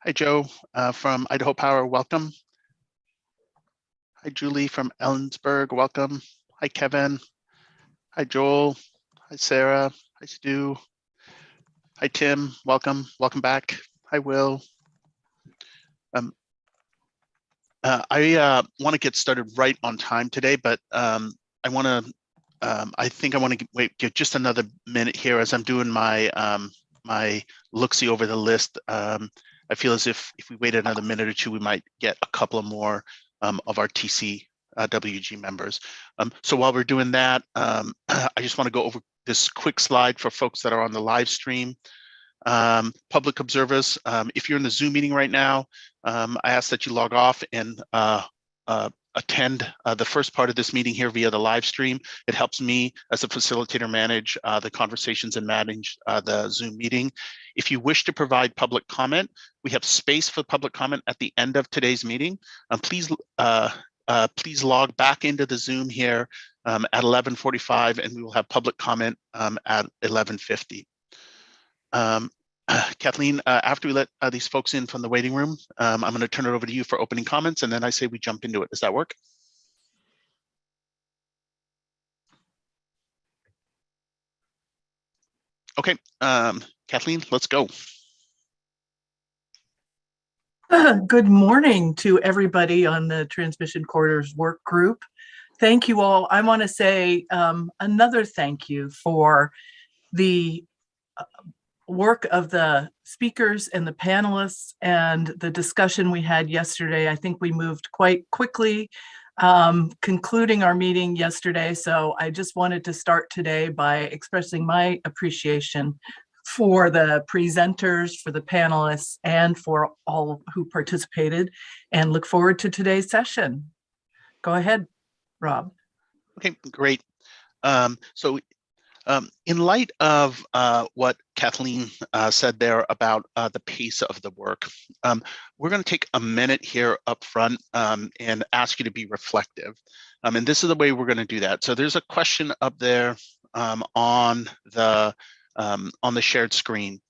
Hi, Joe from Idaho Power, welcome. Hi, Julie from Ellensburg, welcome. Hi, Kevin. Hi, Joel. Hi, Sarah. Hi, Stu. Hi, Tim, welcome. Welcome back. Hi, Will. I want to get started right on time today, but I think I want to give just another minute here as I'm doing my my look-see over the list. I feel as if we wait another minute or two, we might get a couple of more of our TCWG members. So while we're doing that, I just want to go over this quick slide for folks that are on the live stream. Public observers, if you're in the Zoom meeting right now, I ask that you log off and attend the first part of this meeting here via the live stream. It helps me as a facilitator manage the conversations and manage the Zoom meeting. If you wish to provide public comment, we have space for public comment at the end of today's meeting. Please log back into the Zoom here at 11:45, and we will have public comment at 11:50. Kathleen, after we let these folks in from the waiting room, I'm going to turn it over to you for opening comments, and then I say we jump into it. Does that work? Okay, Kathleen, let's go. Good morning to everybody on the Transmission Corridors Work Group. Thank you all. I want to say another thank you for the work of the speakers and the panelists and the discussion we had yesterday. I think we moved quite quickly, concluding our meeting yesterday. So I just wanted to start today by expressing my appreciation for the presenters, for the panelists, and for all who participated, and look forward to today's session. Go ahead, Rob. Okay, great. In light of what Kathleen said there about the pace of the work, we're going to take a minute here up front and ask you to be reflective. And this is the way we're going to do that. So there's a question up there on the shared screen.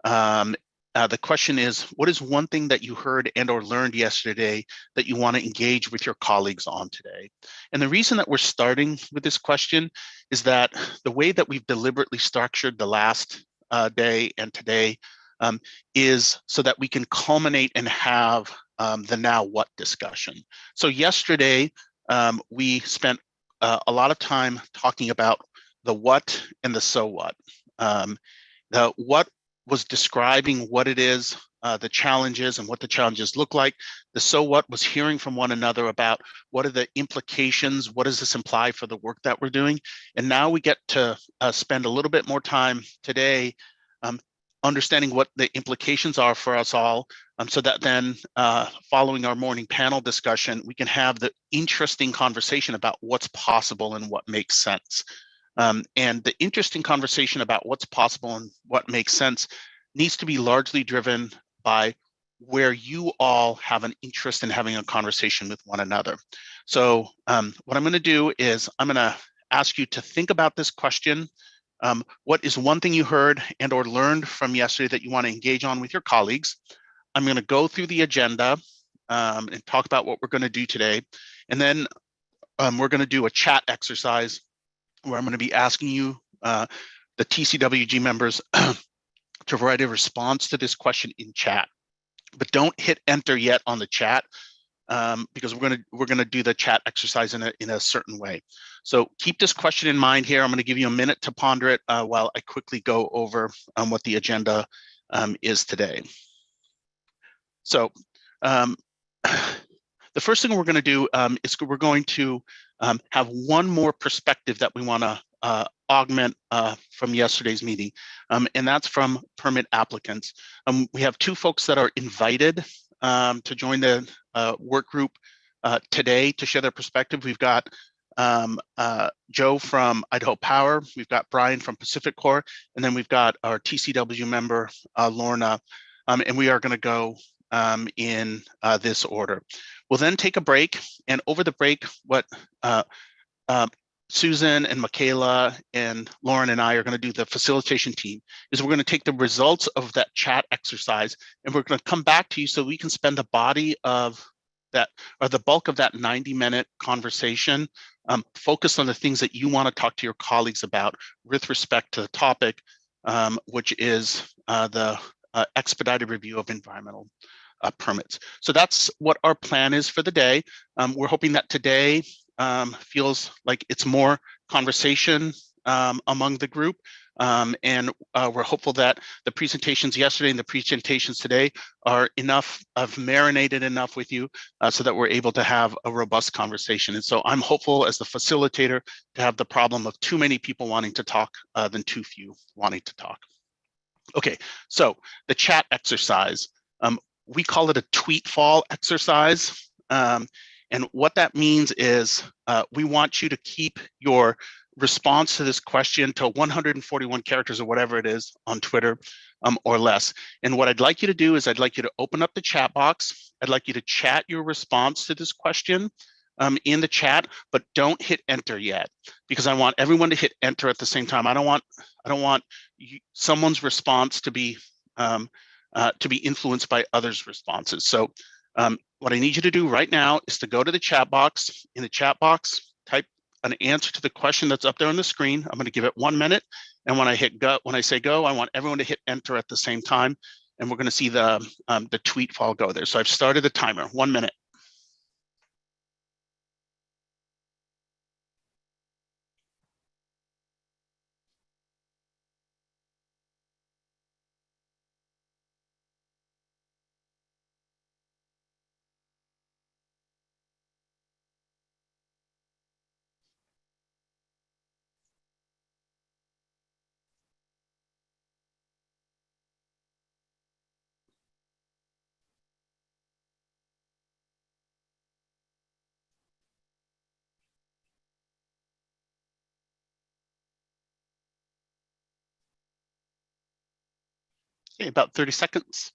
The question is, what is one thing that you heard and or learned yesterday that you want to engage with your colleagues on today? And the reason that we're starting with this question is that the way that we've deliberately structured the last day and today is so that we can culminate and have the now what discussion. So yesterday, we spent a lot of time talking about the what and the so what. The what was describing what it is, the challenges and what the challenges look like. The so what was hearing from one another about what are the implications, what does this imply for the work that we're doing? And now we get to spend a little bit more time today understanding what the implications are for us all, so that then following our morning panel discussion, we can have the interesting conversation about what's possible and what makes sense. And the interesting conversation about what's possible and what makes sense needs to be largely driven by where you all have an interest in having a conversation with one another. So what I'm going to do is I'm going to ask you to think about this question. What is one thing you heard and or learned from yesterday that you want to engage on with your colleagues? I'm going to go through the agenda and talk about what we're going to do today. And then we're going to do a chat exercise where I'm going to be asking you, the TCWG members, to write a response to this question in chat. But don't hit enter yet on the chat because we're gonna do the chat exercise in a certain way. So keep this question in mind here. I'm going to give you a minute to ponder it while I quickly go over what the agenda is today. So the first thing we're going to do is we're going to have one more perspective that we want to augment from yesterday's meeting, and that's from permit applicants. We have two folks that are invited to join the work group today to share their perspective. We've got Joe from Idaho Power, we've got Brian from PacifiCorp, and then we've got our TCW member, Lorna, and we are going to go in this order. We'll then take a break, and over the break, what Susan and Michaela and Lauren and I are going to do, the facilitation team, is we're going to take the results of that chat exercise and we're going to come back to you so we can spend the body of that, or the bulk of that 90-minute conversation focused on the things that you want to talk to your colleagues about with respect to the topic, which is the expedited review of environmental permits. So that's what our plan is for the day. We're hoping that today feels like it's more conversation among the group. And we're hopeful that the presentations yesterday and the presentations today are marinated enough with you so that we're able to have a robust conversation. And so I'm hopeful as the facilitator to have the problem of too many people wanting to talk than too few wanting to talk. Okay, so the chat exercise, we call it a tweet fall exercise. And what that means is we want you to keep your response to this question to 141 characters or whatever it is on Twitter or less. And what I'd like you to do is I'd like you to open up the chat box. I'd like you to chat your response to this question in the chat, but don't hit enter yet, because I want everyone to hit enter at the same time. I don't want someone's response to be influenced by others' responses. So what I need you to do right now is to go to the chat box. In the chat box, type an answer to the question that's up there on the screen. I'm going to give it 1 minute, and when I say go, I want everyone to hit enter at the same time, and we're going to see the tweet fall go there. So I've started the timer. 1 minute. Okay, about 30 seconds.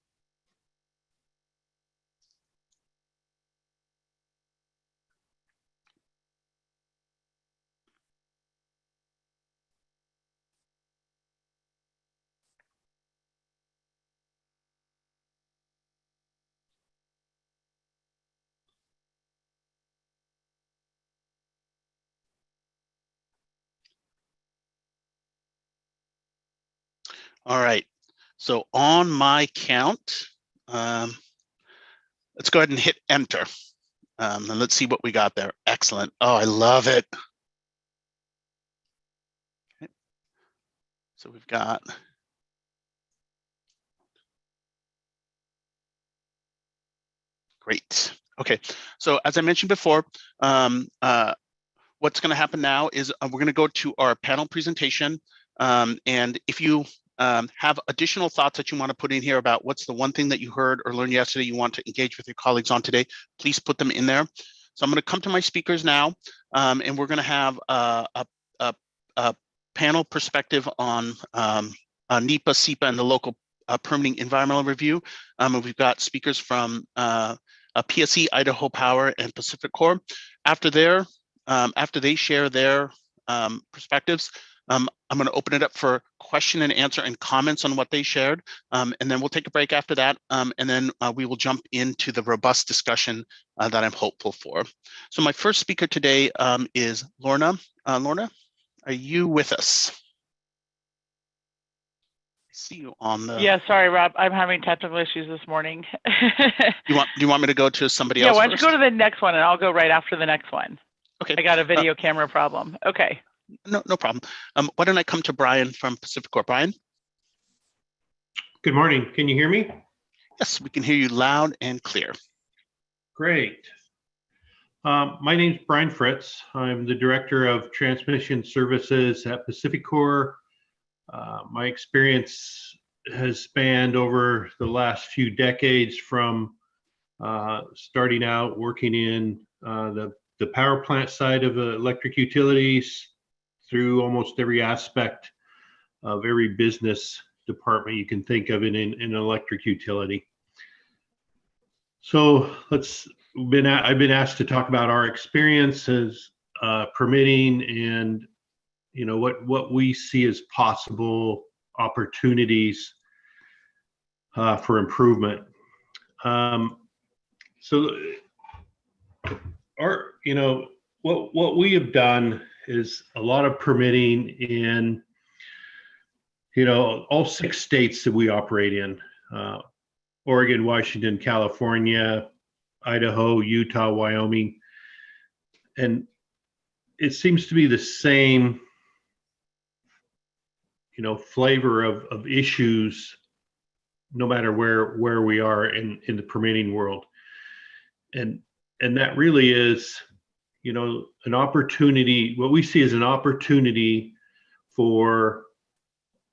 All right, so on my count, let's go ahead and hit enter. And let's see what we got there. Excellent. Oh, I love it. Okay. So we've got great. Okay, so as I mentioned before, what's going to happen now is we're going to go to our panel presentation. And if you have additional thoughts that you want to put in here about what's the one thing that you heard or learned yesterday you want to engage with your colleagues on today, please put them in there. So I'm going to come to my speakers now, and we're going to have a panel perspective on NEPA, SEPA, and the local permitting environmental review. And we've got speakers from PSE, Idaho Power, and Pacific Corp. After they share their perspectives, I'm going to open it up for question and answer and comments on what they shared, and then we'll take a break after that, and then we will jump into the robust discussion that I'm hopeful for. So my first speaker today is Lorna. Lorna, are you with us? I see you on the. Yeah, sorry, Rob. I'm having technical issues this morning. Do you want me to go to somebody else? Yeah, why don't you go to the next one, and I'll go right after the next one. Okay. I got a video camera problem. Okay. No problem. Why don't I come to Brian from Pacific Corp? Brian? Good morning. Can you hear me? Yes, we can hear you loud and clear. Great. My name is Brian Fritz. I'm the Director of Transmission Services at Pacific Corp. My experience has spanned over the last few decades, from starting out working in the power plant side of electric utilities through almost every aspect of every business department you can think of in an electric utility. So I've been asked to talk about our experiences permitting and what we see as possible opportunities for improvement. So what we have done is a lot of permitting in all 6 states that we operate in: Oregon, Washington, California, Idaho, Utah, Wyoming. And it seems to be the same flavor of issues no matter where we are in the permitting world. And that really is an opportunity. What we see as an opportunity for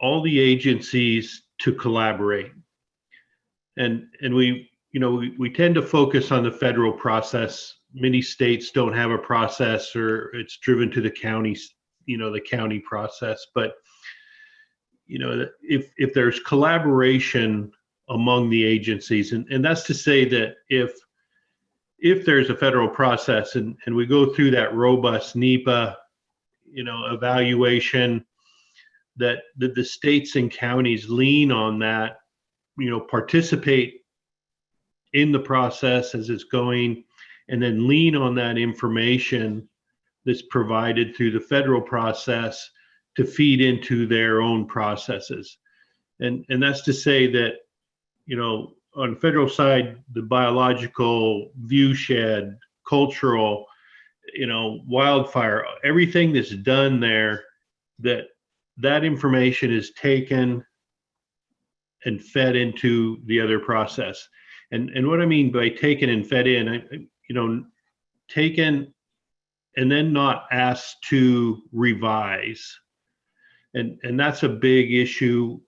all the agencies to collaborate. And we tend to focus on the federal process. Many states don't have a process, or it's driven to the counties, the county process. But if there's collaboration among the agencies, and that's to say that if there's a federal process and we go through that robust NEPA, evaluation, that the states and counties lean on that, participate in the process as it's going, and then lean on that information that's provided through the federal process to feed into their own processes. And that's to say that, on the federal side, the biological, viewshed, cultural, wildfire, everything that's done there, that information is taken and fed into the other process. And what I mean by taken and fed in, taken and then not asked to revise. And that's a big issue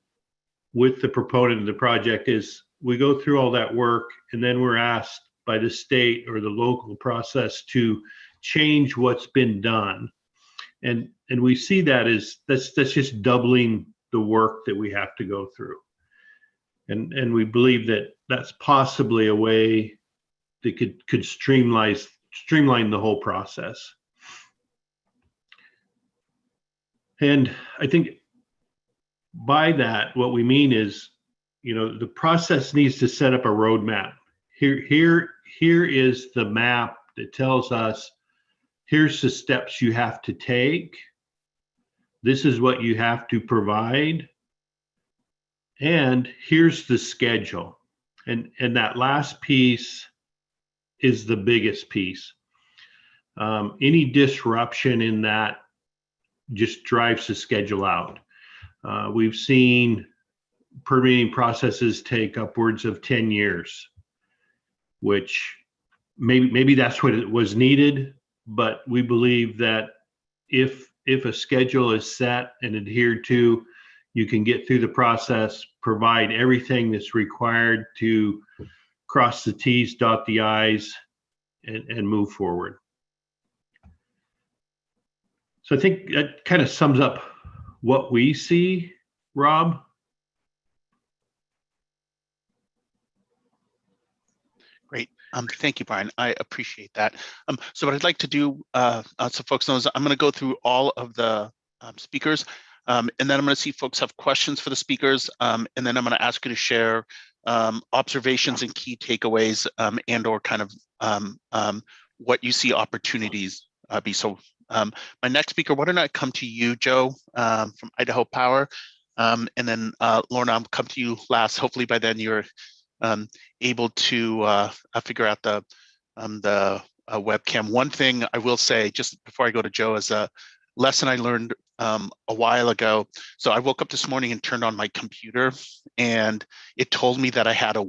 with the proponent of the project, is we go through all that work and then we're asked by the state or the local process to change what's been done. And we see that as that's just doubling the work that we have to go through. And we believe that that's possibly a way that could streamline the whole process. And I think by that, what we mean is, the process needs to set up a roadmap. Here is the map that tells us, here's the steps you have to take. This is what you have to provide. And here's the schedule. And that last piece is the biggest piece. Any disruption in that just drives the schedule out. We've seen permitting processes take upwards of 10 years, which maybe that's what it was needed, but we believe that if a schedule is set and adhered to, you can get through the process, provide everything that's required to cross the T's, dot the I's, and move forward. So I think that kind of sums up what we see, Rob. Great. Thank you, Brian. I appreciate that. So what I'd like to do, so folks know, is I'm going to go through all of the speakers, and then I'm going to see if folks have questions for the speakers, and then I'm going to ask you to share observations and key takeaways, and or kind of what you see opportunities be. So my next speaker, why don't I come to you, Joe, from Idaho Power, and then Lorna, I'll come to you last. Hopefully by then you're able to figure out the webcam. One thing I will say just before I go to Joe is a lesson I learned a while ago. So I woke up this morning and turned on my computer, and it told me that I had a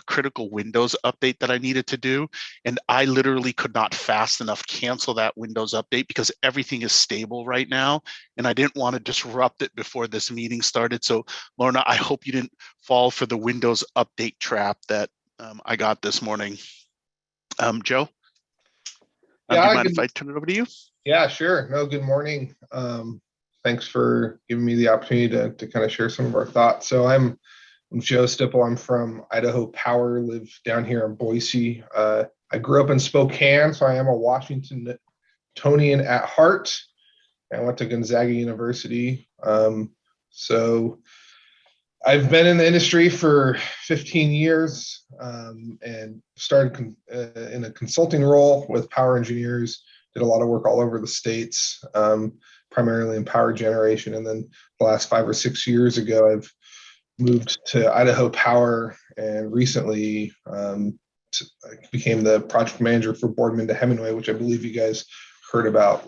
critical Windows update that I needed to do. And I literally could not fast enough cancel that Windows update because everything is stable right now. And I didn't want to disrupt it before this meeting started. So Lorna, I hope you didn't fall for the Windows update trap that I got this morning. Joe? Do you mind if I turn it over to you? Yeah, sure. No, good morning. Thanks for giving me the opportunity to kind of share some of our thoughts. So I'm Joe Stipple. I'm from Idaho Power, live down here in Boise. I grew up in Spokane, so I am a Washington Tonian at heart. I went to Gonzaga University. So I've been in the industry for 15 years and started in a consulting role with power engineers, did a lot of work all over the states, primarily in power generation. And then the last 5 or 6 years ago, I've moved to Idaho Power and recently I became the project manager for Boardman to Hemingway, which I believe you guys heard about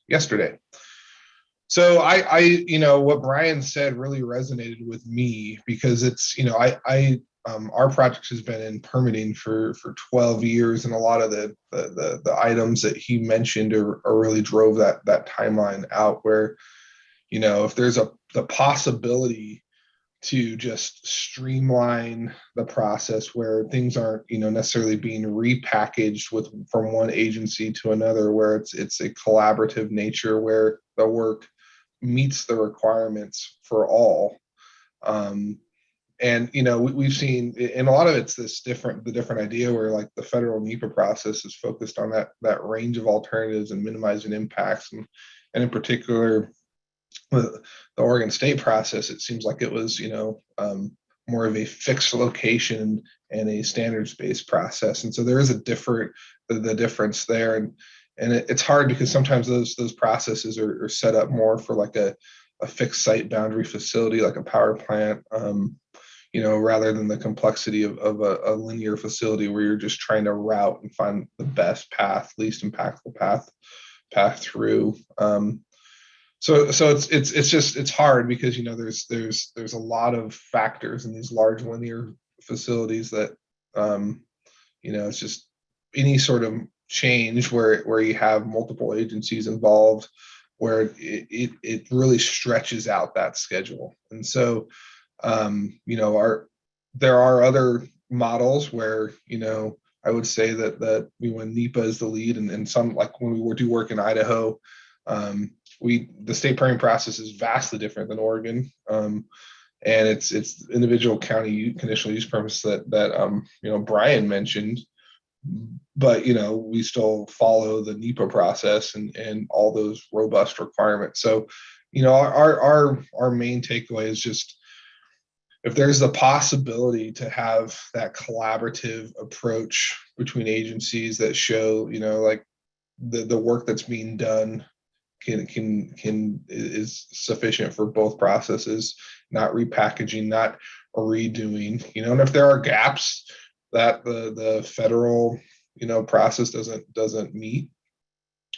yesterday. So I what Brian said really resonated with me because it's, our project has been in permitting for 12 years, and a lot of the items that he mentioned are really drove that timeline out where, if there's the possibility to just streamline the process where things aren't, necessarily being repackaged from one agency to another, where it's a collaborative nature where the work meets the requirements for all. And we've seen, and a lot of it's the different idea where like the federal NEPA process is focused on that range of alternatives and minimizing impacts, and in particular the Oregon State process, it seems like it was more of a fixed location and a standards-based process. And so there is the difference there, and it's hard because sometimes those processes are set up more for like a fixed site boundary facility like a power plant, rather than the complexity of a linear facility where you're just trying to route and find the best path, least impactful path through. So it's hard because there's a lot of factors in these large linear facilities that it's just any sort of change where you have multiple agencies involved, where it really stretches out that schedule. And so there are other models where I would say that when NEPA is the lead, and some, like when we do work in Idaho, the state permitting process is vastly different than Oregon, and it's individual county conditional use permits that Brian mentioned, but we still follow the NEPA process and all those robust requirements. So our main takeaway is just, if there's the possibility to have that collaborative approach between agencies that show like the work that's being done is sufficient for both processes, not repackaging, not redoing, and if there are gaps that the federal process doesn't meet,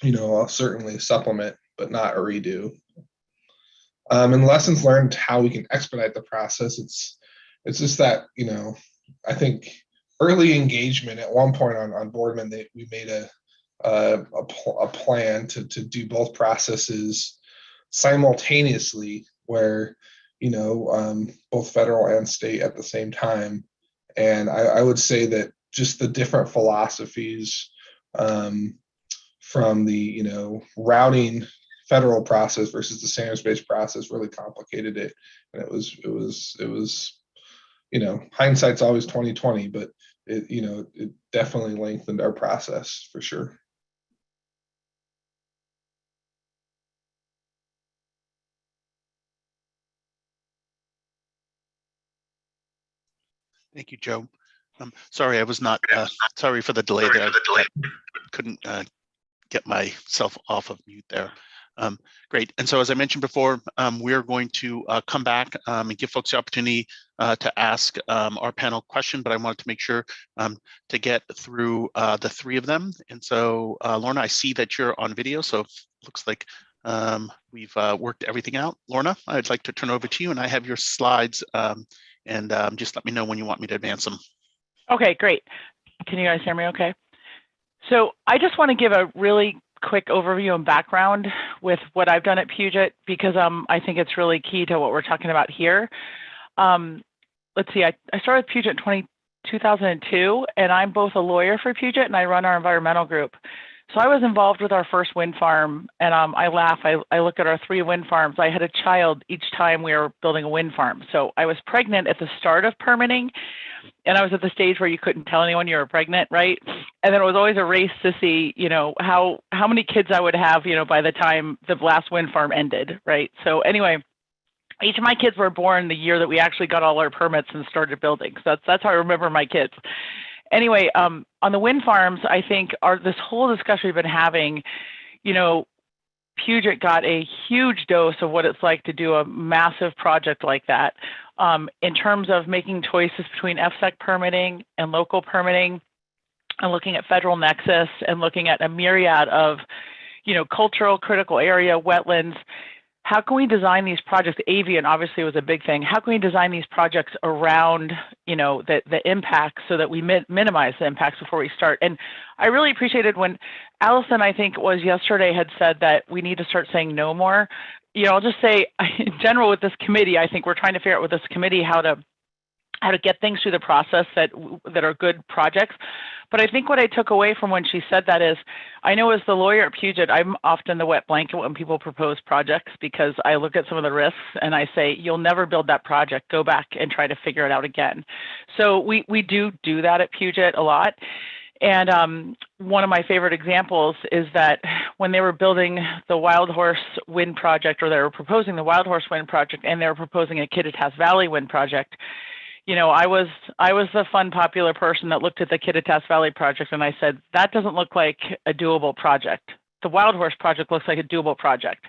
I'll certainly supplement, but not a redo. And lessons learned, how we can expedite the process. It's just that I think early engagement. At one point on Boardman, we made a plan to do both processes simultaneously, where both federal and state at the same time. And I would say that just the different philosophies from the routing federal process versus the standards-based process really complicated it. And it was hindsight's always 20/20, but it definitely lengthened our process for sure. Thank you, Joe. Sorry, I was not, sorry for the delay there. I couldn't get myself off of mute there. Great. And so, as I mentioned before, we're going to come back and give folks the opportunity to ask our panel question, but I wanted to make sure to get through the three of them. And so, Lorna, I see that you're on video, so it looks like we've worked everything out. Lorna, I'd like to turn over to you, and I have your slides, and just let me know when you want me to advance them. Okay, great. Can you guys hear me okay? So I just want to give a really quick overview and background with what I've done at Puget, because I think it's really key to what we're talking about here. Let's see, I started Puget in 2002, and I'm both a lawyer for Puget and I run our environmental group. So I was involved with our first wind farm, and I laugh, I look at our 3 wind farms. I had a child each time we were building a wind farm. So I was pregnant at the start of permitting, And I was at the stage where you couldn't tell anyone you were pregnant, right? And then it was always a race to see, how many kids I would have, by the time the last wind farm ended, right? So anyway, each of my kids were born the year that we actually got all our permits and started building. So that's how I remember my kids. Anyway, on the wind farms, I think this whole discussion we've been having, Puget got a huge dose of what it's like to do a massive project like that, in terms of making choices between FSEC permitting and local permitting, and looking at federal nexus, and looking at a myriad of, cultural critical area, wetlands. How can we design these projects? Avian obviously was a big thing. How can we design these projects around, the impacts so that we minimize the impacts before we start? And I really appreciated when Allison, I think it was yesterday, had said that we need to start saying no more. I'll just say in general with this committee, I think we're trying to figure out with this committee how to get things through the process that are good projects. But I think what I took away from when she said that is, I know as the lawyer at Puget, I'm often the wet blanket when people propose projects, because I look at some of the risks and I say, you'll never build that project, go back and try to figure it out again. So we do that at Puget a lot. And one of my favorite examples is that when they were building the Wild Horse Wind Project, or they were proposing the Wild Horse Wind Project, and they were proposing a Kittitas Valley Wind Project, I was the fun, popular person that looked at the Kittitas Valley project and I said, that doesn't look like a doable project. The Wild Horse project looks like a doable project.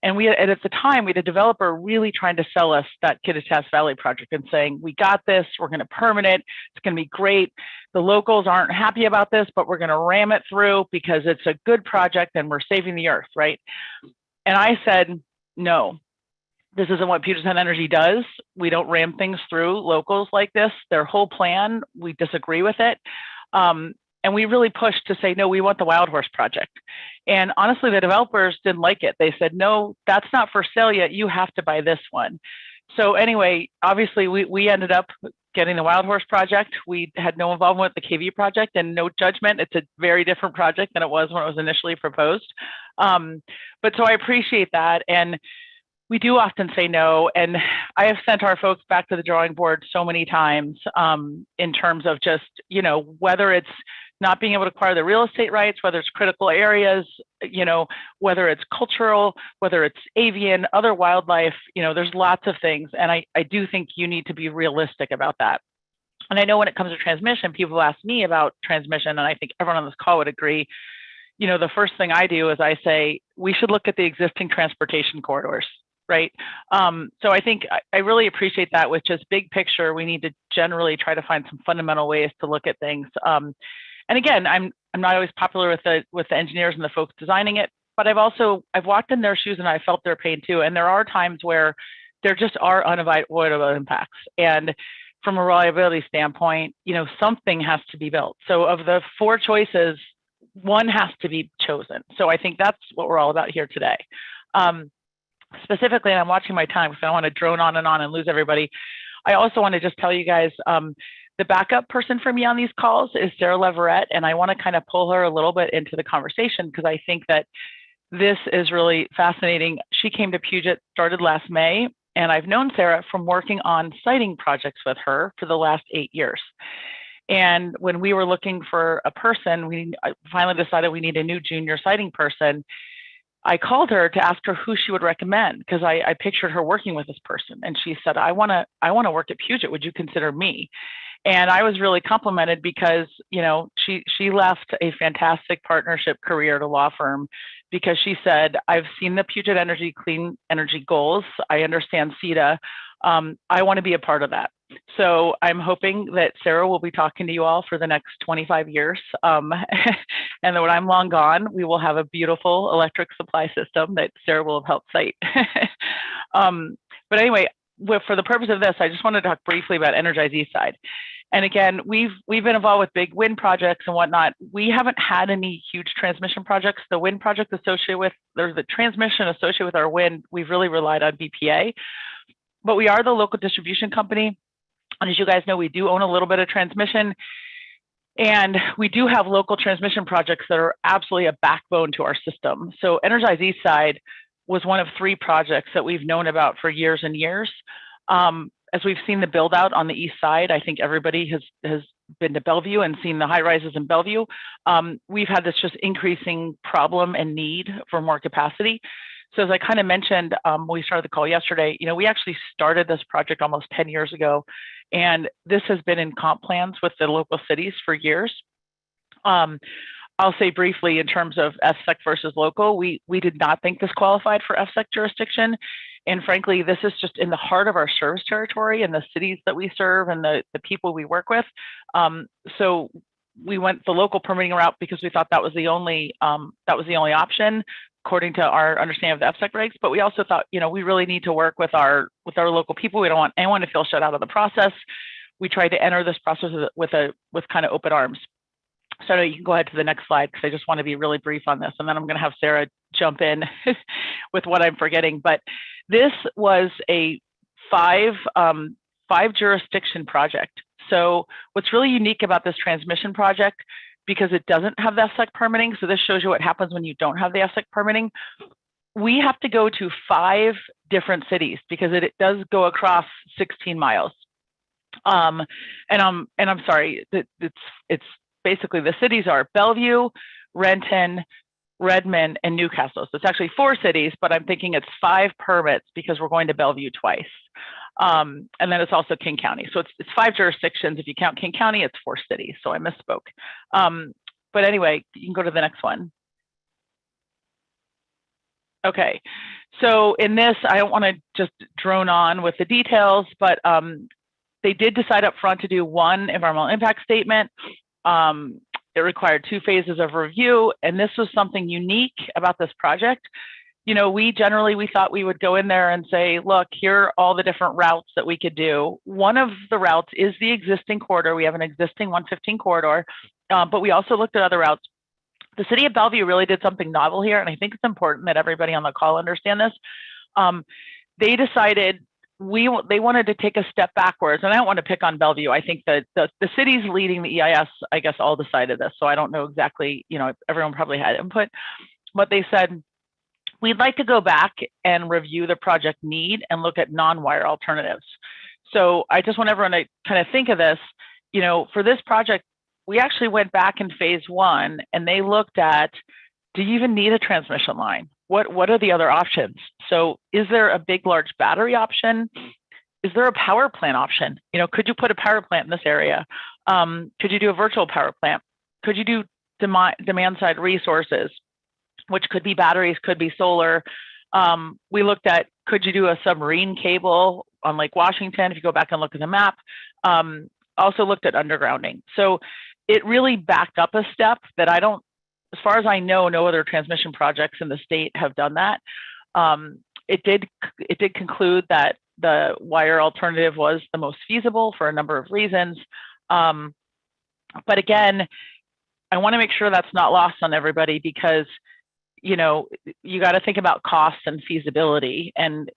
And at the time, we had a developer really trying to sell us that Kittitas Valley project and saying, we got this, we're going to permit it, it's going to be great. The locals aren't happy about this, but we're going to ram it through because it's a good project and we're saving the earth, right? And I said, no. This isn't what Puget Sound Energy does. We don't ram things through locals like this. Their whole plan, we disagree with it. And we really pushed to say, no, we want the Wild Horse project. And honestly, the developers didn't like it. They said, no, that's not for sale yet. You have to buy this one. So anyway, obviously, we ended up getting the Wild Horse project. We had no involvement with the KV project, and no judgment. It's a very different project than it was when it was initially proposed. But so I appreciate that. And we do often say no, and I have sent our folks back to the drawing board so many times in terms of just, whether it's not being able to acquire the real estate rights, whether it's critical areas, whether it's cultural, whether it's avian, other wildlife, there's lots of things. And I do think you need to be realistic about that. And I know when it comes to transmission, people ask me about transmission, and I think everyone on this call would agree. The first thing I do is I say, we should look at the existing transportation corridors. Right. So I think I really appreciate that. With just big picture, we need to generally try to find some fundamental ways to look at things. And again, I'm not always popular with the engineers and the folks designing it, but I've walked in their shoes and I felt their pain too. And there are times where there just are unavoidable impacts. And from a reliability standpoint, something has to be built. So of the 4 choices, one has to be chosen. So I think that's what we're all about here today. Specifically, and I'm watching my time because I don't want to drone on and lose everybody. I also want to just tell you guys, the backup person for me on these calls is Sarah Leverett, and I want to kind of pull her a little bit into the conversation because I think that this is really fascinating. She came to Puget, started last May, and I've known Sarah from working on siting projects with her for the last 8 years. And when we were looking for a person, we finally decided we need a new junior siting person. I called her to ask her who she would recommend because I pictured her working with this person. And she said, I want to work at Puget. Would you consider me? And I was really complimented because, she left a fantastic partnership career at a law firm because she said, I've seen the Puget Energy clean energy goals. I understand CETA. I want to be a part of that. So I'm hoping that Sarah will be talking to you all for the next 25 years. And then when I'm long gone, we will have a beautiful electric supply system that Sarah will have helped site. But anyway, for the purpose of this, I just wanted to talk briefly about Energize Eastside. And again, we've been involved with big wind projects and whatnot. We haven't had any huge transmission projects. The wind project associated with, there's the transmission associated with our wind, we've really relied on BPA. But we are the local distribution company. And as you guys know, we do own a little bit of transmission. And we do have local transmission projects that are absolutely a backbone to our system. So Energize Eastside was one of 3 projects that we've known about for years and years. as we've seen the build out on the east side, I think everybody has been to Bellevue and seen the high rises in Bellevue. We've had this just increasing problem and need for more capacity. So as I kind of mentioned, when we started the call yesterday, we actually started this project almost 10 years ago, and this has been in comp plans with the local cities for years. I'll say briefly in terms of FSEC versus local, we did not think this qualified for FSEC jurisdiction. And frankly, this is just in the heart of our service territory and the cities that we serve and the people we work with. So we went the local permitting route because we thought that was the only option according to our understanding of the FSEC regs. But we also thought, we really need to work with our local people. We don't want anyone to feel shut out of the process. We tried to enter this process with kind of open arms. So you can go ahead to the next slide because I just want to be really brief on this, and then I'm going to have Sarah jump in with what I'm forgetting. But this was a five jurisdiction project. So what's really unique about this transmission project, because it doesn't have the FSEC permitting, so this shows you what happens when you don't have the FSEC permitting. We have to go to 5 different cities because it does go across 16 miles. And I'm sorry, it's basically the cities are Bellevue, Renton, Redmond, and Newcastle. So it's actually 4 cities, but I'm thinking it's 5 permits because we're going to Bellevue twice. And then it's also King County. So it's 5 jurisdictions. If you count King County, it's 4 cities. So I misspoke. But anyway, you can go to the next one. Okay. So in this, I don't want to just drone on with the details, but they did decide up front to do 1 environmental impact statement. It required 2 phases of review, and this was something unique about this project. We thought we would go in there and say, look, here are all the different routes that we could do. One of the routes is the existing corridor. We have an existing 115 corridor, but we also looked at other routes. The city of Bellevue really did something novel here, and I think it's important that everybody on the call understand this. They decided they wanted to take a step backwards, and I don't want to pick on Bellevue. I think that the cities leading the EIS, I guess, all decided this. So I don't know exactly, everyone probably had input, but they said, we'd like to go back and review the project need and look at non-wire alternatives. So I just want everyone to kind of think of this, for this project, we actually went back in phase 1 and they looked at, do you even need a transmission line? What are the other options? So is there a big, large battery option? Is there a power plant option? Could you put a power plant in this area? Could you do a virtual power plant? Could you do demand side resources, which could be batteries, could be solar? We looked at, could you do a submarine cable on Lake Washington? If you go back and look at the map, also looked at undergrounding. So it really backed up a step that as far as I know, no other transmission projects in the state have done that. It did conclude that the wire alternative was the most feasible for a number of reasons. But again, I want to make sure that's not lost on everybody because, you got to think about cost and feasibility and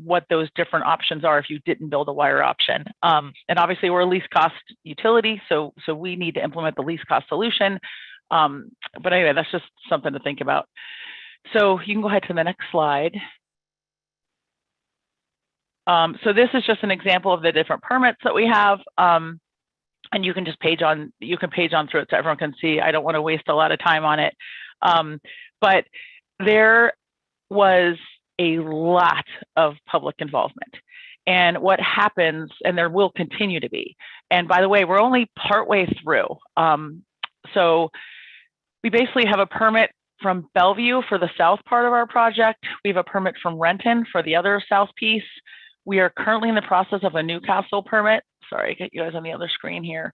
what those different options are if you didn't build a wire option. And obviously we're a least cost utility, so we need to implement the least cost solution. But anyway, that's just something to think about. So you can go ahead to the next slide. So this is just an example of the different permits that we have. And you can just page on through it so everyone can see. I don't want to waste a lot of time on it. But there was a lot of public involvement. And what happens, and there will continue to be, and by the way, we're only partway through. So we basically have a permit from Bellevue for the south part of our project. We have a permit from Renton for the other south piece. We are currently in the process of a Newcastle permit. Sorry, I get you guys on the other screen here.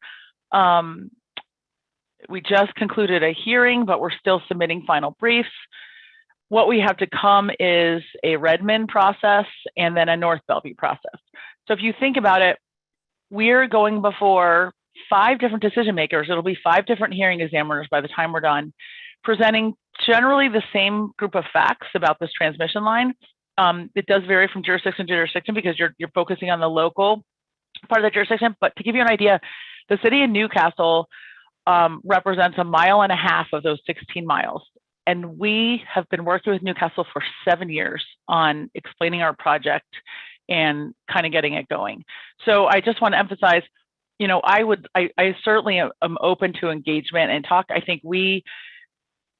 We just concluded a hearing, but we're still submitting final briefs. What we have to come is a Redmond process and then a North Bellevue process. So if you think about it, we're going before 5 different decision makers. It'll be 5 different hearing examiners by the time we're done, presenting generally the same group of facts about this transmission line. It does vary from jurisdiction to jurisdiction because you're focusing on the local part of the jurisdiction. But to give you an idea, the city of Newcastle represents 1.5 miles of those 16 miles. And we have been working with Newcastle for 7 years on explaining our project and kind of getting it going. So I just want to emphasize, you know, I certainly am open to engagement and talk. I think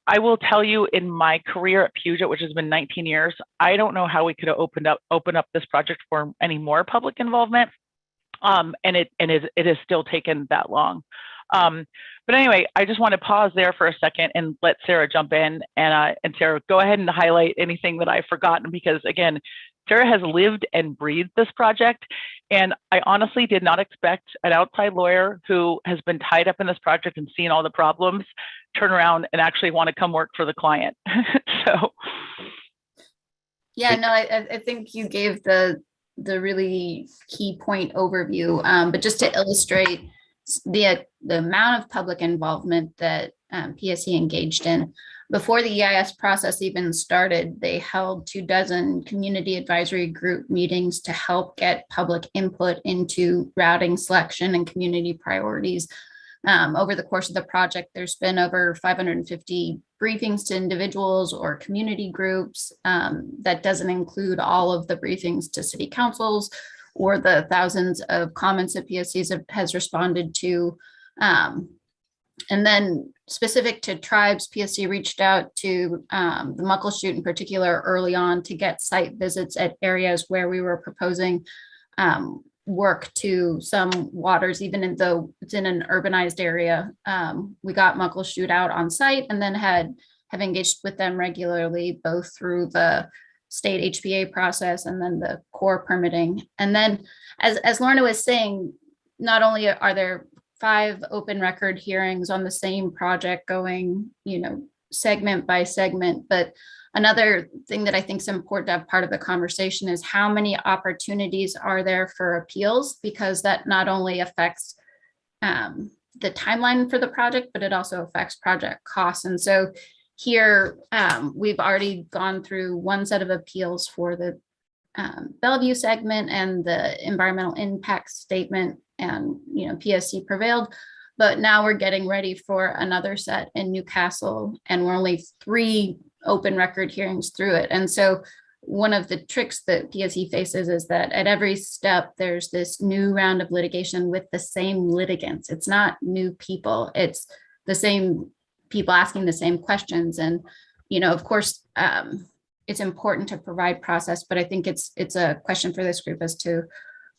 I will tell you, in my career at Puget, which has been 19 years, I don't know how we could have opened up this project for any more public involvement. And it has still taken that long. But anyway, I just want to pause there for a second and let Sarah jump in. And Sarah, go ahead and highlight anything that I've forgotten, because again, Sarah has lived and breathed this project. And I honestly did not expect an outside lawyer who has been tied up in this project and seen all the problems turn around and actually want to come work for the client. So. Yeah, no, I think you gave the really key point overview, but just to illustrate the amount of public involvement that PSC engaged in. Before the EIS process even started, they held 24 community advisory group meetings to help get public input into routing selection and community priorities. Over the course of the project, there's been over 550 briefings to individuals or community groups. That doesn't include all of the briefings to city councils or the thousands of comments that PSC has responded to. And then specific to tribes, PSC reached out to the Muckleshoot in particular early on to get site visits at areas where we were proposing work to some waters, even though it's in an urbanized area. We got Muckleshoot out on site and then have engaged with them regularly, both through the state HPA process and then the core permitting. And then as Lorna was saying, not only are there 5 open record hearings on the same project going, you know, segment by segment, but another thing that I think is important to have part of the conversation is how many opportunities are there for appeals, because that not only affects the timeline for the project, but it also affects project costs. And so here we've already gone through one set of appeals for the Bellevue segment and the environmental impact statement, and you know, PSC prevailed. But now we're getting ready for another set in Newcastle, and we're only 3 open record hearings through it. And so one of the tricks that PSC faces is that at every step, there's this new round of litigation with the same litigants. It's not new people, it's the same people asking the same questions. And, you know, of course, it's important to provide process, but I think it's a question for this group as to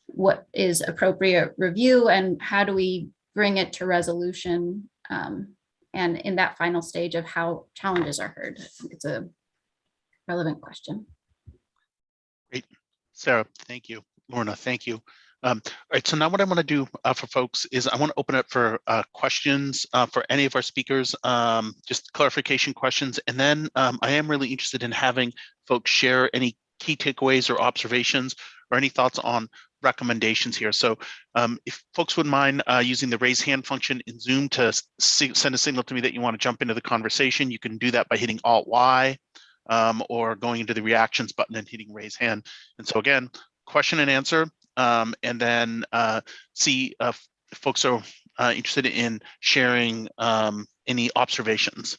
what is appropriate review and how do we bring it to resolution, and in that final stage of how challenges are heard. It's a relevant question. Great. Sarah, thank you. Lorna, thank you. All right, so now what I want to do for folks is I want to open up for questions for any of our speakers, just clarification questions. And then I am really interested in having folks share any key takeaways or observations or any thoughts on recommendations here. So if folks wouldn't mind using the raise hand function in Zoom to send a signal to me that you want to jump into the conversation, you can do that by hitting Alt-Y or going into the reactions button and hitting raise hand. And so again, question and answer, and then see if folks are interested in sharing any observations.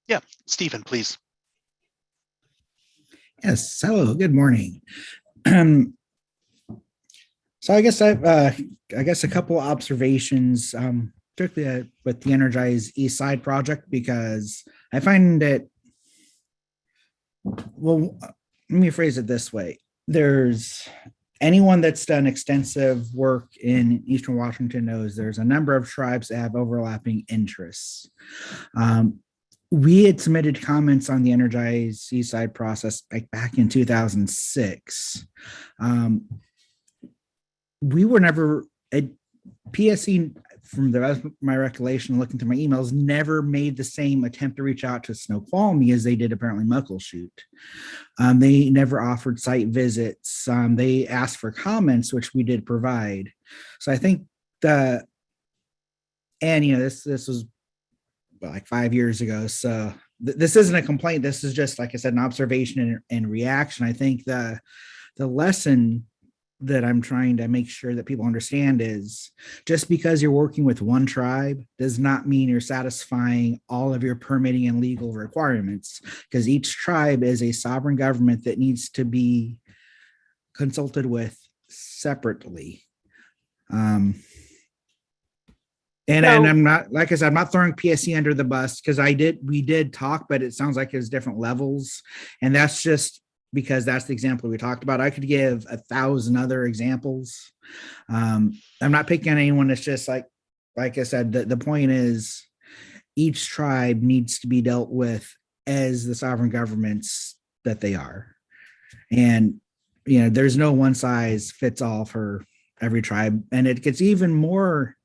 Yeah, Stephen, please. Yes, hello, good morning. So I guess a couple observations, particularly with the Energize East Side project, because I find it, well, let me phrase it this way. There's anyone that's done extensive work in Eastern Washington knows there's a number of tribes that have overlapping interests. We had submitted comments on the Energize East Side process back in 2006. We were never, PSC, from my recollection, looking through my emails, never made the same attempt to reach out to Snoqualmie as they did apparently Muckleshoot. They never offered site visits. They asked for comments, which we did provide. So I think and you know, this was like 5 years ago. So this isn't a complaint. This is just, like I said, an observation and reaction. I think the lesson that I'm trying to make sure that people understand is just because you're working with one tribe does not mean you're satisfying all of your permitting and legal requirements, because each tribe is a sovereign government that needs to be consulted with separately. And I'm not, like I said, I'm not throwing PSC under the bus, because we did talk, but it sounds like there's different levels. And that's just because that's the example we talked about. I could give 1,000 other examples. I'm not picking on anyone. It's just like I said, the point is each tribe needs to be dealt with as the sovereign governments that they are. And, there's no one size fits all for every tribe. And it gets even more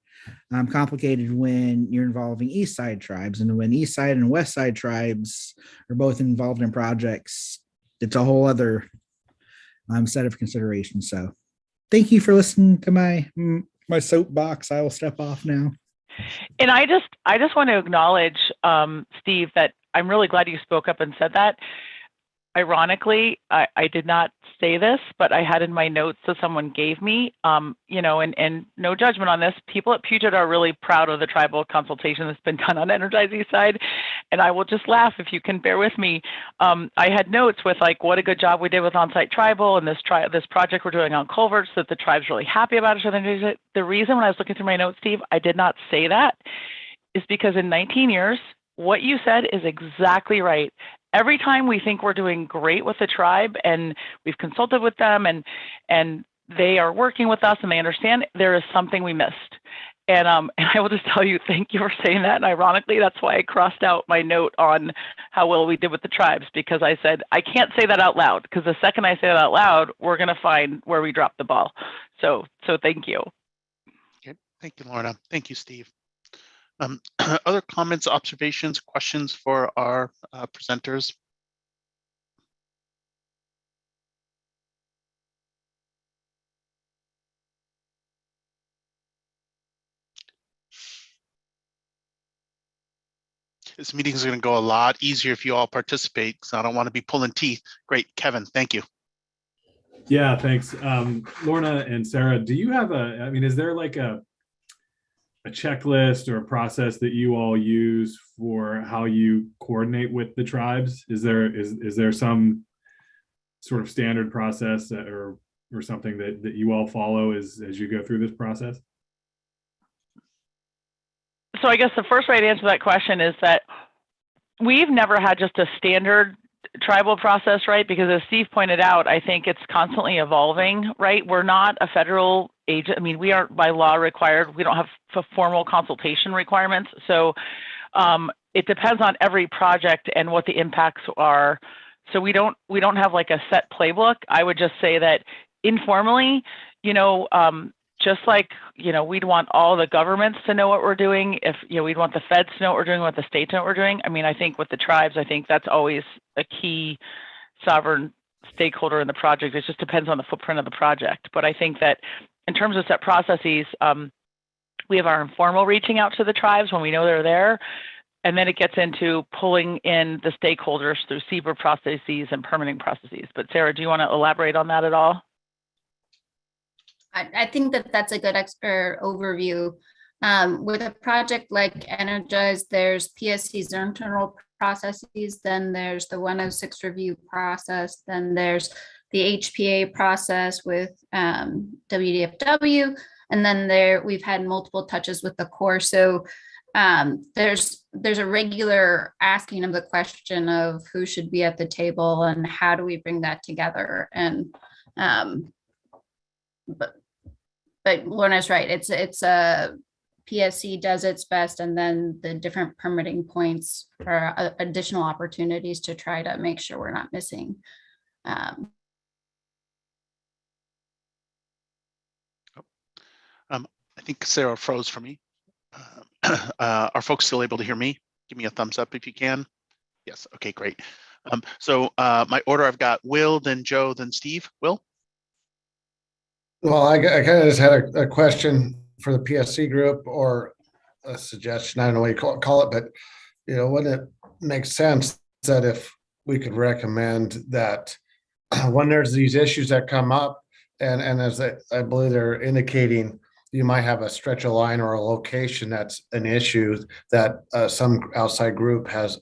complicated when you're involving East Side tribes, and when East Side and West Side tribes are both involved in projects, it's a whole other set of considerations. So thank you for listening to my soapbox. I will step off now. And I just want to acknowledge, Steve, that I'm really glad you spoke up and said that. Ironically, I did not say this, but I had in my notes that someone gave me, and no judgment on this. People at Puget are really proud of the tribal consultation that's been done on Energize East Side. And I will just laugh if you can bear with me. I had notes with like, what a good job we did with on-site tribal and this project we're doing on culverts that the tribe's really happy about each other. The reason when I was looking through my notes, Steve, I did not say that is because in 19 years, what you said is exactly right. Every time we think we're doing great with the tribe and we've consulted with them and they are working with us and they understand, there is something we missed. And I will just tell you, thank you for saying that. And ironically, that's why I crossed out my note on how well we did with the tribes, because I said, I can't say that out loud, because the second I say that out loud, we're going to find where we dropped the ball. So thank you. Okay. Thank you, Lorna. Thank you, Steve. Other comments, observations, questions for our presenters? This meeting is going to go a lot easier if you all participate, because I don't want to be pulling teeth. Great, Kevin, thank you. Yeah, thanks. Lorna and Sarah, do you have is there like a checklist or a process that you all use for how you coordinate with the tribes? Is there some sort of standard process or something that you all follow as you go through this process? So I guess the first way to answer that question is that we've never had just a standard tribal process, right? Because as Steve pointed out, I think it's constantly evolving, right? We're not a federal agent. I mean, we aren't by law required. We don't have formal consultation requirements. So it depends on every project and what the impacts are. So we don't have like a set playbook. I would just say that informally, just like, we'd want all the governments to know what we're doing. If, we'd want the feds to know what we're doing, what the states know what we're doing. I mean, I think with the tribes, I think that's always a key sovereign stakeholder in the project. It just depends on the footprint of the project. But I think that in terms of set processes, we have our informal reaching out to the tribes when we know they're there. And then it gets into pulling in the stakeholders through CBER processes and permitting processes. But Sarah, do you want to elaborate on that at all? I think that's a good overview. With a project like Energize, there's PSC's internal processes, then there's the 106 review process, then there's the HPA process with WDFW, and then we've had multiple touches with the Corps. So there's a regular asking of the question of who should be at the table and how do we bring that together. And but Lorna's right. It's a PSC does its best, and then the different permitting points are additional opportunities to try to make sure we're not missing. I think Sarah froze for me. Are folks still able to hear me? Give me a thumbs up if you can. Yes. Okay, great. So my order, I've got Will, then Joe, then Steve. Will? Well, I kind of just had a question for the PSC group, or a suggestion. I don't know what you call it, but wouldn't it makes sense that if we could recommend that when there's these issues that come up, and as I believe they're indicating, you might have a stretch of line or a location that's an issue that some outside group has,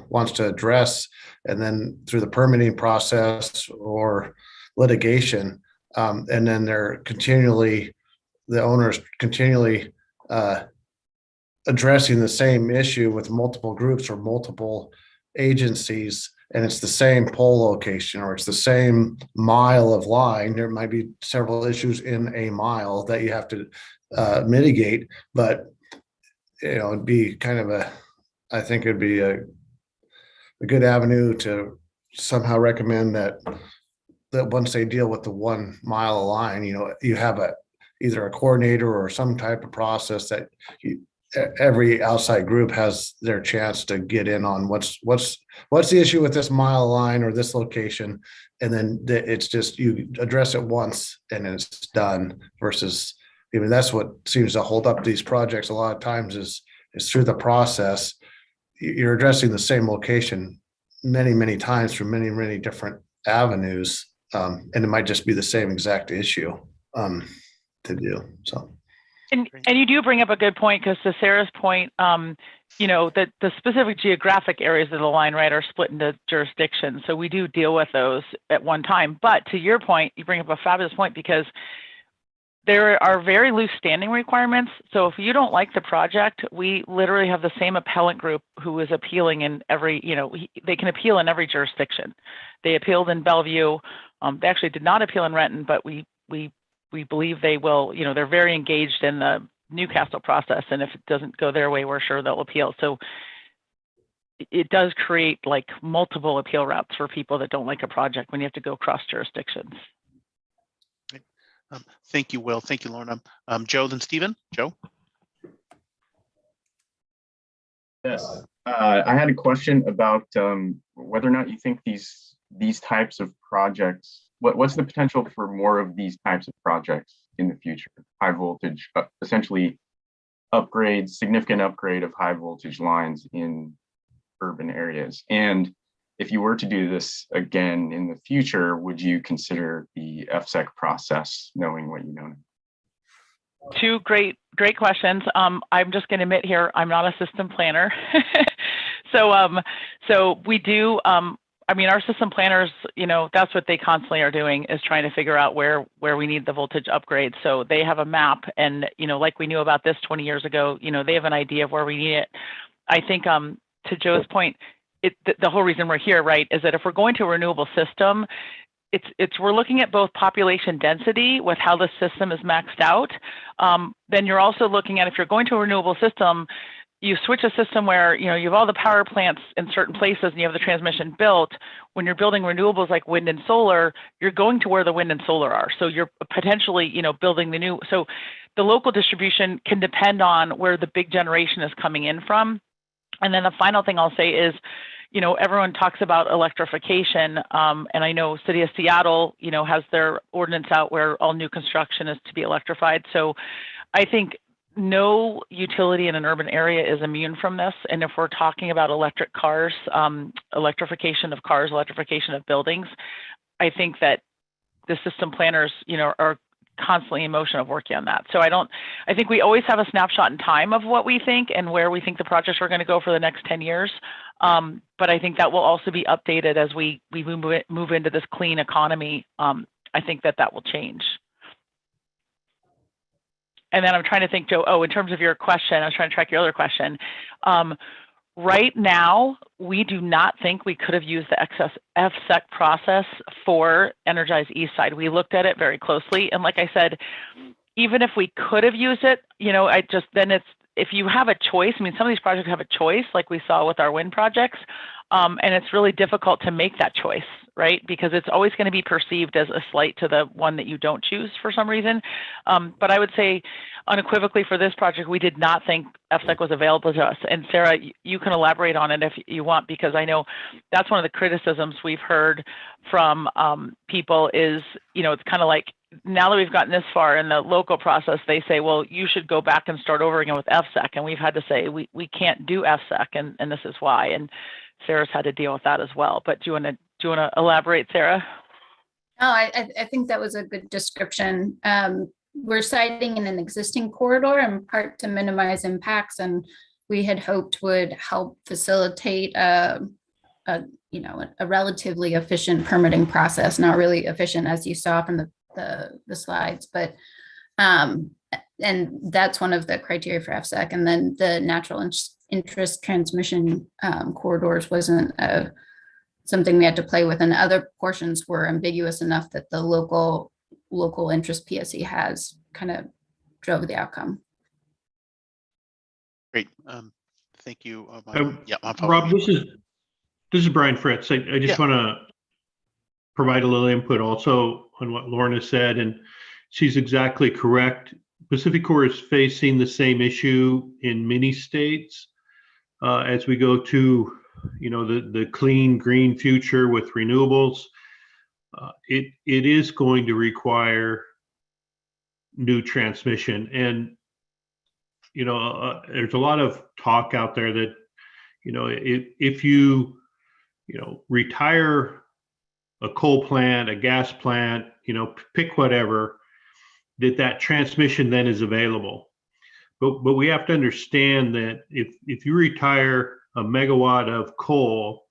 wants to address, and then through the permitting process or litigation, and then the owners continually addressing the same issue with multiple groups or multiple agencies, and it's the same pole location or it's the same mile of line. There might be several issues in a mile that you have to mitigate, but it'd be kind of I think it'd be a good avenue to somehow recommend that once they deal with the 1 mile of line, you have either a coordinator or some type of process that every outside group has their chance to get in on what's the issue with this mile of line or this location, and then it's just you address it once and it's done. Versus, that's what seems to hold up these projects a lot of times is through the process. You're addressing the same location many times through many different avenues, and it might just be the same exact issue to do. So. And you do bring up a good point, because to Sarah's point, that the specific geographic areas of the line, right, are split into jurisdictions. So we do deal with those at one time. But to your point, you bring up a fabulous point, because there are very loose standing requirements. So if you don't like the project, we literally have the same appellant group who is appealing in every, they can appeal in every jurisdiction. They appealed in Bellevue. They actually did not appeal in Renton, but we believe they will, they're very engaged in the Newcastle process. And if it doesn't go their way, we're sure they'll appeal. So it does create like multiple appeal routes for people that don't like a project when you have to go across jurisdictions. Thank you, Will. Thank you, Lorna. Joe, then Stephen. Joe? Yes, I had a question about whether or not you think these types of projects, what's the potential for more of these types of projects in the future? High voltage, essentially significant upgrade of high voltage lines in urban areas. And if you were to do this again in the future, would you consider the FSEC process, knowing what you know now? Two great questions. I'm just going to admit here, I'm not a system planner. So we do, our system planners, that's what they constantly are doing, is trying to figure out where we need the voltage upgrade. So they have a map, and, like we knew about this 20 years ago, they have an idea of where we need it. I think to Joe's point, the whole reason we're here, right, is that if we're going to a renewable system, we're looking at both population density with how the system is maxed out. Then you're also looking at, if you're going to a renewable system, you switch a system where, you have all the power plants in certain places and you have the transmission built. When you're building renewables like wind and solar, you're going to where the wind and solar are. So you're potentially, building so the local distribution can depend on where the big generation is coming in from. And then the final thing I'll say is, everyone talks about electrification, and I know City of Seattle, has their ordinance out where all new construction is to be electrified. So I think no utility in an urban area is immune from this. And if we're talking about electric cars, electrification of cars, electrification of buildings, I think that the system planners, are constantly in motion of working on that. So I think we always have a snapshot in time of what we think and where we think the projects are going to go for the next 10 years. But I think that will also be updated as we move into this clean economy. I think that will change. And then I'm trying to think, Joe, in terms of your question, I was trying to track your other question. Right now, we do not think we could have used the FSEC process for Energize East Side. We looked at it very closely. And like I said, even if we could have used it, if you have a choice, some of these projects have a choice, like we saw with our wind projects, and it's really difficult to make that choice, right? Because it's always going to be perceived as a slight to the one that you don't choose for some reason. But I would say unequivocally for this project, we did not think FSEC was available to us. And Sarah, you can elaborate on it if you want, because I know that's one of the criticisms we've heard from people is, it's kind of like, now that we've gotten this far in the local process, they say, well, you should go back and start over again with FSEC. And we've had to say, we can't do FSEC, and this is why. And Sarah's had to deal with that as well. But do you want to elaborate, Sarah? Oh, I think that was a good description. We're siting in an existing corridor in part to minimize impacts, and we had hoped would help facilitate a relatively efficient permitting process. Not really efficient, as you saw from the slides, but and that's one of the criteria for FSEC. And then the natural interest transmission corridors wasn't something we had to play with, and other portions were ambiguous enough that the local interest PSC has kind of drove the outcome. Great. Thank you. Rob, this is Brian Fritz. I just want to provide a little input also on what Lorna said, and she's exactly correct. PacifiCorp is facing the same issue in many states as we go to the clean green future with renewables. It is going to require new transmission, and there's a lot of talk out there that if you retire a coal plant, a gas plant, pick whatever, that transmission then is available. But we have to understand that if you retire a megawatt of coal,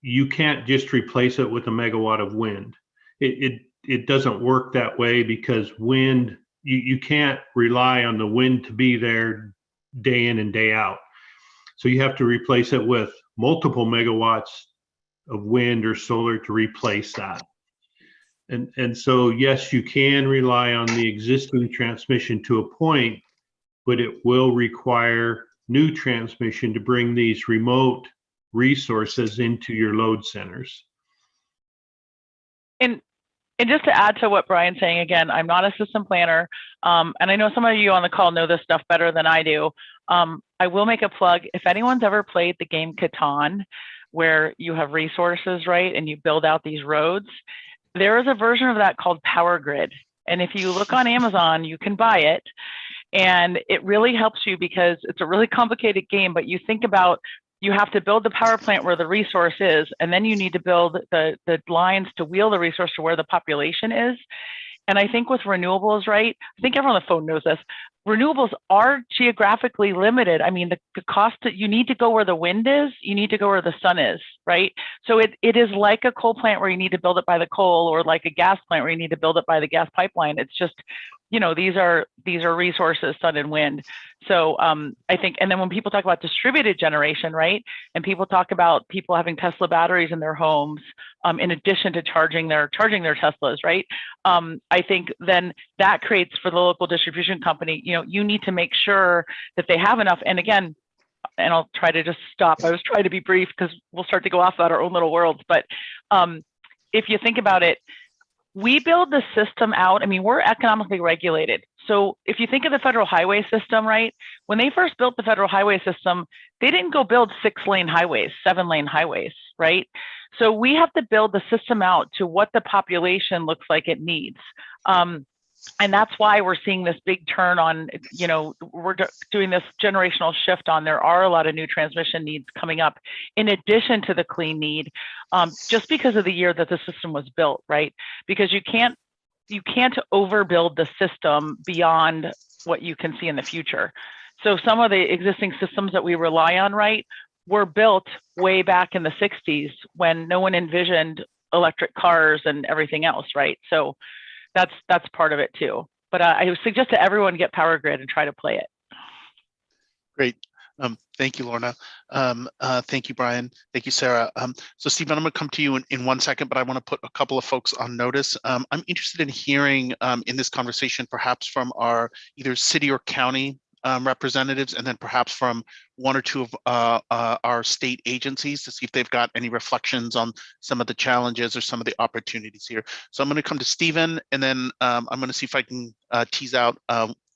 you can't just replace it with a megawatt of wind. It doesn't work that way, because wind, you can't rely on the wind to be there day in and day out. So you have to replace it with multiple megawatts of wind or solar to replace that. And so, yes, you can rely on the existing transmission to a point, but it will require new transmission to bring these remote resources into your load centers. And just to add to what Brian's saying, again, I'm not a system planner, and I know some of you on the call know this stuff better than I do. I will make a plug. If anyone's ever played the game Catan, where you have resources, right, and you build out these roads, there is a version of that called Power Grid. And if you look on Amazon, you can buy it. And it really helps you, because it's a really complicated game, but you think about, you have to build the power plant where the resource is, and then you need to build the lines to wheel the resource to where the population is. And I think with renewables, right, I think everyone on the phone knows this, renewables are geographically limited. I mean, the cost that you need to go where the wind is, you need to go where the sun is, right? So it is like a coal plant where you need to build it by the coal, or like a gas plant where you need to build it by the gas pipeline. It's just, these are resources, sun and wind. So I think, and then when people talk about distributed generation, right, and people talk about people having Tesla batteries in their homes, in addition to charging their Teslas, right? I think then that creates, for the local distribution company, you need to make sure that they have enough. And again, and I'll try to just stop. I was trying to be brief, because we'll start to go off about our own little worlds. But if you think about it, we build the system out. I mean, we're economically regulated. So if you think of the federal highway system, right, when they first built the federal highway system, they didn't go build 6-lane highways, 7-lane highways, right? So we have to build the system out to what the population looks like it needs. And that's why we're seeing this big turn on, we're doing this generational shift on, there are a lot of new transmission needs coming up in addition to the clean need, just because of the year that the system was built, right? Because you can't overbuild the system beyond what you can see in the future. So some of the existing systems that we rely on, right, were built way back in the 60s when no one envisioned electric cars and everything else, right? So that's part of it too. But I would suggest to everyone get Power Grid and try to play it. Great. Thank you, Lorna. Thank you, Brian. Thank you, Sarah. So Stephen, I'm going to come to you in 1 second, but I want to put a couple of folks on notice. I'm interested in hearing in this conversation, perhaps from our either city or county representatives, and then perhaps from one or two of our state agencies, to see if they've got any reflections on some of the challenges or some of the opportunities here. So I'm going to come to Stephen, and then I'm going to see if I can tease out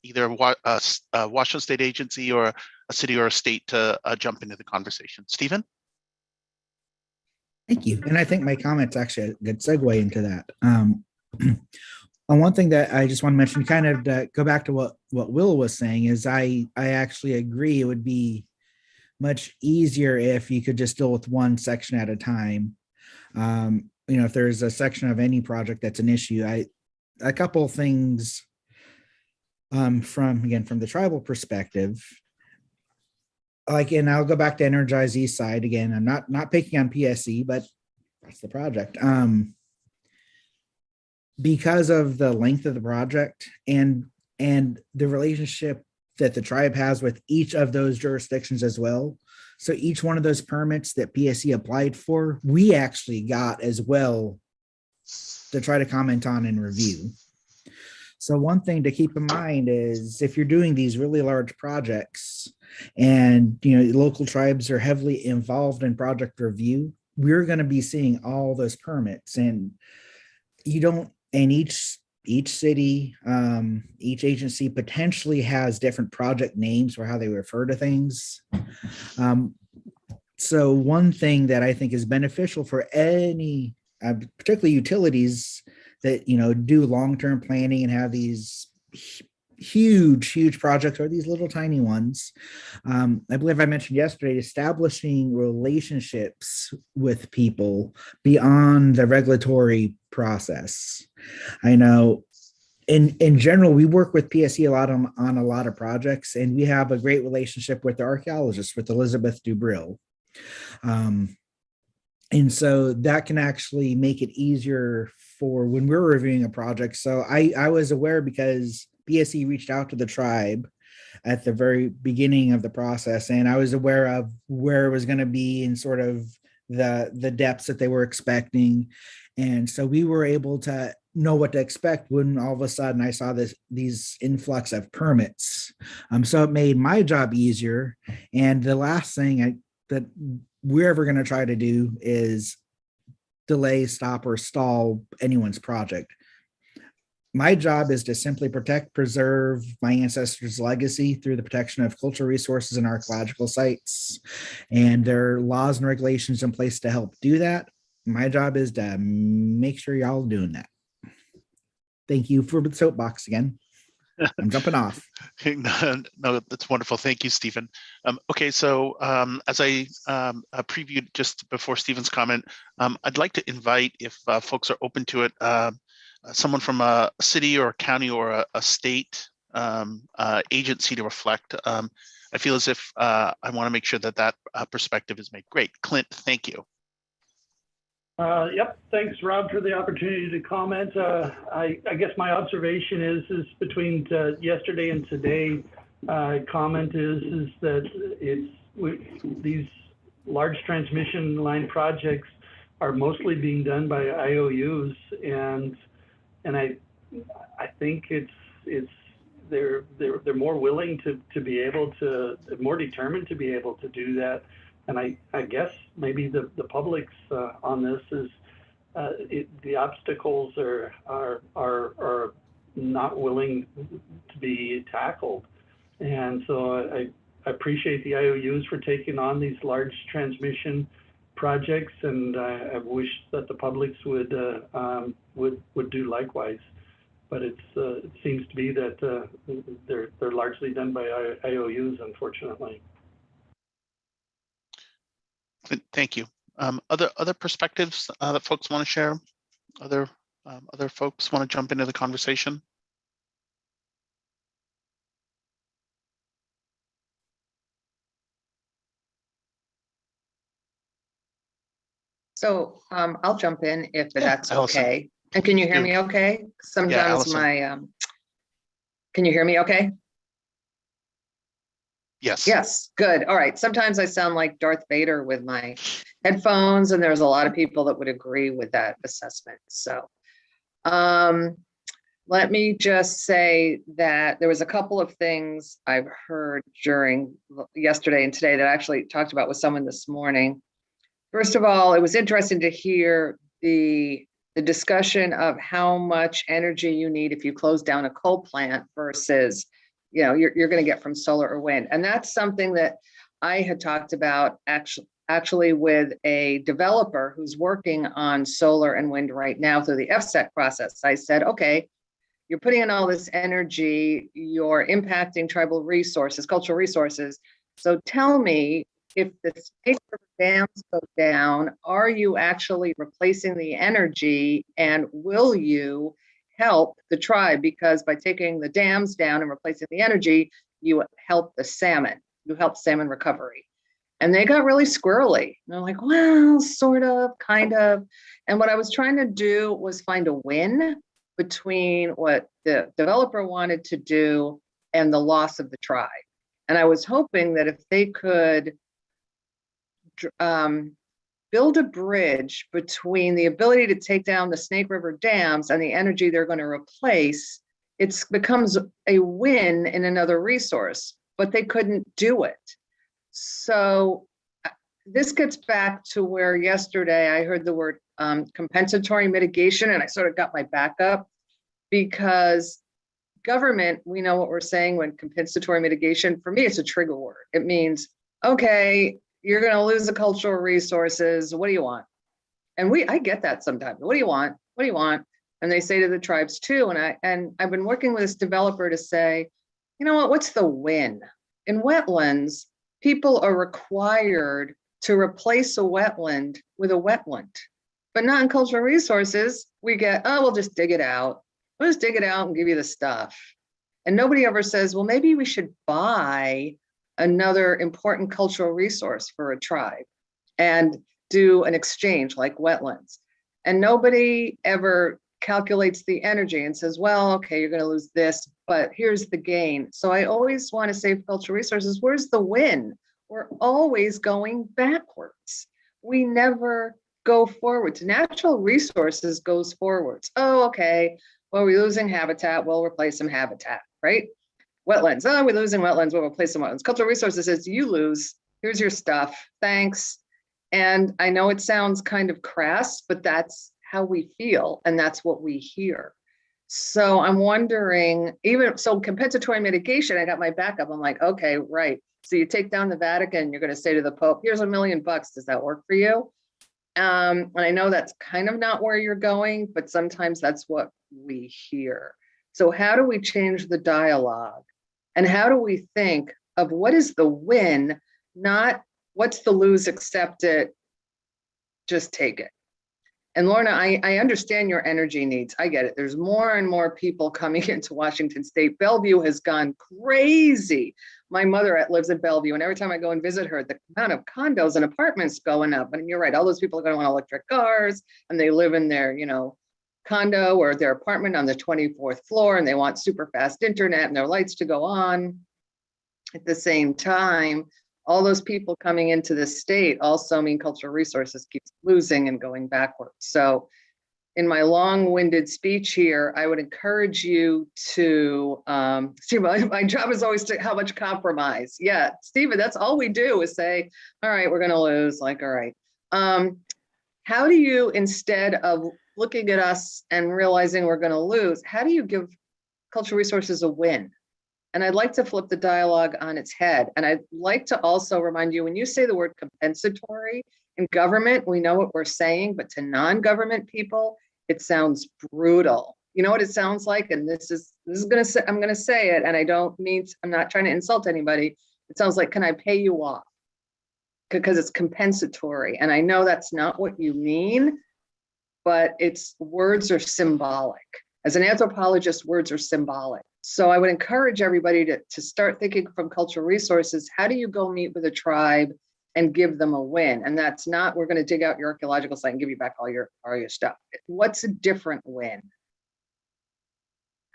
either a Washington State agency or a city or a state to jump into the conversation. Stephen? Thank you. And I think my comment's actually a good segue into that. And one thing that I just want to mention, kind of to go back to what Will was saying, is I actually agree it would be much easier if you could just deal with one section at a time. If there's a section of any project that's an issue, a couple of things from the tribal perspective, and I'll go back to Energize East Side again. I'm not picking on PSE, but that's the project. Because of the length of the project and the relationship that the tribe has with each of those jurisdictions as well. So each one of those permits that PSE applied for, we actually got as well to try to comment on and review. So one thing to keep in mind is if you're doing these really large projects and local tribes are heavily involved in project review, we're going to be seeing all those permits, and each city, each agency potentially has different project names for how they refer to things. So one thing that I think is beneficial for any, particularly utilities that, do long-term planning and have these huge projects or these little tiny ones. I believe I mentioned yesterday, establishing relationships with people beyond the regulatory process. I know in general, we work with PSE a lot on a lot of projects, and we have a great relationship with the archaeologist, with Elizabeth Dubril. And so that can actually make it easier for when we're reviewing a project. So I was aware because PSE reached out to the tribe at the very beginning of the process, and I was aware of where it was going to be and sort of the depths that they were expecting. And so we were able to know what to expect when all of a sudden I saw these influx of permits. So it made my job easier. And the last thing that we're ever going to try to do is delay, stop, or stall anyone's project. My job is to simply protect, preserve my ancestors' legacy through the protection of cultural resources and archaeological sites. And there are laws and regulations in place to help do that. My job is to make sure y'all doing that. Thank you for the soapbox again. I'm jumping off. No, that's wonderful. Thank you, Stephen. Okay, so as I previewed just before Stephen's comment, I'd like to invite, if folks are open to it, someone from a city or a county or a state agency to reflect. I feel as if I want to make sure that perspective is made. Great. Clint, thank you. Yep, thanks, Rob, for the opportunity to comment. I guess my observation is between yesterday and today. Comment is that these large transmission line projects are mostly being done by IOUs, and I think they're more willing to be able to, more determined to be able to do that. And I guess maybe the public's on this is the obstacles are not willing to be tackled. And so I appreciate the IOUs for taking on these large transmission projects, and I wish that the publics would do likewise. But it seems to be that they're largely done by IOUs, unfortunately. Thank you. Other perspectives that folks want to share? Other folks want to jump into the conversation? So I'll jump in if that's Allison. okay. And can you hear me okay? Sometimes can you hear me okay? Yes. Yes, good. All right. Sometimes I sound like Darth Vader with my headphones, and there's a lot of people that would agree with that assessment. So let me just say that there was a couple of things I've heard during yesterday and today that I actually talked about with someone this morning. First of all, it was interesting to hear the discussion of how much energy you need if you close down a coal plant versus you're going to get from solar or wind. And that's something that I had talked about actually with a developer who's working on solar and wind right now through the FSEC process. I said, okay, you're putting in all this energy, you're impacting tribal resources, cultural resources. So tell me, if the Snake River dams go down, are you actually replacing the energy, and will you help the tribe? Because by taking the dams down and replacing the energy, you help the salmon, you help salmon recovery. And they got really squirrely. And they're like, well, sort of, kind of. And what I was trying to do was find a win between what the developer wanted to do and the loss of the tribe. And I was hoping that if they could build a bridge between the ability to take down the Snake River dams and the energy they're going to replace, it becomes a win in another resource, but they couldn't do it. So this gets back to where yesterday I heard the word compensatory mitigation, and I sort of got my back up, because government, we know what we're saying when compensatory mitigation, for me, it's a trigger word. It means, okay, you're going to lose the cultural resources. What do you want? And I get that sometimes. What do you want? What do you want? And they say to the tribes too. And I've been working with this developer to say, you know what? What's the win? In wetlands, people are required to replace a wetland with a wetland, but not in cultural resources. We get, oh, we'll just dig it out. We'll just dig it out and give you the stuff. And nobody ever says, well, maybe we should buy another important cultural resource for a tribe and do an exchange like wetlands. And nobody ever calculates the energy and says, well, okay, you're going to lose this, but here's the gain. So I always want to say for cultural resources, where's the win? We're always going backwards. We never go forwards. Natural resources goes forwards. Oh, okay, well, we're losing habitat, we'll replace some habitat, right? Wetlands, oh, we're losing wetlands, we'll replace some wetlands. Cultural resources says, you lose, here's your stuff, thanks. And I know it sounds kind of crass, but that's how we feel, and that's what we hear. So I'm wondering, even so, compensatory mitigation, I got my backup. I'm like, okay, right. So you take down the Vatican, you're going to say to the Pope, here's $1 million. Does that work for you? And I know that's kind of not where you're going, but sometimes that's what we hear. So how do we change the dialogue? And how do we think of what is the win, not what's the lose, accept it, just take it. And Lorna, I understand your energy needs. I get it. There's more and more people coming into Washington State. Bellevue has gone crazy. My mother lives in Bellevue, and every time I go and visit her, the amount of condos and apartments going up. And you're right, all those people are going to want electric cars, and they live in their, condo or their apartment on the 24th floor, and they want super fast internet and their lights to go on. At the same time, all those people coming into the state also mean cultural resources keeps losing and going backwards. So in my long-winded speech here, I would encourage you to, see, my job is always to how much compromise. Yeah, Stephen, that's all we do is say, all right, we're gonna lose, like, all right. How do you, instead of looking at us and realizing we're gonna lose, how do you give cultural resources a win? And I'd like to flip the dialogue on its head. And I'd like to also remind you, when you say the word compensatory in government, we know what we're saying, but to non-government people, it sounds brutal. You know what it sounds like? And I'm gonna say it, and I don't mean, I'm not trying to insult anybody. It sounds like, can I pay you off? Because it's compensatory. And I know that's not what you mean, but words are symbolic. As an anthropologist, words are symbolic. So I would encourage everybody to start thinking from cultural resources. How do you go meet with a tribe and give them a win? And that's not, we're going to dig out your archaeological site and give you back all your stuff. What's a different win?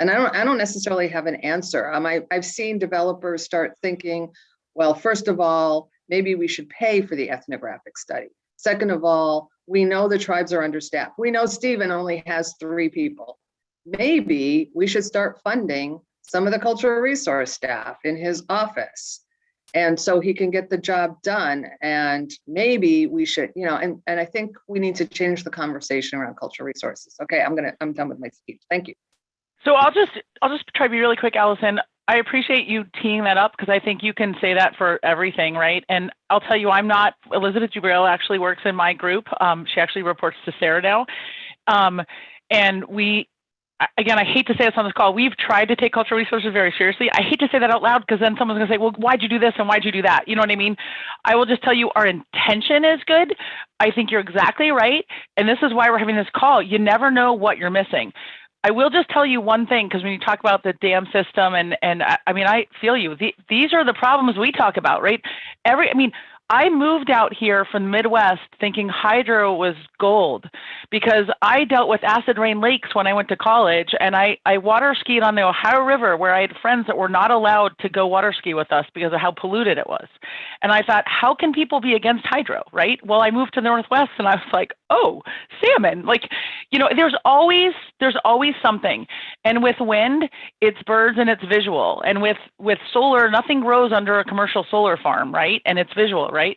And I don't necessarily have an answer. I've seen developers start thinking, well, first of all, maybe we should pay for the ethnographic study. Second of all, we know the tribes are understaffed. We know Stephen only has 3 people. Maybe we should start funding some of the cultural resource staff in his office, and so he can get the job done. And maybe we should, and I think we need to change the conversation around cultural resources. Okay, I'm done with my speech. Thank you. So I'll just try to be really quick, Allison. I appreciate you teeing that up, because I think you can say that for everything, right? And I'll tell you, Elizabeth Jubril actually works in my group. She actually reports to Sarah now. And again, I hate to say this on this call. We've tried to take cultural resources very seriously. I hate to say that out loud because then someone's going to say, well, why'd you do this and why'd you do that? You know what I mean? I will just tell you our intention is good. I think you're exactly right. And this is why we're having this call. You never know what you're missing. I will just tell you one thing, because when you talk about the dam system and I mean, I feel you. These are the problems we talk about, right? I moved out here from the Midwest thinking hydro was gold because I dealt with acid rain lakes when I went to college, and I water skied on the Ohio River where I had friends that were not allowed to go water ski with us because of how polluted it was. And I thought, how can people be against hydro, right? Well, I moved to the Northwest and I was like, oh, salmon. Like, you know, there's always something. And with wind, it's birds and it's visual. And with solar, nothing grows under a commercial solar farm, right? And it's visual, right?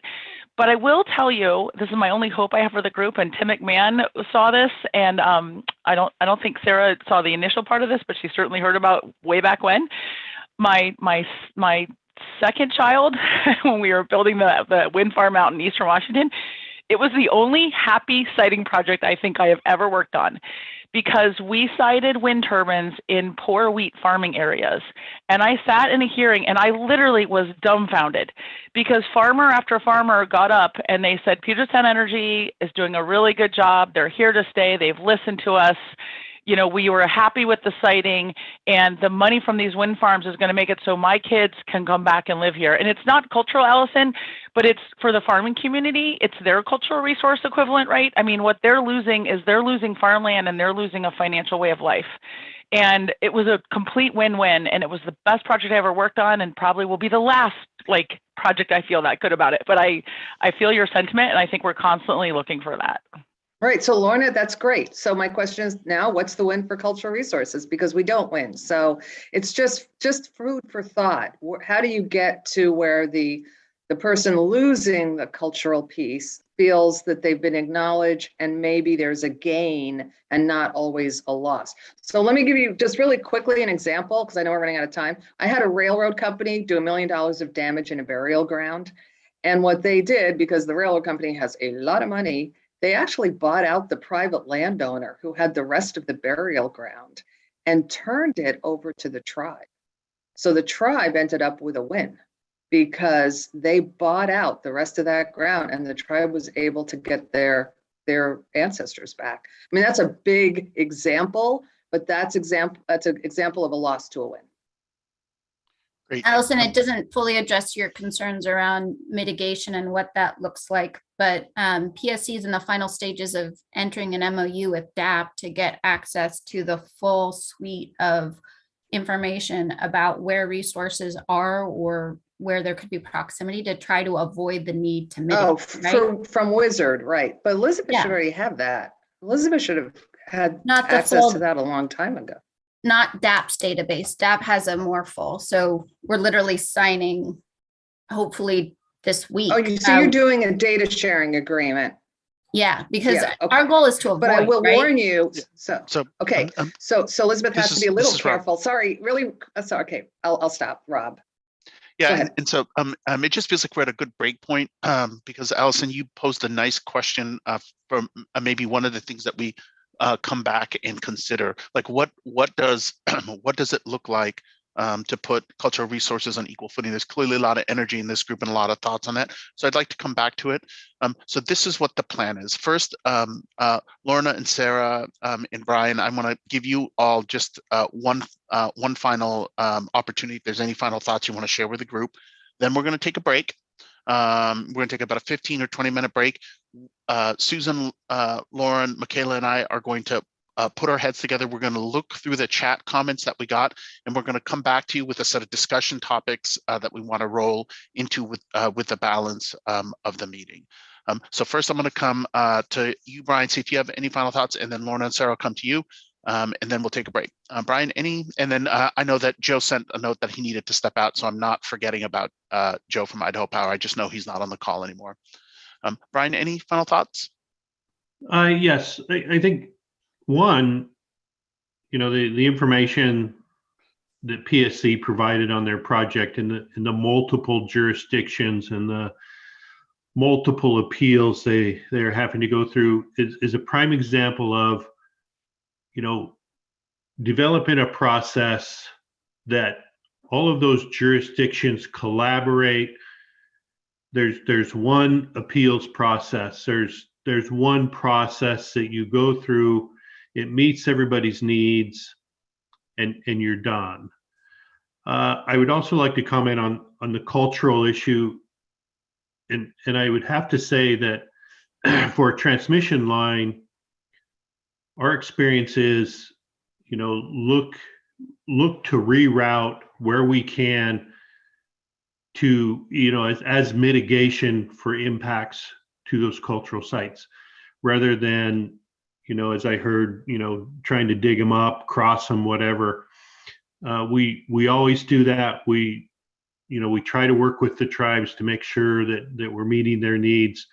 But I will tell you, this is my only hope I have for the group. And Tim McMahon saw this, and I don't think Sarah saw the initial part of this, but she certainly heard about way back when. My second child, when we were building the wind farm out in Eastern Washington, it was the only happy siting project I think I have ever worked on, because we sited wind turbines in poor wheat farming areas. And I sat in a hearing and I literally was dumbfounded because farmer after farmer got up and they said, Puget Sound Energy is doing a really good job. They're here to stay. They've listened to us. You know, we were happy with the siting, and the money from these wind farms is going to make it so my kids can come back and live here. And it's not cultural, Allison, but it's for the farming community. It's their cultural resource equivalent, right? I mean, what they're losing is they're losing farmland and they're losing a financial way of life. And it was a complete win-win, and it was the best project I ever worked on, and probably will be the last project I feel that good about it. But I feel your sentiment, and I think we're constantly looking for that. Right. So Lorna, that's great. So my question is now, what's the win for cultural resources? Because we don't win. So it's just food for thought. How do you get to where the person losing the cultural piece feels that they've been acknowledged and maybe there's a gain and not always a loss? So let me give you just really quickly an example, because I know we're running out of time. I had a railroad company do $1 million of damage in a burial ground. And what they did, because the railroad company has a lot of money, they actually bought out the private landowner who had the rest of the burial ground and turned it over to the tribe. So the tribe ended up with a win because they bought out the rest of that ground and the tribe was able to get their ancestors back. I mean, that's a big example, but that's an example of a loss to a win. Great. Allison, it doesn't fully address your concerns around mitigation and what that looks like, but PSC is in the final stages of entering an MOU with DAP to get access to the full suite of information about where resources are or where there could be proximity to try to avoid the need to mitigate. From Wizard, right. But Elizabeth should already have that. Elizabeth should have had access to that a long time ago. Not DAP's database. DAP has a more full. So we're literally signing, hopefully this week. Oh, so you're doing a data sharing agreement. Yeah, because our goal is to avoid. But I will warn you. So okay. So Elizabeth has to be a little careful. Sorry, really. Sorry. Okay, I'll stop. Rob. Yeah, and so it just feels like we're at a good break point because Allison, you posed a nice question from maybe one of the things that we come back and consider, like what does it look like to put cultural resources on equal footing? There's clearly a lot of energy in this group and a lot of thoughts on that. So I'd like to come back to it. So this is what the plan is. First, Lorna and Sarah and Brian, I want to give you all just one final opportunity. If there's any final thoughts you want to share with the group, then we're going to take a break. We're going to take about a 15 or 20-minute break. Susan, Lauren, Michaela, and I are going to put our heads together. We're going to look through the chat comments that we got, and we're going to come back to you with a set of discussion topics that we want to roll into with the balance of the meeting. So first, I'm going to come to you, Brian, see if you have any final thoughts, and then Lorna and Sarah will come to you, and then we'll take a break. Brian, any? And then I know that Joe sent a note that he needed to step out, so I'm not forgetting about Joe from Idaho Power. I just know he's not on the call anymore. Brian, any final thoughts? Yes, I think one, the information that PSC provided on their project and the multiple jurisdictions and the multiple appeals they're having to go through is a prime example of, developing a process that all of those jurisdictions collaborate. There's one appeals process. There's one process that you go through. It meets everybody's needs, and you're done. I would also like to comment on the cultural issue, and I would have to say that for a transmission line, our experience is, look to reroute where we can to, as mitigation for impacts to those cultural sites, rather than, as I heard, trying to dig them up, cross them, whatever. We always do that. We try to work with the tribes to make sure that we're meeting their needs.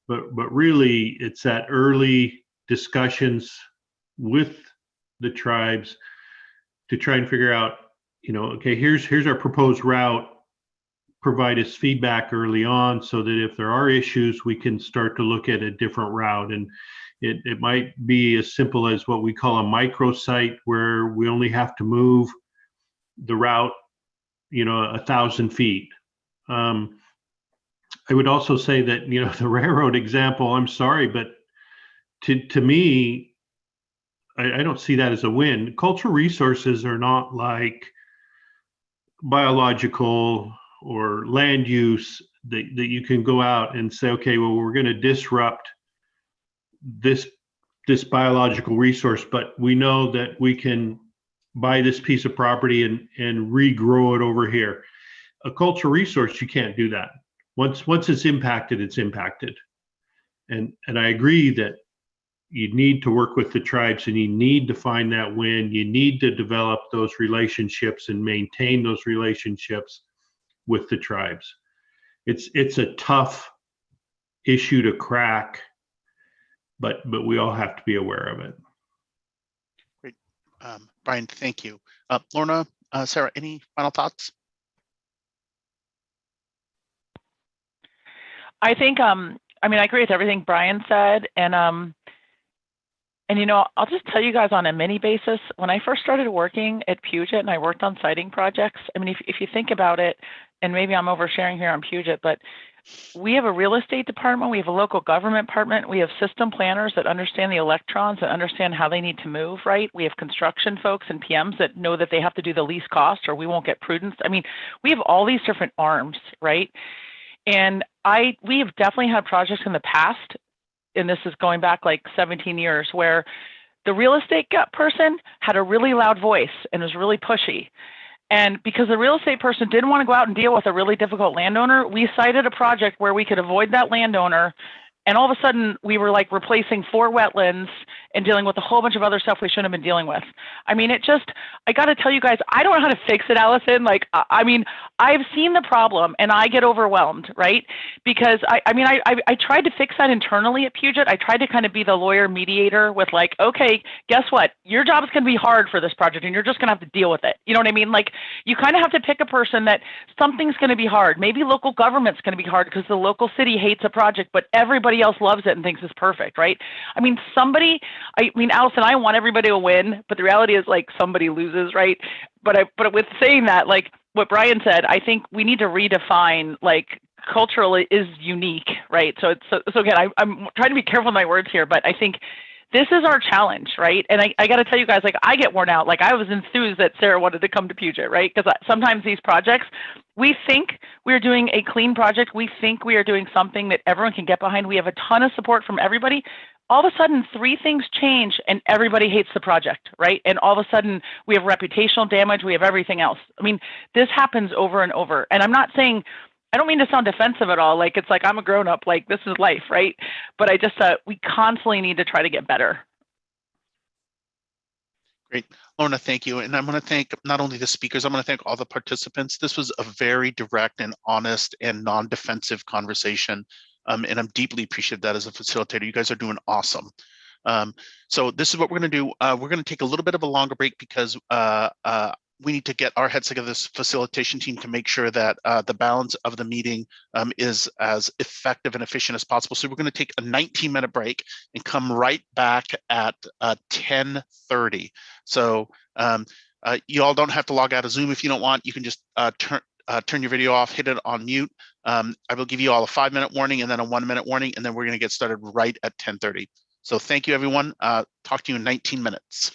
But really, it's that early discussions with the tribes to try and figure out, okay, here's our proposed route. Provide us feedback early on so that if there are issues, we can start to look at a different route. And it might be as simple as what we call a microsite, where we only have to move the route, 1,000 feet. I would also say that, the railroad example, I'm sorry, but to me, I don't see that as a win. Cultural resources are not like biological or land use that you can go out and say, okay, well, we're going to disrupt this biological resource, but we know that we can buy this piece of property and regrow it over here. A cultural resource, you can't do that. Once it's impacted, it's impacted. And I agree that you need to work with the tribes, and you need to find that win. You need to develop those relationships and maintain those relationships with the tribes. It's a tough issue to crack, but we all have to be aware of it. Great. Brian, thank you. Lorna, Sarah, any final thoughts? I think, I agree with everything Brian said. And I'll just tell you guys on a mini basis, when I first started working at Puget and I worked on siting projects, if you think about it, and maybe I'm oversharing here on Puget, but we have a real estate department, we have a local government department, we have system planners that understand the electrons and understand how they need to move, right? We have construction folks and PMs that know that they have to do the least cost or we won't get prudence. We have all these different arms, right? And we have definitely had projects in the past, and this is going back like 17 years, where the real estate person had a really loud voice and was really pushy. And because the real estate person didn't want to go out and deal with a really difficult landowner, we cited a project where we could avoid that landowner. And all of a sudden, we were like replacing 4 wetlands and dealing with a whole bunch of other stuff we shouldn't have been dealing with. I got to tell you guys, I don't know how to fix it, Allison. I've seen the problem and I get overwhelmed, right? Because I tried to fix that internally at Puget. I tried to kind of be the lawyer mediator with okay, guess what? Your job is going to be hard for this project and you're just going to have to deal with it. You know what I mean? You kind of have to pick a person that something's going to be hard. Maybe local government's going to be hard because the local city hates a project, but everybody else loves it and thinks it's perfect, right? Allison, I want everybody to win, but the reality is somebody loses, right? But with saying that, what Brian said, I think we need to redefine cultural is unique, right? So again, I'm trying to be careful with my words here, but I think this is our challenge, right? And I got to tell you guys, I get worn out. I was enthused that Sarah wanted to come to Puget, right? Because sometimes these projects, we think we're doing a clean project. We think we are doing something that everyone can get behind. We have a ton of support from everybody. All of a sudden, 3 things change and everybody hates the project, right? And all of a sudden, we have reputational damage. We have everything else. This happens over and over. And I'm not saying, I don't mean to sound defensive at all. I'm a grown up, this is life, right? But I just, we constantly need to try to get better. Great. Lorna, thank you. And I'm going to thank not only the speakers, I'm going to thank all the participants. This was a very direct and honest and non-defensive conversation. And I'm deeply appreciative of that as a facilitator. You guys are doing awesome. So this is what we're going to do. We're going to take a little bit of a longer break because we need to get our heads together, this facilitation team, to make sure that the balance of the meeting is as effective and efficient as possible. So we're going to take a 19-minute break and come right back at 10:30. So you all don't have to log out of Zoom if you don't want. You can just turn your video off, hit it on mute. I will give you all a 5-minute warning and then a 1-minute warning, and then we're going to get started right at 10:30. So thank you, everyone. Talk to you in 19 minutes.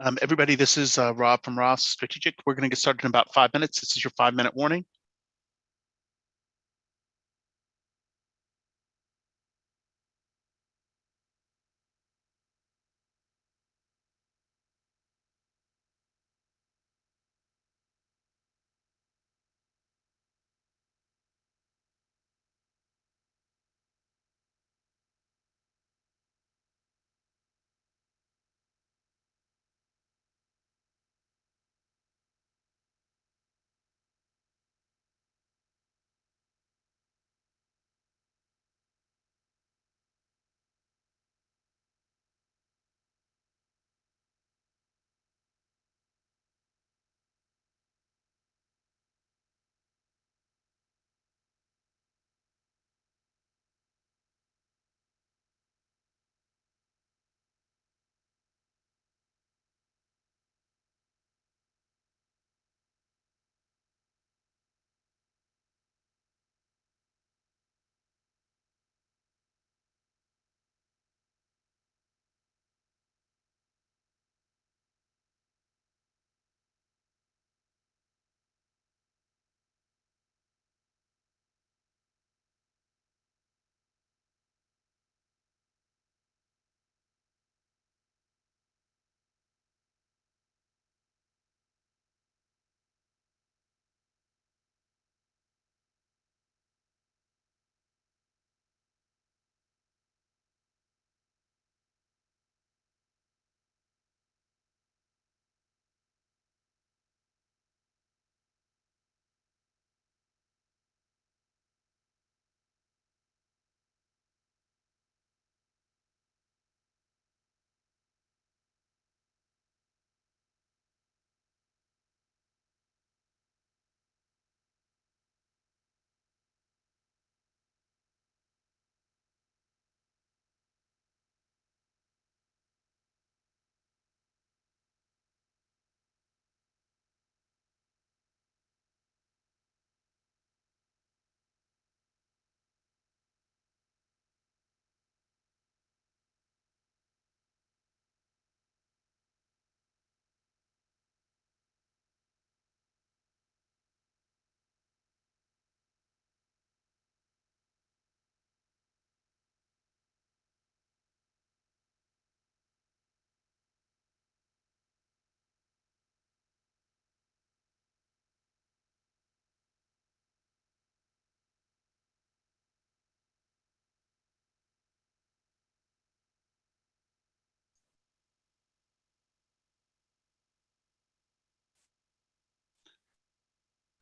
Everybody, this is Rob from Ross Strategic. We're going to get started in about 5 minutes. This is your 5-minute warning.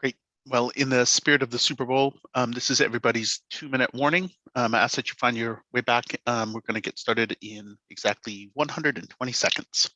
Great. Well, in the spirit of the Super Bowl, this is everybody's 2-minute warning. I ask that you find your way back. We're going to get started in exactly 120 seconds.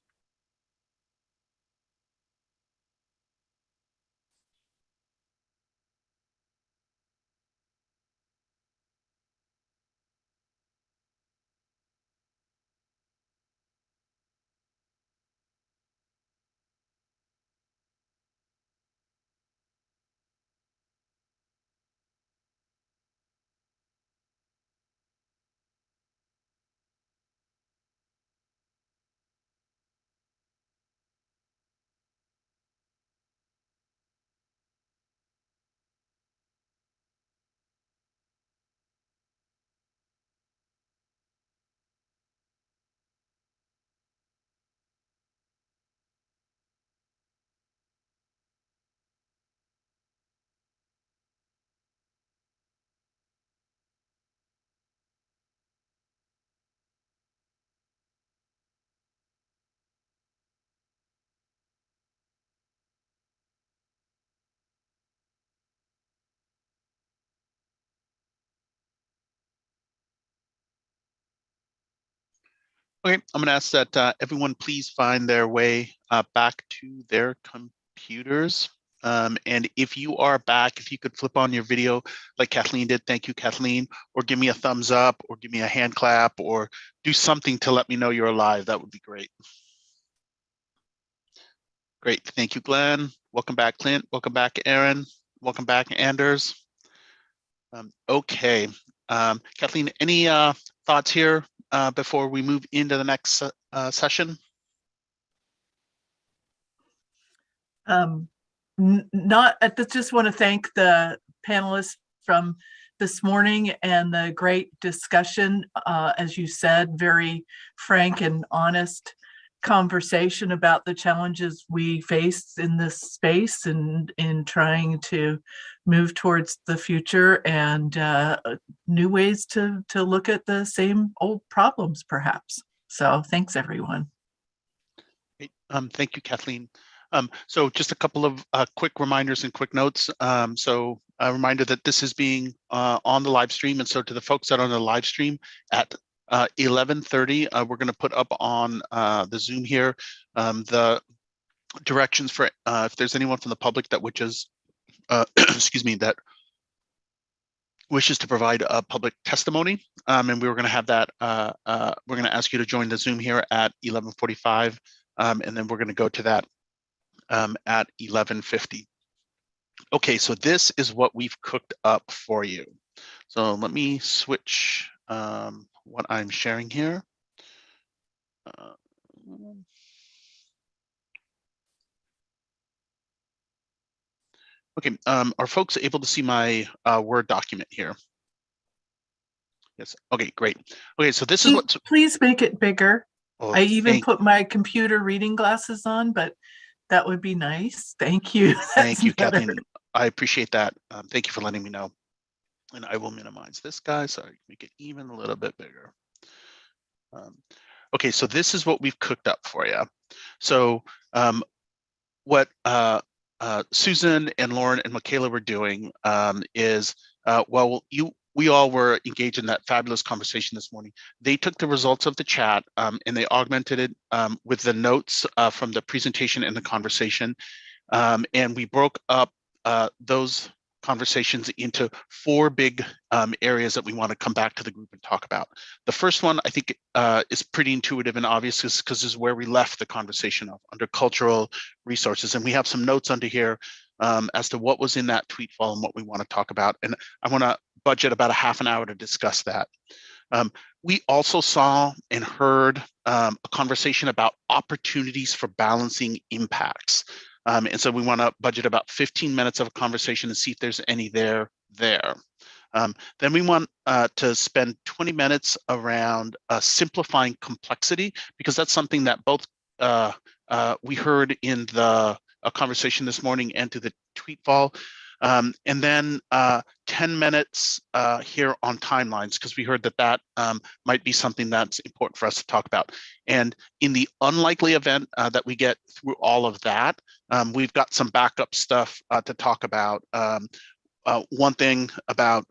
Okay, I'm going to ask that everyone please find their way back to their computers. And if you are back, if you could flip on your video like Kathleen did, thank you, Kathleen, or give me a thumbs up, or give me a hand clap, or do something to let me know you're alive. That would be great. Great, thank you, Glenn. Welcome back, Clint. Welcome back, Aaron. Welcome back, Anders. Okay, Kathleen, any thoughts here before we move into the next session? Not, I just want to thank the panelists from this morning and the great discussion. As you said, very frank and honest conversation about the challenges we face in this space and in trying to move towards the future and new ways to look at the same old problems, perhaps. So thanks, everyone. Thank you, Kathleen. So just a couple of quick reminders and quick notes. So a reminder that this is being on the live stream. And so to the folks that are on the live stream at 11:30, we're going to put up on the Zoom here the directions for if there's anyone from the public that wishes, excuse me, that wishes to provide a public testimony. And we were going to have that, we're going to ask you to join the Zoom here at 11:45. And then we're going to go to that at 11:50. Okay, so this is what we've cooked up for you. So let me switch what I'm sharing here. Okay, are folks able to see my Word document here? Yes, okay, great. Okay, so this is what. Please make it bigger. Oh, I even put my computer reading glasses on, but that would be nice. Thank you. Thank you, Kathleen. I appreciate that. Thank you for letting me know. And I will minimize this guy so I can make it even a little bit bigger. Okay, so this is what we've cooked up for you. So what Susan and Lauren and Michaela were doing is, well, we all were engaged in that fabulous conversation this morning. They took the results of the chat and they augmented it with the notes from the presentation and the conversation. And we broke up those conversations into 4 big areas that we want to come back to the group and talk about. The first one, I think, is pretty intuitive and obvious because this is where we left the conversation of, under cultural resources. And we have some notes under here as to what was in that tweet file and what we want to talk about. And I want to budget about a half an hour to discuss that. We also saw and heard a conversation about opportunities for balancing impacts. And so we want to budget about 15 minutes of a conversation and see if there's any there. Then we want to spend 20 minutes around simplifying complexity, because that's something that both we heard in the conversation this morning and to the tweet fall. And then 10 minutes here on timelines, because we heard that that might be something that's important for us to talk about. And in the unlikely event that we get through all of that, we've got some backup stuff to talk about. One thing about,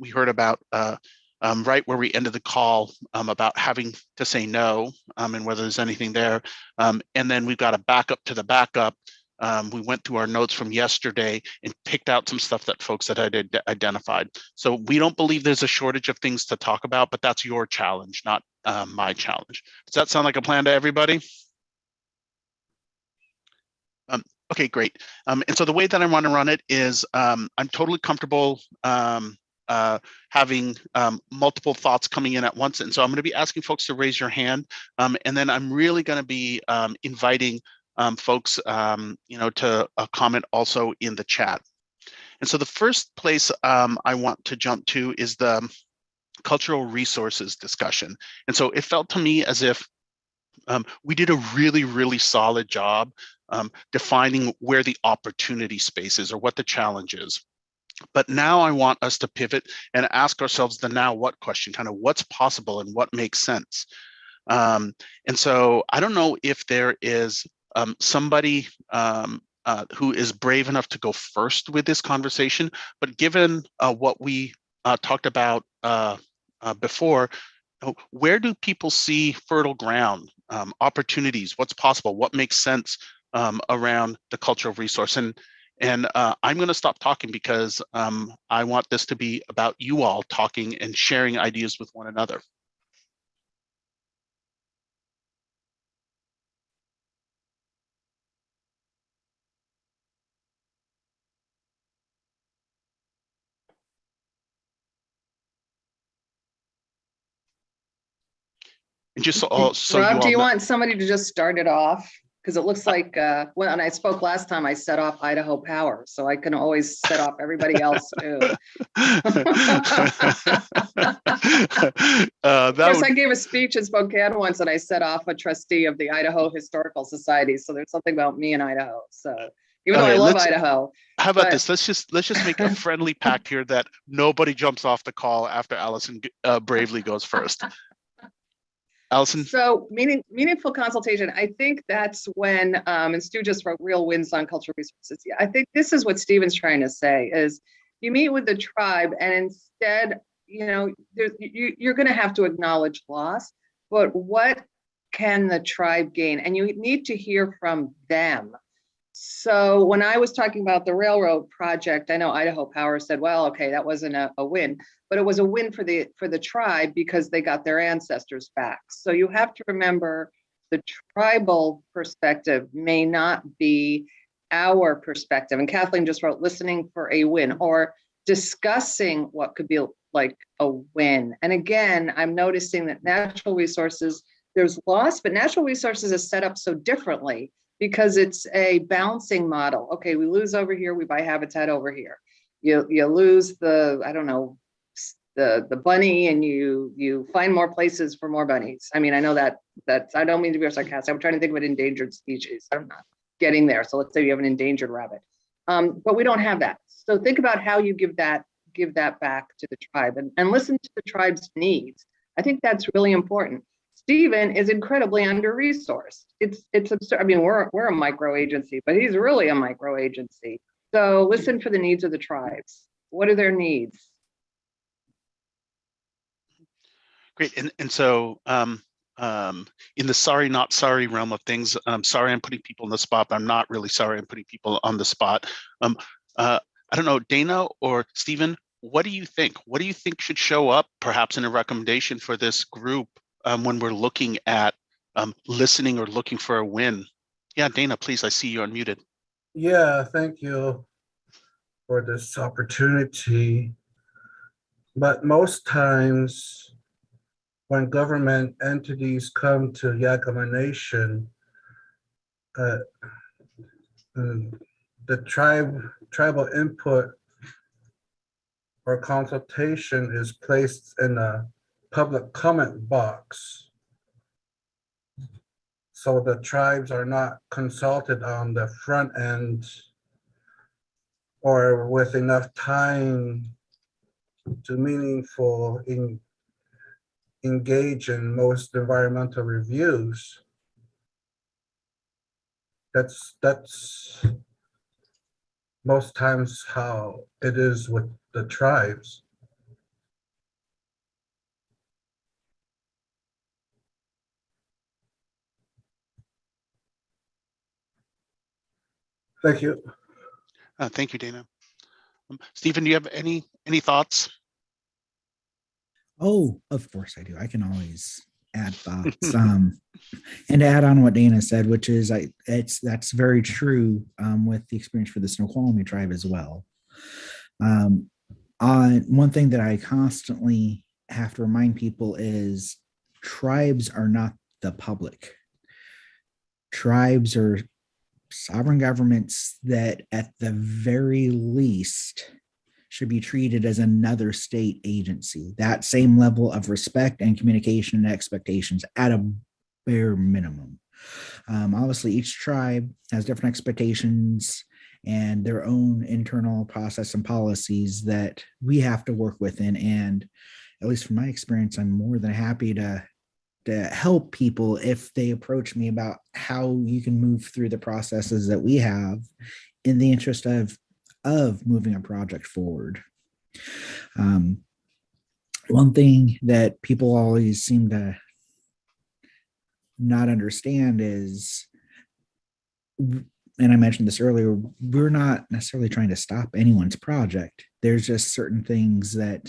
we heard about right where we ended the call about having to say no and whether there's anything there. And then we've got a backup to the backup. We went through our notes from yesterday and picked out some stuff that folks that had identified. So we don't believe there's a shortage of things to talk about, but that's your challenge, not my challenge. Does that sound like a plan to everybody? Okay, great. And so the way that I want to run it is I'm totally comfortable having multiple thoughts coming in at once. And so I'm going to be asking folks to raise your hand. And then I'm really going to be inviting folks, to comment also in the chat. And so the first place I want to jump to is the cultural resources discussion. And so it felt to me as if we did a really, really solid job defining where the opportunity space is or what the challenge is. But now I want us to pivot and ask ourselves the now what question, kind of what's possible and what makes sense. And so I don't know if there is somebody who is brave enough to go first with this conversation, but given what we talked about before, where do people see fertile ground, opportunities, what's possible, what makes sense around the cultural resource? And I'm going to stop talking because I want this to be about you all talking and sharing ideas with one another. And just so Rob, you all do you know, want somebody to just start it off? Because it looks like when I spoke last time, I set off Idaho Power, so I can always set off everybody else too. Of course, I gave a speech in Spokane once, and I set off a trustee of the Idaho Historical Society. So there's something about me in Idaho. So even though I love Idaho. How about this? Let's just make a friendly pact here that nobody jumps off the call after Allison bravely goes first. Allison? So meaningful consultation, I think that's when, and Stu just wrote Real Wins on Cultural Resources. Yeah, I think this is what Stephen's trying to say is you meet with the tribe and instead, you're going to have to acknowledge loss, but what can the tribe gain? And you need to hear from them. So when I was talking about the railroad project, I know Idaho Power said, well, okay, that wasn't a win, but it was a win for the tribe because they got their ancestors back. So you have to remember the tribal perspective may not be our perspective. And Kathleen just wrote listening for a win or discussing what could be like a win. And again, I'm noticing that natural resources, there's loss, but natural resources is set up so differently because it's a bouncing model. Okay, we lose over here, we buy habitat over here. You lose the, I don't know, the bunny and you find more places for more bunnies. I mean, I know that's, I don't mean to be sarcastic. I'm trying to think of an endangered species. I'm not getting there. So let's say you have an endangered rabbit, but we don't have that. So think about how you give that back to the tribe and listen to the tribe's needs. I think that's really important. Stephen is incredibly under-resourced. It's absurd. I mean, we're a micro agency, but he's really a micro agency. So listen for the needs of the tribes. What are their needs? Great. And so in the sorry, not sorry realm of things, I'm sorry I'm putting people on the spot, but I'm not really sorry I'm putting people on the spot. I don't know, Dana or Stephen, what do you think? What do you think should show up perhaps in a recommendation for this group when we're looking at listening or looking for a win? Yeah, Dana, please, I see you unmuted. Yeah, thank you for this opportunity. But most times when government entities come to Yakama Nation, the tribal input or consultation is placed in a public comment box. So the tribes are not consulted on the front end or with enough time to meaningful engage in most environmental reviews. That's most times how it is with the tribes. Thank you. Thank you, Dana. Stephen, do you have any thoughts? Oh, of course I do. I can always add thoughts. And to add on what Dana said, which is that's very true with the experience for the Snoqualmie tribe as well. One thing that I constantly have to remind people is tribes are not the public. Tribes are sovereign governments that at the very least should be treated as another state agency. That same level of respect and communication and expectations at a bare minimum. Obviously, each tribe has different expectations and their own internal process and policies that we have to work within. And at least from my experience, I'm more than happy to help people if they approach me about how you can move through the processes that we have in the interest of moving a project forward. One thing that people always seem to not understand is, and I mentioned this earlier, we're not necessarily trying to stop anyone's project. There's just certain things that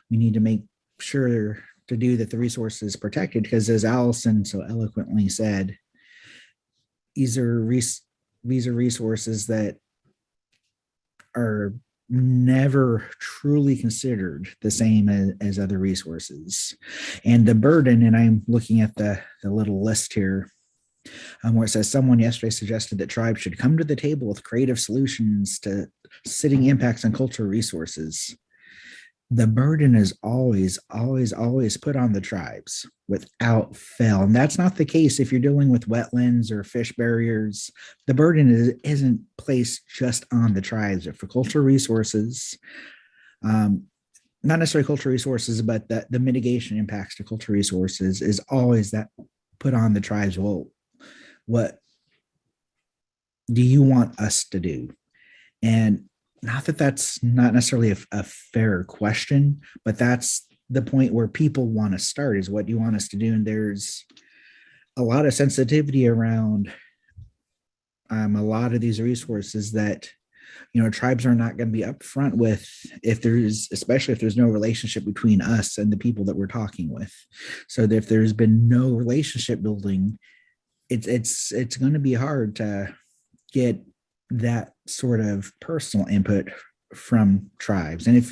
we need to make sure to do that the resource is protected, because as Allison so eloquently said, these are resources that are never truly considered the same as other resources. And the burden, and I'm looking at the little list here, where it says someone yesterday suggested that tribes should come to the table with creative solutions to sitting impacts on cultural resources. The burden is always, always, always put on the tribes without fail. And that's not the case if you're dealing with wetlands or fish barriers. The burden isn't placed just on the tribes, but for cultural resources, not necessarily cultural resources, but the mitigation impacts to cultural resources is always that put on the tribes. Well, what do you want us to do? And not that that's not necessarily a fair question, but that's the point where people want to start is what do you want us to do? And there's a lot of sensitivity around a lot of these resources that, tribes are not going to be upfront with especially if there's no relationship between us and the people that we're talking with. So if there's been no relationship building, it's going to be hard to get that sort of personal input from tribes. And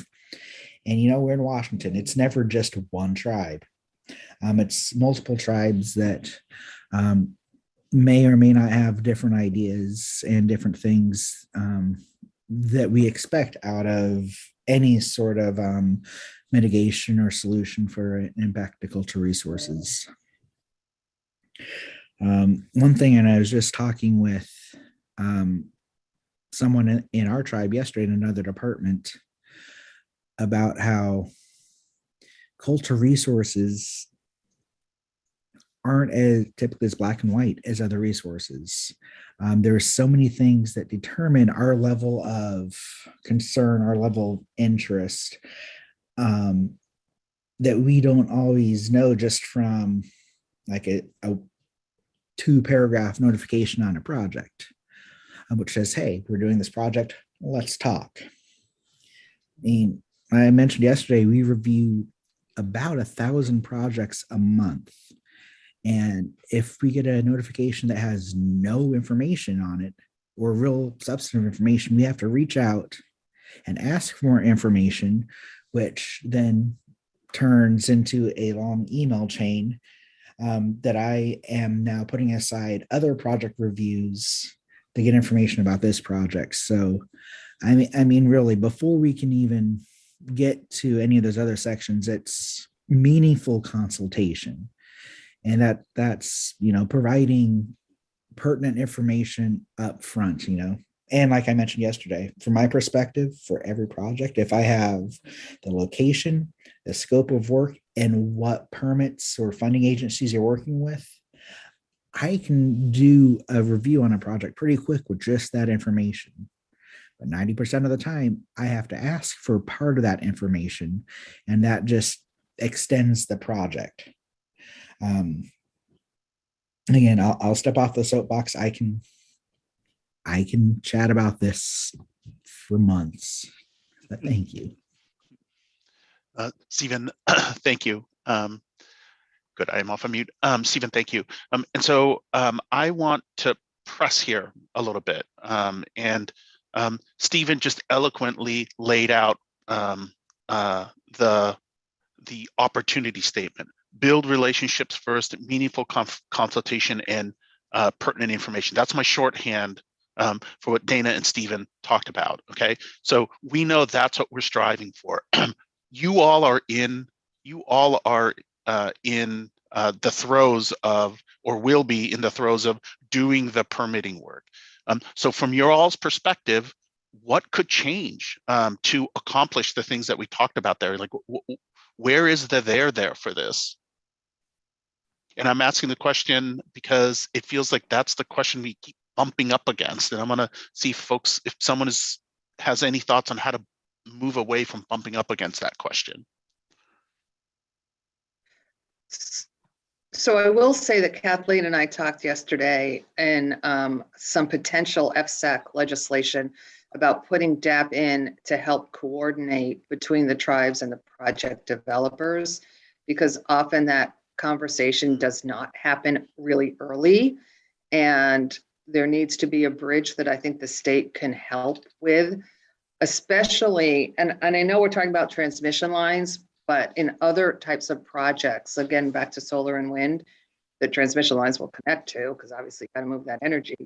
we're in Washington, it's never just one tribe. It's multiple tribes that may or may not have different ideas and different things that we expect out of any sort of mitigation or solution for an impact to cultural resources. One thing, and I was just talking with someone in our tribe yesterday in another department about how cultural resources aren't as typically as black and white as other resources. There are so many things that determine our level of concern, our level of interest, that we don't always know just from like a 2-paragraph notification on a project, which says, hey, we're doing this project, let's talk. I mentioned yesterday, we review about 1,000 projects a month. And if we get a notification that has no information on it or real substantive information, we have to reach out and ask for more information, which then turns into a long email chain that I am now putting aside other project reviews to get information about this project. So, I mean, really, before we can even get to any of those other sections, it's meaningful consultation. And that's, providing pertinent information up front, And like I mentioned yesterday, from my perspective, for every project, if I have the location, the scope of work, and what permits or funding agencies you're working with, I can do a review on a project pretty quick with just that information. But 90% of the time, I have to ask for part of that information, and that just extends the project. Again, I'll step off the soapbox. I can chat about this for months, but thank you. Stephen, thank you. Good, I am off of mute. Stephen, thank you. And so I want to press here a little bit. Stephen just eloquently laid out the opportunity statement. Build relationships first, meaningful consultation, and pertinent information. That's my shorthand for what Dana and Stephen talked about. Okay, so we know that's what we're striving for. You all are in the throes of, or will be in the throes of, doing the permitting work. So from your all's perspective, what could change to accomplish the things that we talked about there? Like, where is the there for this? And I'm asking the question because it feels like that's the question we keep bumping up against. And I'm going to see if someone has any thoughts on how to move away from bumping up against that question. So I will say that Kathleen and I talked yesterday in some potential FSAC legislation about putting DAP in to help coordinate between the tribes and the project developers, because often that conversation does not happen really early. And there needs to be a bridge that I think the state can help with, especially, and I know we're talking about transmission lines, but in other types of projects, again, back to solar and wind, that transmission lines will connect to, because obviously you got to move that energy.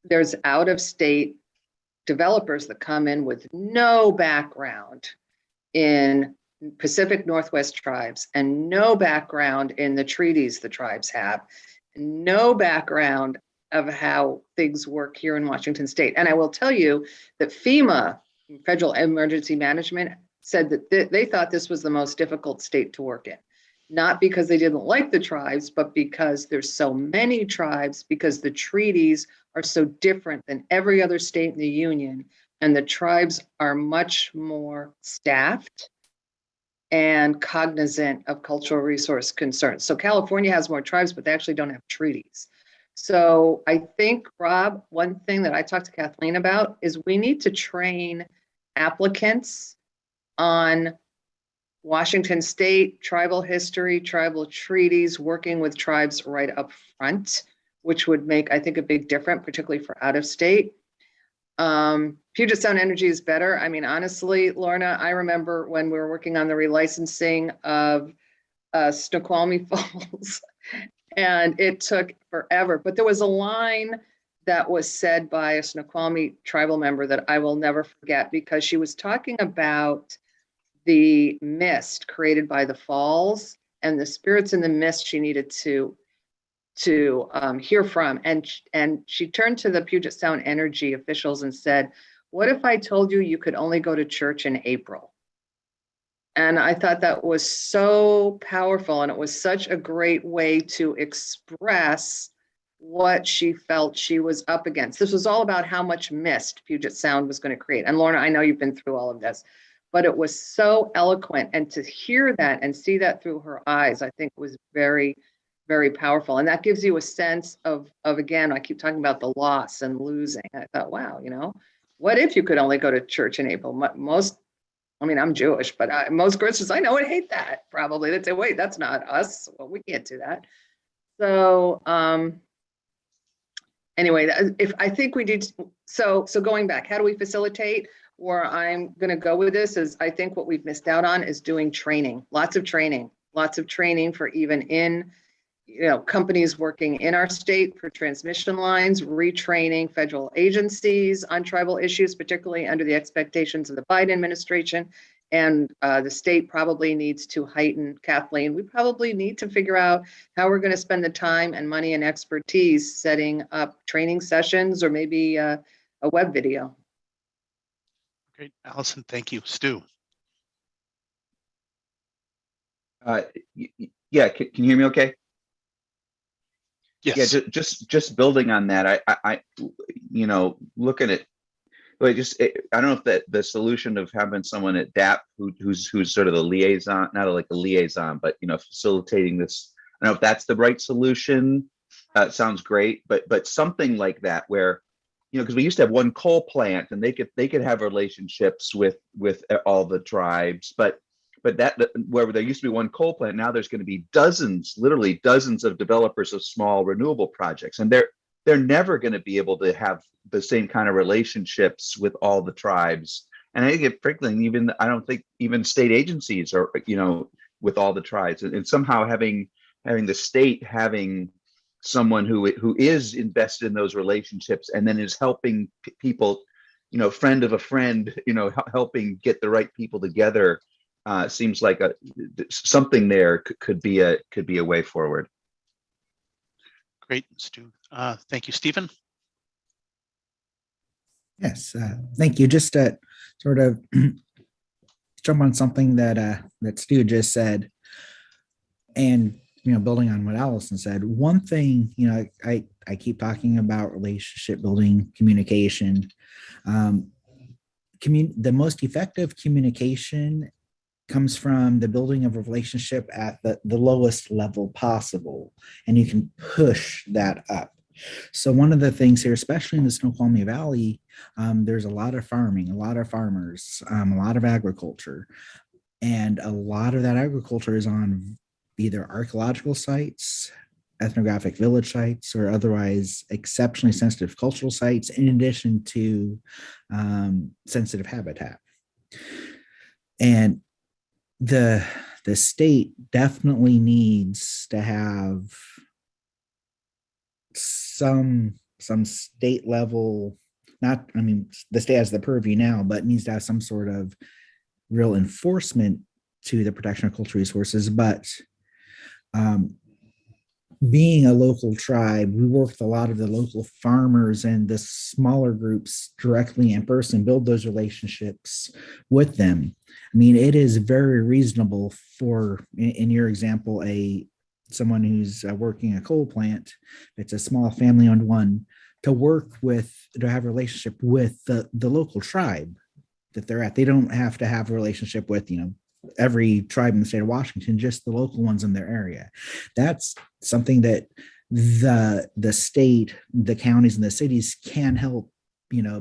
There's out of state developers that come in with no background in Pacific Northwest tribes and no background in the treaties the tribes have, no background of how things work here in Washington State. And I will tell you that FEMA, Federal Emergency Management, said that they thought this was the most difficult state to work in. Not because they didn't like the tribes, but because there's so many tribes, because the treaties are so different than every other state in the union. And the tribes are much more staffed and cognizant of cultural resource concerns. So California has more tribes, but they actually don't have treaties. So I think, Rob, one thing that I talked to Kathleen about is we need to train applicants on Washington State, tribal history, tribal treaties, working with tribes right up front, which would make, I think, a big difference, particularly for out of state. Puget Sound Energy is better. I mean, honestly, Lorna, I remember when we were working on the relicensing of Snoqualmie Falls, and it took forever. But there was a line that was said by a Snoqualmie tribal member that I will never forget, because she was talking about the mist created by the falls and the spirits in the mist she needed to hear from. And she turned to the Puget Sound Energy officials and said, what if I told you you could only go to church in April? And I thought that was so powerful, and it was such a great way to express what she felt she was up against. This was all about how much mist Puget Sound was going to create. And Lorna, I know you've been through all of this, but it was so eloquent. And to hear that and see that through her eyes, I think was very, very powerful. And that gives you a sense of again, I keep talking about the loss and losing. I thought, wow, what if you could only go to church in April? I'm Jewish, but most Christians I know would hate that probably. They'd say, wait, that's not us. Well, we can't do that. So anyway, if I think we did, so going back, how do we facilitate? Where I'm going to go with this is, I think what we've missed out on is doing training, lots of training for even in, companies working in our state for transmission lines, retraining federal agencies on tribal issues, particularly under the expectations of the Biden administration. And the state probably needs to heighten, Kathleen, we probably need to figure out how we're going to spend the time and money and expertise setting up training sessions, or maybe a web video. Great, Allison, thank you. Stu. Yeah, can you hear me okay? Yes. Yeah, just building on that, I looking at, I don't know if that the solution of having someone at DAP who's sort of the liaison, not like a liaison, but facilitating this, I don't know if that's the right solution. It sounds great, but something like that where, because we used to have one coal plant and they could have relationships with all the tribes, but that where there used to be one coal plant, now there's going to be literally dozens of developers of small renewable projects, and they're never going to be able to have the same kind of relationships with all the tribes. And I think frankly, I don't think even state agencies are, with all the tribes, and somehow having the state having someone who is invested in those relationships and then is helping people, friend of a friend, helping get the right people together. Seems like something there could be a way forward. Great, Stu. Thank you, Stephen. Yes, thank you. Just to sort of jump on something that Stu just said, and building on what Allison said, one thing, I keep talking about relationship building, communication. The most effective communication comes from the building of a relationship at the lowest level possible, and you can push that up. So one of the things here, especially in the Snoqualmie Valley, there's a lot of farming, a lot of farmers, a lot of agriculture, and a lot of that agriculture is on either archaeological sites, ethnographic village sites, or otherwise exceptionally sensitive cultural sites, in addition to sensitive habitat. And the state definitely needs to have some state level, not, I mean, the state has the purview now, but needs to have some sort of real enforcement to the protection of cultural resources. But being a local tribe, we work with a lot of the local farmers and the smaller groups directly in person, build those relationships with them. I mean, it is very reasonable for, in your example, someone who's working a coal plant, it's a small family-owned one, to have a relationship with the local tribe that they're at. They don't have to have a relationship with, every tribe in the state of Washington, just the local ones in their area. That's something that the state, the counties and the cities can help,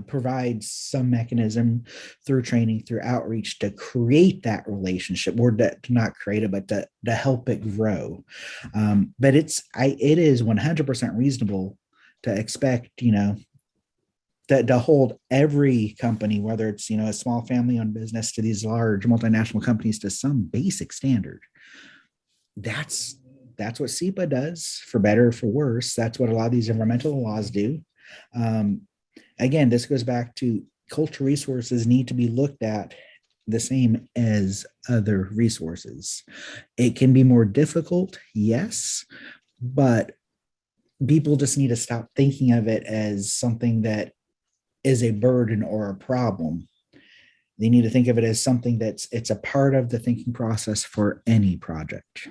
provide some mechanism through training, through outreach to create that relationship, or to not create it, but to help it grow. But it is 100% reasonable to expect, to hold every company, whether it's, a small family-owned business to these large multinational companies, to some basic standard. That's what SEPA does, for better or for worse. That's what a lot of these environmental laws do. Again, this goes back to cultural resources need to be looked at the same as other resources. It can be more difficult, yes, but people just need to stop thinking of it as something that is a burden or a problem. They need to think of it as something it's a part of the thinking process for any project.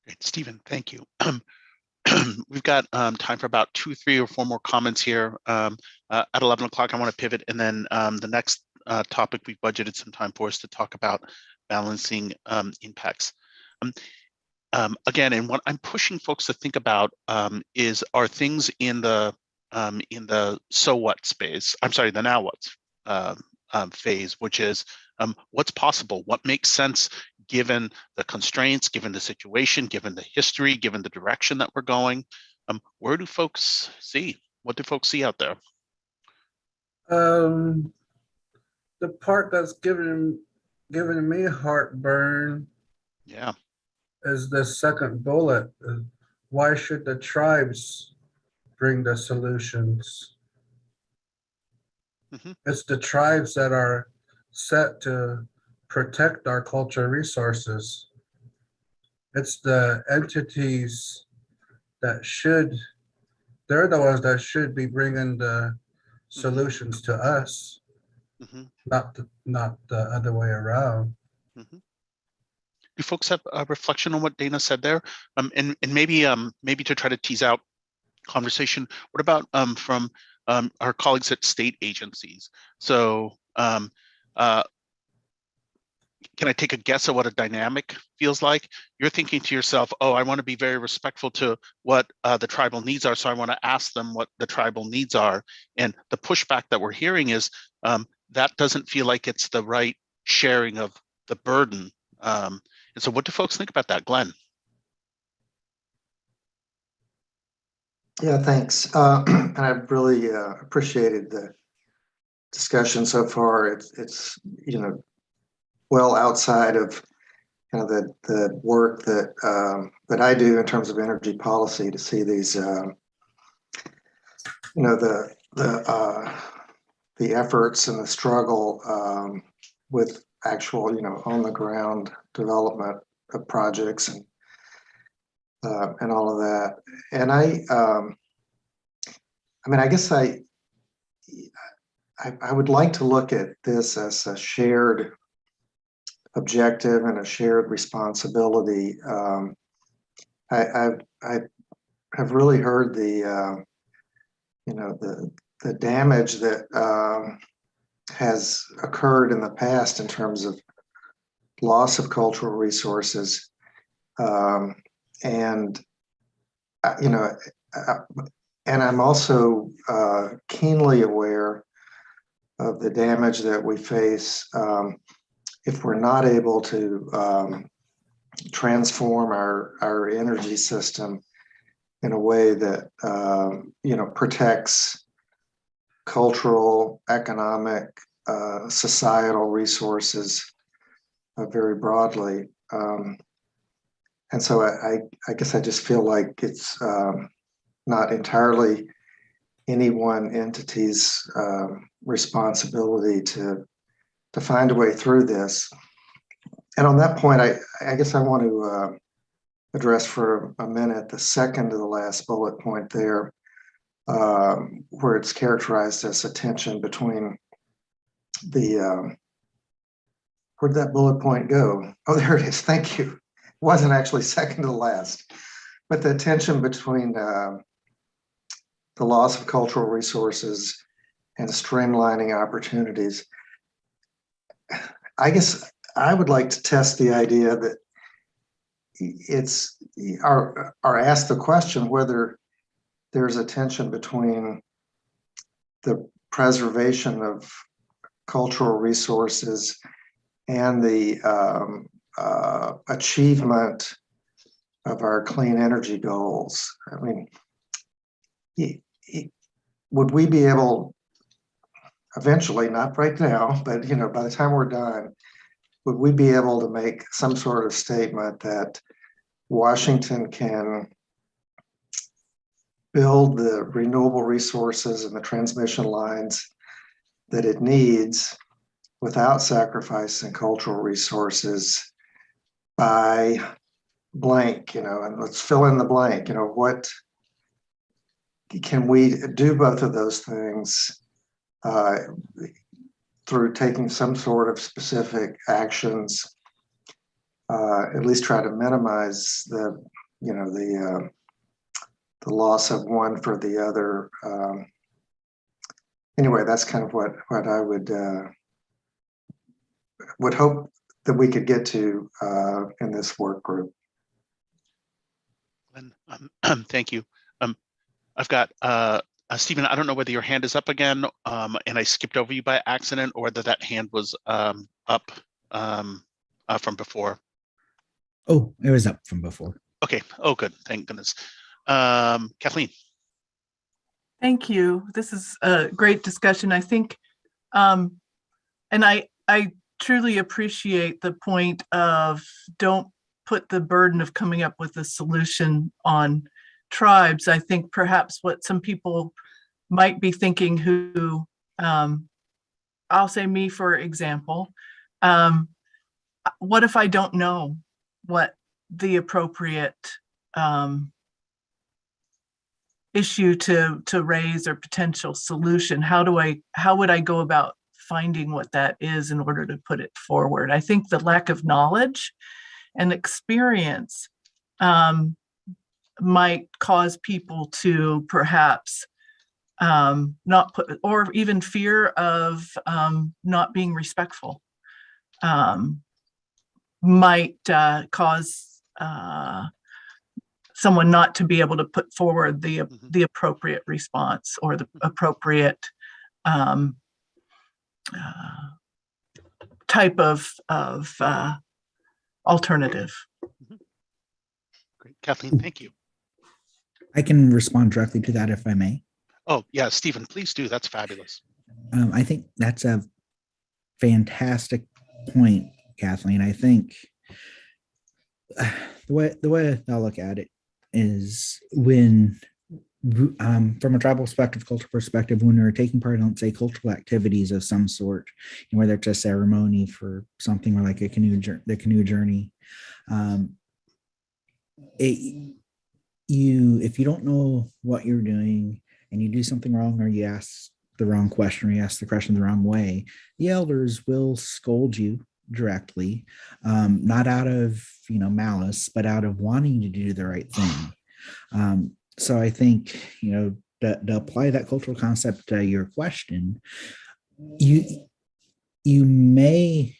Great, Stephen, thank you. We've got time for about 2, 3, or 4 more comments here. At 11 o'clock, I want to pivot, and then the next topic we've budgeted some time for is to talk about balancing impacts. Again, and what I'm pushing folks to think about are things in the so what space. I'm sorry, the now what's phase, which is what's possible, what makes sense given the constraints, given the situation, given the history, given the direction that we're going. Where do folks see? What do folks see out there? The part that's giving me heartburn, yeah, is the second bullet. Why should the tribes bring the solutions? Mm-hmm. It's the tribes that are set to protect our cultural resources. It's the entities that they're the ones that should be bringing the solutions to us, not the other way around. Do folks have a reflection on what Dana said there? And maybe to try to tease out conversation, what about from our colleagues at state agencies? So can I take a guess at what a dynamic feels like? You're thinking to yourself, oh, I want to be very respectful to what the tribal needs are, so I want to ask them what the tribal needs are. And the pushback that we're hearing is that doesn't feel like it's the right sharing of the burden. And so what do folks think about that, Glenn? Yeah, thanks. And I've really appreciated the discussion so far. It's well outside of kind of the work that I do in terms of energy policy, to see these the efforts and the struggle with actual on the ground development of projects and all of that. And I guess I would like to look at this as a shared objective and a shared responsibility. I have really heard the damage that has occurred in the past in terms of loss of cultural resources, and I'm also keenly aware of the damage that we face if we're not able to transform our energy system in a way that protects cultural, economic, societal resources very broadly. And so I guess I just feel like it's not entirely any one entity's responsibility to find a way through this. And on that point, I guess I want to address for a minute the second to the last bullet point there, where it's characterized as a tension between the, where'd that bullet point go? Oh, there it is. Thank you. It wasn't actually second to the last, but the tension between the loss of cultural resources and streamlining opportunities. I guess I would like to test the idea that it's or ask the question whether there's a tension between the preservation of cultural resources and the achievement of our clean energy goals. I mean, would we be able eventually, not right now, but by the time we're done, would we be able to make some sort of statement that Washington can build the renewable resources and the transmission lines that it needs without sacrificing cultural resources by blank, and let's fill in the blank, what can we do both of those things through taking some sort of specific actions, at least try to minimize the loss of one for the other. Anyway, that's kind of what I would hope that we could get to in this work group. Thank you. I've got Stephen, I don't know whether your hand is up again and I skipped over you by accident or whether that hand was up from before. Oh, it was up from before. Okay. Oh, good. Thank goodness. Kathleen. Thank you. This is a great discussion. I think, and I truly appreciate the point of don't put the burden of coming up with a solution on tribes. I think perhaps what some people might be thinking who, I'll say me, for example, what if I don't know what the appropriate issue to raise or potential solution? How would I go about finding what that is in order to put it forward? I think the lack of knowledge and experience might cause people to perhaps not put, or even fear of not being respectful might cause someone not to be able to put forward the appropriate response or the appropriate type of alternative. Great, Kathleen, thank you. I can respond directly to that if I may. Oh yeah, Stephen, please do. That's fabulous. I think that's a fantastic point, Kathleen. I think the way I look at it is when, from a tribal perspective, cultural perspective, when we're taking part in, let's say, cultural activities of some sort, whether it's a ceremony for something or like the canoe journey, if you don't know what you're doing and you do something wrong, or you ask the wrong question, or you ask the question the wrong way, the elders will scold you directly, not out of malice, but out of wanting to do the right thing. So I think to apply that cultural concept to your question, you may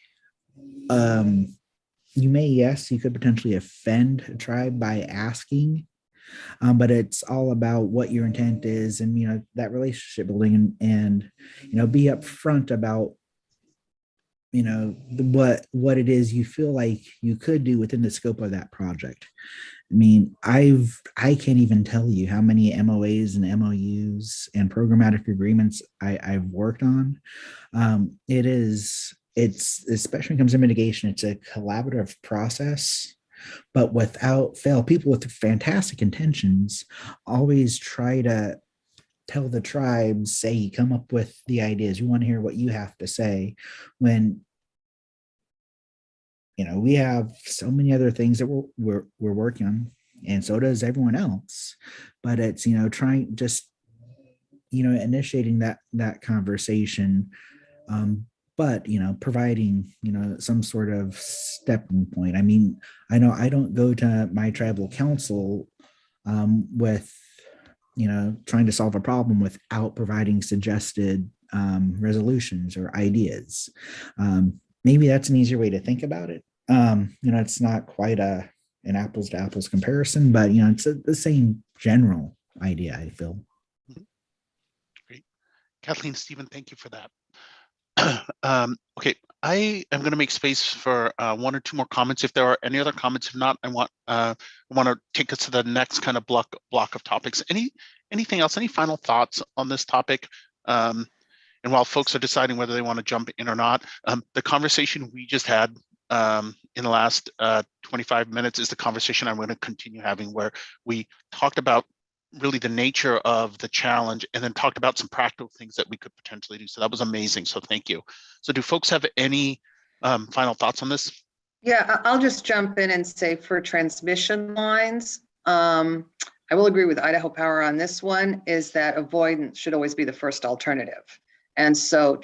yes, you could potentially offend a tribe by asking, but it's all about what your intent is, and that relationship building, and be upfront about what it is you feel like you could do within the scope of that project. I mean, I can't even tell you how many MOAs and MOUs and programmatic agreements I've worked on. It's especially when it comes to mitigation, it's a collaborative process. But without fail, people with fantastic intentions always try to tell the tribes, say, come up with the ideas. We want to hear what you have to say. When we have so many other things that we're working on, and so does everyone else. But it's trying just initiating that conversation, but providing some sort of stepping point. I mean, I know I don't go to my tribal council with trying to solve a problem without providing suggested resolutions or ideas. Maybe that's an easier way to think about it. It's not quite an apples to apples comparison, but it's the same general idea, I feel. Great. Kathleen, Stephen, thank you for that. Okay, I am going to make space for one or two more comments. If there are any other comments, if not, I want to take us to the next kind of block of topics. Anything else? Any final thoughts on this topic? And while folks are deciding whether they want to jump in or not, the conversation we just had in the last 25 minutes is the conversation I'm going to continue having, where we talked about really the nature of the challenge and then talked about some practical things that we could potentially do. So that was amazing. So thank you. So do folks have any final thoughts on this? Yeah, I'll just jump in and say for transmission lines, I will agree with Idaho Power on this one, is that avoidance should always be the first alternative. And so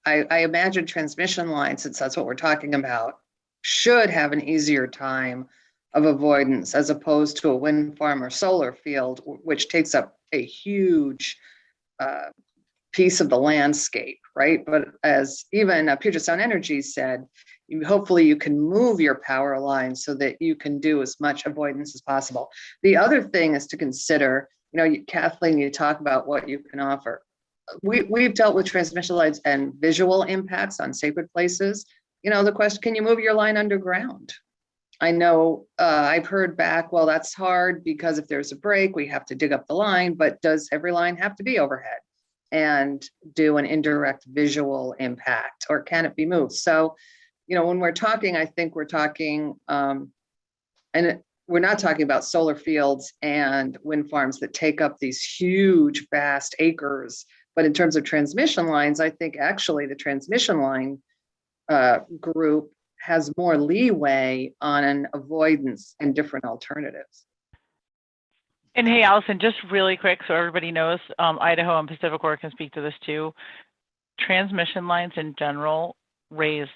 I imagine transmission lines, since that's what we're talking about, should have an easier time of avoidance as opposed to a wind farm or solar field, which takes up a huge piece of the landscape, right? But as even Puget Sound Energy said, hopefully you can move your power lines so that you can do as much avoidance as possible. The other thing is to consider, Kathleen, you talk about what you can offer. We've dealt with transmission lines and visual impacts on sacred places. The question, can you move your line underground? I know I've heard back, well, that's hard because if there's a break, we have to dig up the line, but does every line have to be overhead and do an indirect visual impact, or can it be moved? So, when we're talking, I think we're talking, and we're not talking about solar fields and wind farms that take up these huge, vast acres. But in terms of transmission lines, I think actually the transmission line group has more leeway on an avoidance and different alternatives. And hey, Allison, just really quick, so everybody knows, Idaho and PacifiCorp can speak to this too. Transmission lines in general raise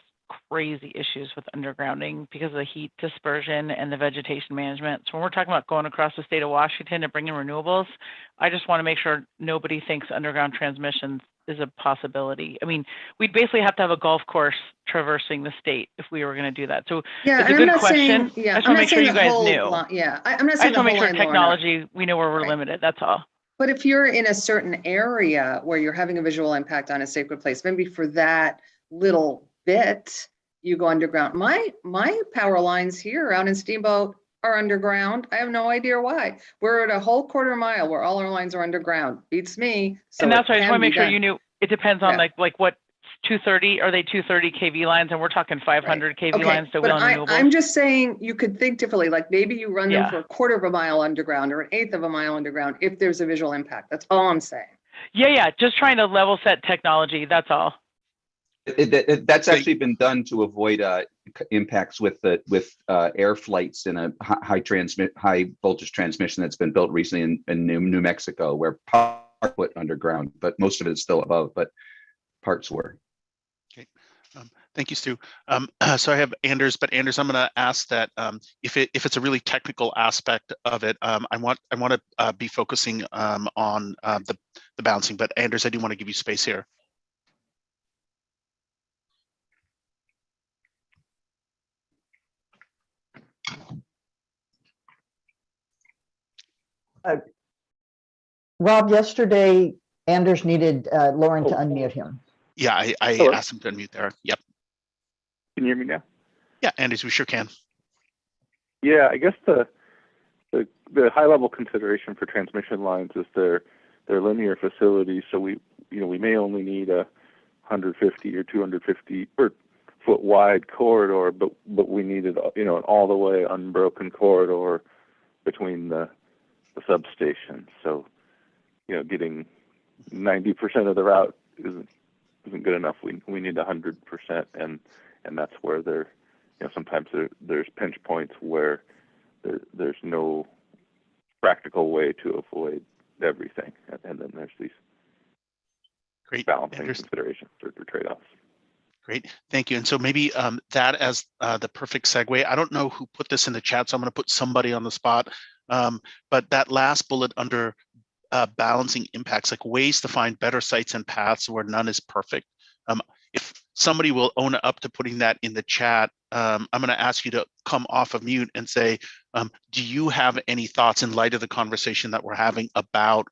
crazy issues with undergrounding because of the heat dispersion and the vegetation management. So when we're talking about going across the state of Washington and bringing renewables, I just want to make sure nobody thinks underground transmission is a possibility. I mean, we'd basically have to have a golf course traversing the state if we were going to do that. So yeah, it's a good question. I just want to make sure you guys knew. I'm not saying I just want to make sure technology, we know where we're limited. That's all. But if you're in a certain area where you're having a visual impact on a sacred place, maybe for that little bit, you go underground. My power lines here out in Steamboat are underground. I have no idea why. We're at a whole quarter mile where all our lines are underground. Beats me. So and that's why I just want to make sure you knew. It depends on like what 230, are they 230 kV lines? And we're talking 500 kV lines. So but I'm just saying you could think differently. Like maybe you run them for a quarter of a mile underground or an eighth of a mile underground if there's a visual impact. That's all I'm saying. Yeah. Just trying to level set technology. That's all. That's actually been done to avoid impacts with air flights in a high voltage transmission that's been built recently in New Mexico, where power put underground, but most of it is still above, but parts were. Okay, thank you, Stu. So I have Anders, but Anders, I'm going to ask that if it's a really technical aspect of it, I want to be focusing on the bouncing. But Anders, I do want to give you space here. Rob, yesterday, Anders needed Lauren to unmute him. Yeah, I asked him to unmute there. Yep. Can you hear me now? Yeah, Anders, we sure can. Yeah, I guess the high level consideration for transmission lines is they're linear facilities, so we may only need 150 or 250 or foot wide corridor, but we needed, an all the way unbroken corridor between the substations. So, getting 90% of the route isn't good enough. We need 100%, and that's where sometimes there's pinch points where there's no practical way to avoid everything, and then there's these Great balancing considerations or trade-offs. Great, thank you. And so maybe that as the perfect segue. I don't know who put this in the chat, so I'm going to put somebody on the spot. But that last bullet under balancing impacts, like ways to find better sites and paths where none is perfect. If somebody will own up to putting that in the chat, I'm going to ask you to come off of mute and say, do you have any thoughts in light of the conversation that we're having about,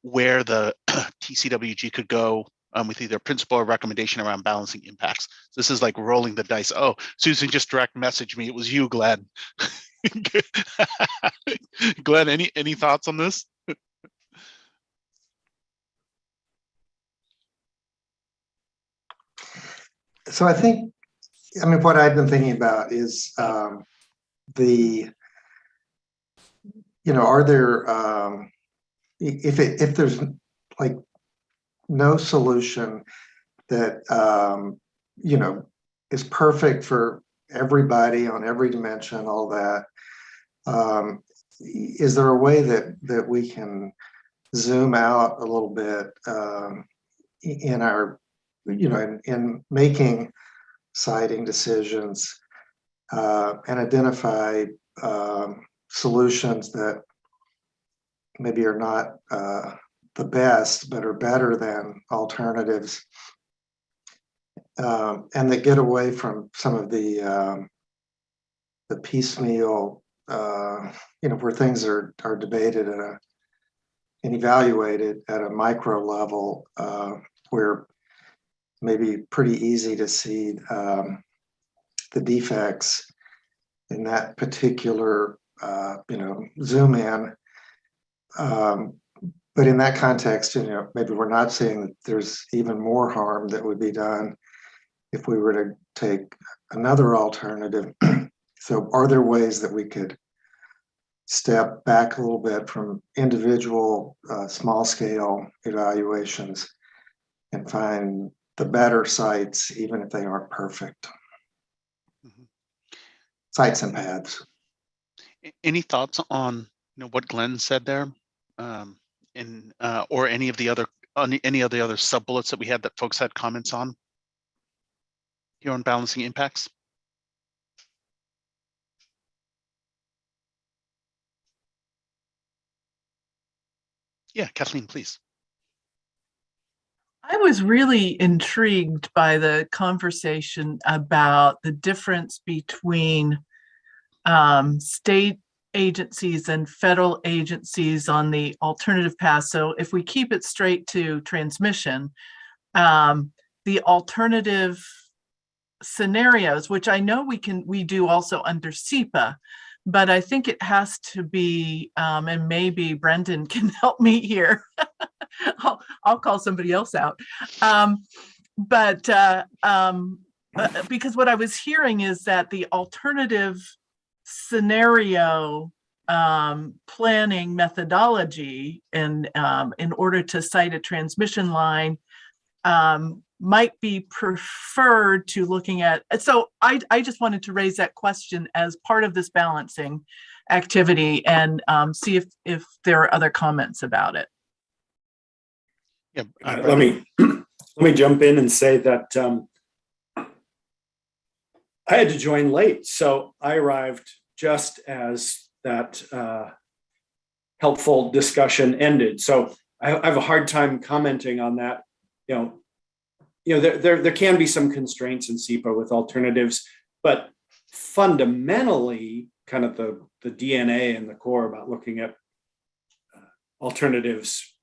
where the TCWG could go with either principle or recommendation around balancing impacts. So this is like rolling the dice. Oh, Susan just direct messaged me. It was you, Glenn. Glenn, any thoughts on this? So I think, what I've been thinking about is are there, if there's like no solution that, is perfect for everybody on every dimension, all that, is there a way that we can zoom out a little bit in our, in making siting decisions and identify solutions that maybe are not the best, but are better than alternatives, and that get away from some of the piecemeal, where things are debated and evaluated at a micro level, where maybe pretty easy to see the defects in that particular, zoom in. But in that context, maybe we're not seeing that there's even more harm that would be done if we were to take another alternative. So are there ways that we could step back a little bit from individual small scale evaluations and find the better sites, even if they aren't perfect? Sites and paths. Any thoughts on what Glenn said there, or any of the other sub bullets that we had that folks had comments on here on balancing impacts? Yeah, Kathleen, please. I was really intrigued by the conversation about the difference between state agencies and federal agencies on the alternative path. So if we keep it straight to transmission, the alternative scenarios, which I know we do also under SEPA, but I think it has to be, and maybe Brendan can help me here. I'll call somebody else out. Because what I was hearing is that the alternative scenario planning methodology and in order to site a transmission line might be preferred to looking at. So I just wanted to raise that question as part of this balancing activity and see if there are other comments about it. Yeah, let me jump in and say that I had to join late, so I arrived just as that helpful discussion ended. So I have a hard time commenting on that. There can be some constraints in SEPA with alternatives, but fundamentally, kind of the DNA and the core about looking at alternatives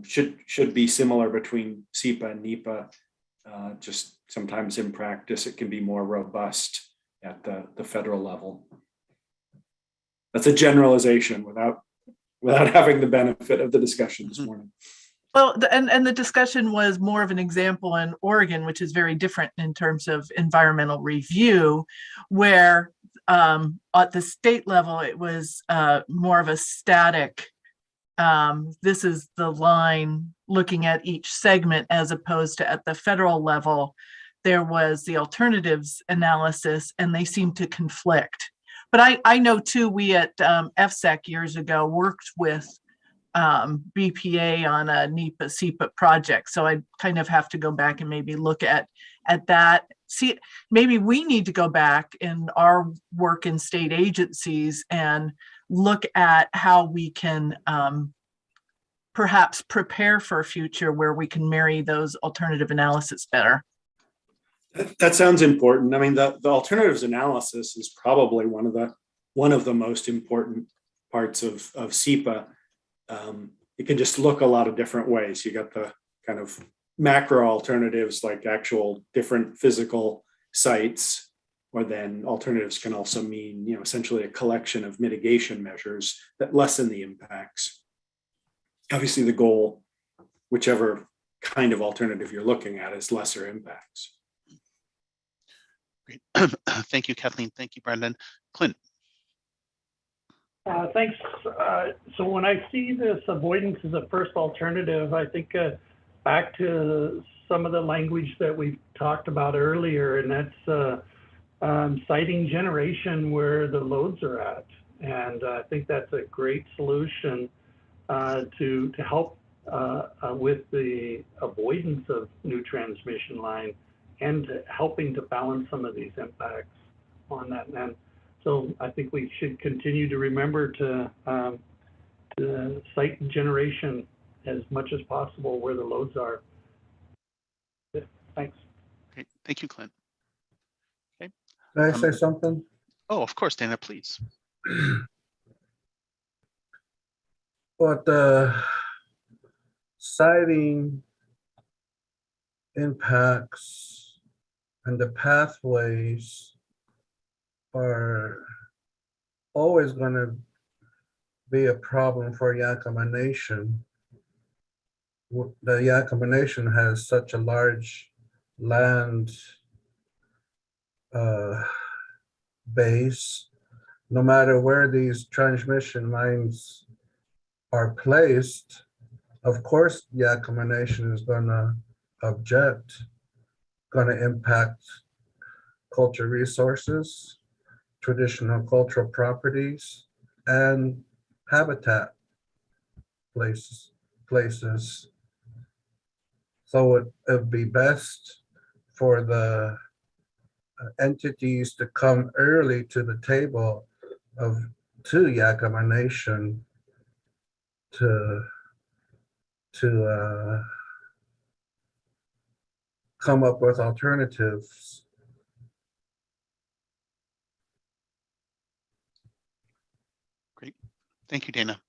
should be similar between SEPA and NEPA. Just sometimes in practice, it can be more robust at the federal level. That's a generalization without having the benefit of the discussion this morning. Well, and the discussion was more of an example in Oregon, which is very different in terms of environmental review, where at the state level, it was more of a static, this is the line looking at each segment, as opposed to at the federal level, there was the alternatives analysis and they seem to conflict. But I know too, we at FSEC years ago worked with BPA on a NEPA SEPA project. So I kind of have to go back and maybe look at that. See, maybe we need to go back in our work in state agencies and look at how we can perhaps prepare for a future where we can marry those alternative analysis better. That sounds important. I mean, the alternatives analysis is probably one of the most important parts of SEPA. It can just look a lot of different ways. You got the kind of macro alternatives, like actual different physical sites, or then alternatives can also mean, essentially a collection of mitigation measures that lessen the impacts. Obviously, the goal, whichever kind of alternative you're looking at, is lesser impacts. Great. Thank you, Kathleen. Thank you, Brendan. Clint. Thanks. So when I see this avoidance as a first alternative, I think back to some of the language that we talked about earlier, and that's siting generation where the loads are at. And I think that's a great solution to help with the avoidance of new transmission line and helping to balance some of these impacts on that end. So I think we should continue to remember to site generation as much as possible where the loads are. Yeah, thanks. Great. Thank you, Clint. Okay. Can I say something? Oh, of course, Dana, please. But the siting impacts and the pathways are always going to be a problem for Yakima Nation. The Yakima Nation has such a large land base. No matter where these transmission lines are placed, of course, Yakima Nation is going to object, going to impact culture resources, traditional cultural properties, and habitat places. So it would be best for the entities to come early to the table to Yakima Nation to come up with alternatives. Great. Thank you, Dana.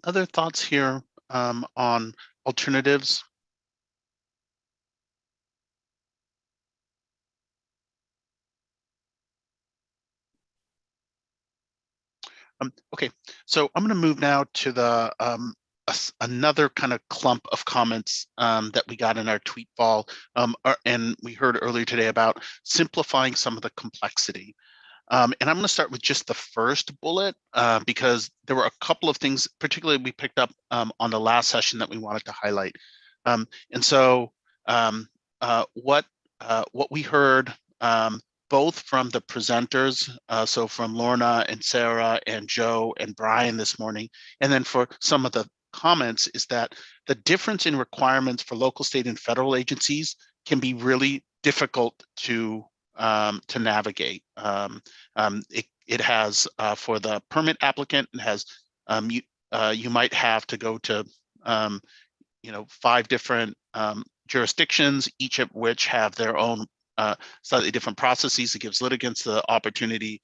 Other thoughts here on alternatives? Okay, so I'm going to move now to the another kind of clump of comments that we got in our tweet fall, and we heard earlier today about simplifying some of the complexity. And I'm going to start with just the first bullet because there were a couple of things, particularly we picked up on the last session that we wanted to highlight. And so what we heard both from the presenters, so from Lorna and Sarah and Joe and Brian this morning, and then for some of the comments, is that the difference in requirements for local, state, and federal agencies can be really difficult to navigate. It has for the permit applicant, it has you might have to go to 5 different jurisdictions, each of which have their own slightly different processes. It gives litigants the opportunity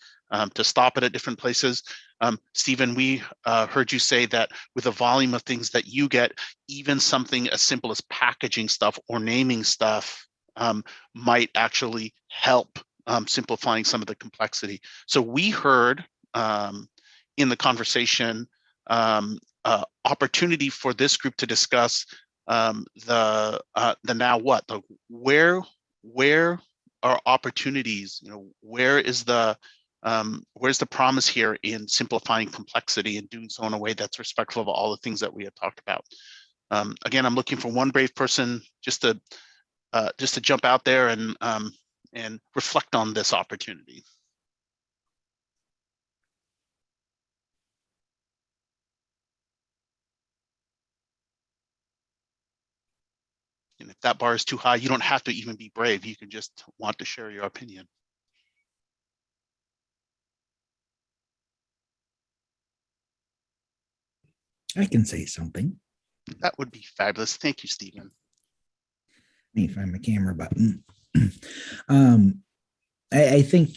to stop it at different places. Stephen, we heard you say that with the volume of things that you get, even something as simple as packaging stuff or naming stuff might actually help simplifying some of the complexity. So we heard in the conversation opportunity for this group to discuss the now what, the where are opportunities, where's the promise here in simplifying complexity and doing so in a way that's respectful of all the things that we had talked about. Again, I'm looking for one brave person just to jump out there and reflect on this opportunity. And if that bar is too high, you don't have to even be brave. You can just want to share your opinion. I can say something. That would be fabulous. Thank you, Stephen. Let me find my camera button. I think,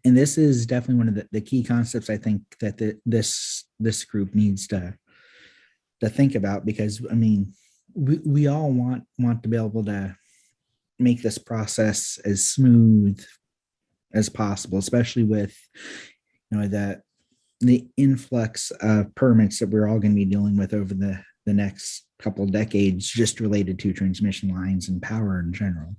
and this is definitely one of the key concepts I think that this group needs to think about, because I mean, we all want to be able to make this process as smooth as possible, especially with the influx of permits that we're all going to be dealing with over the next couple of decades, just related to transmission lines and power in general.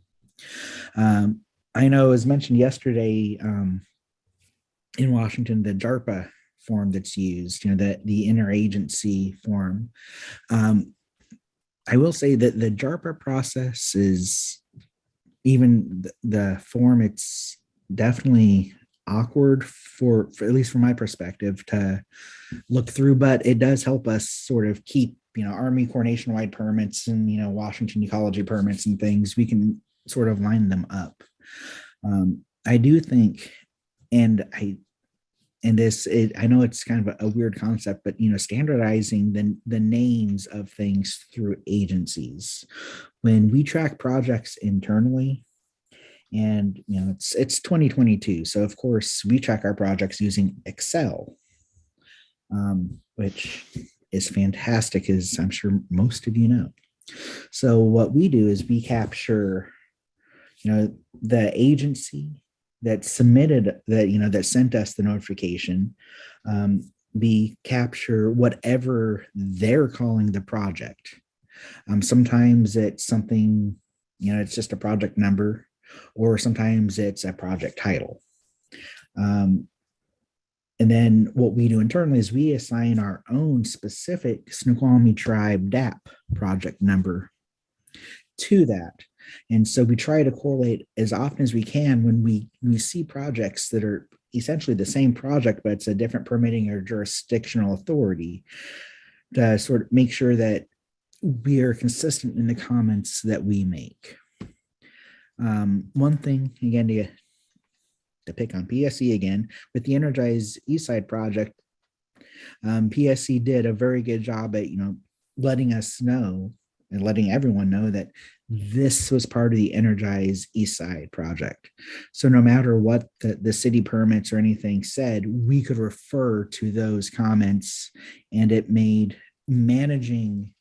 I know, as mentioned yesterday, in Washington, the JARPA form that's used, the interagency form. I will say that the JARPA process is, even the form, it's definitely awkward for at least from my perspective to look through, but it does help us sort of keep, Army Corps nationwide permits and, Washington ecology permits and things. We can sort of line them up. I do think, I know it's kind of a weird concept, but standardizing the names of things through agencies. When we track projects internally, and it's 2022, so of course we track our projects using Excel, which is fantastic, as I'm sure most of you know. So what we do is we capture, the agency that submitted that sent us the notification. We capture whatever they're calling the project. Sometimes it's something, it's just a project number, or sometimes it's a project title. And then what we do internally is we assign our own specific Snoqualmie Tribe DAP project number to that. And so we try to correlate as often as we can when we see projects that are essentially the same project, but it's a different permitting or jurisdictional authority, to sort of make sure that we are consistent in the comments that we make. One thing, again, to pick on PSC again, with the Energize Eastside project, PSC did a very good job at, letting us know and letting everyone know that this was part of the Energize Eastside project. So no matter what the city permits or anything said, we could refer to those comments, and it made managing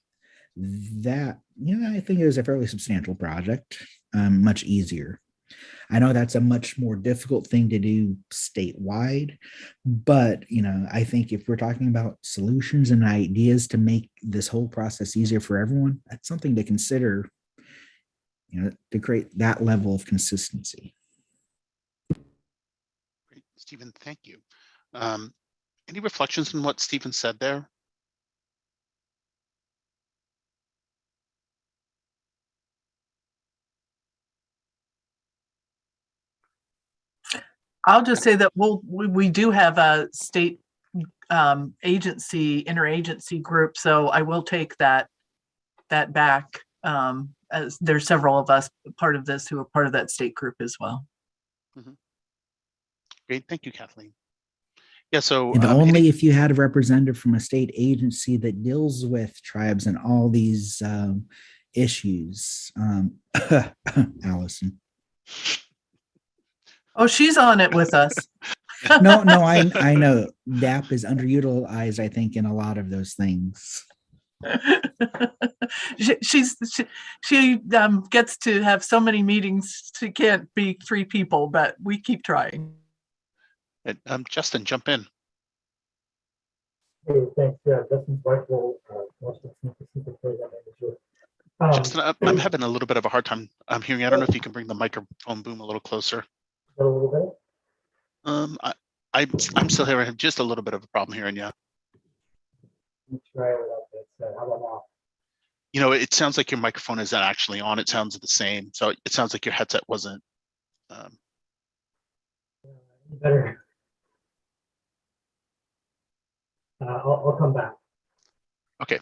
that, I think it was a fairly substantial project, much easier. I know that's a much more difficult thing to do statewide, but I think if we're talking about solutions and ideas to make this whole process easier for everyone, that's something to consider, to create that level of consistency. Great, Stephen, thank you. Any reflections on what Stephen said there? I'll just say that we do have a state interagency group, so I will take that back, as there's several of us part of this who are part of that state group as well. Mm-hmm. Great, thank you, Kathleen. Yeah, so and only if you had a representative from a state agency that deals with tribes and all these issues, Allison. Oh, she's on it with us. No, I know DAP is underutilized, I think, in a lot of those things. she gets to have so many meetings, she can't be 3 people, but we keep trying. Justin, jump in. Hey, thanks. Yeah, Justin Whitewell, Washington Pacific Program Manager. Justin, I'm having a little bit of a hard time hearing. I don't know if you can bring the microphone boom a little closer. A little bit. I'm still hearing just a little bit of a problem hearing you. Let me try it without this. How about now? You know, it sounds like your microphone isn't actually on. It sounds the same. So it sounds like your headset wasn't. Better. I'll come back. Okay,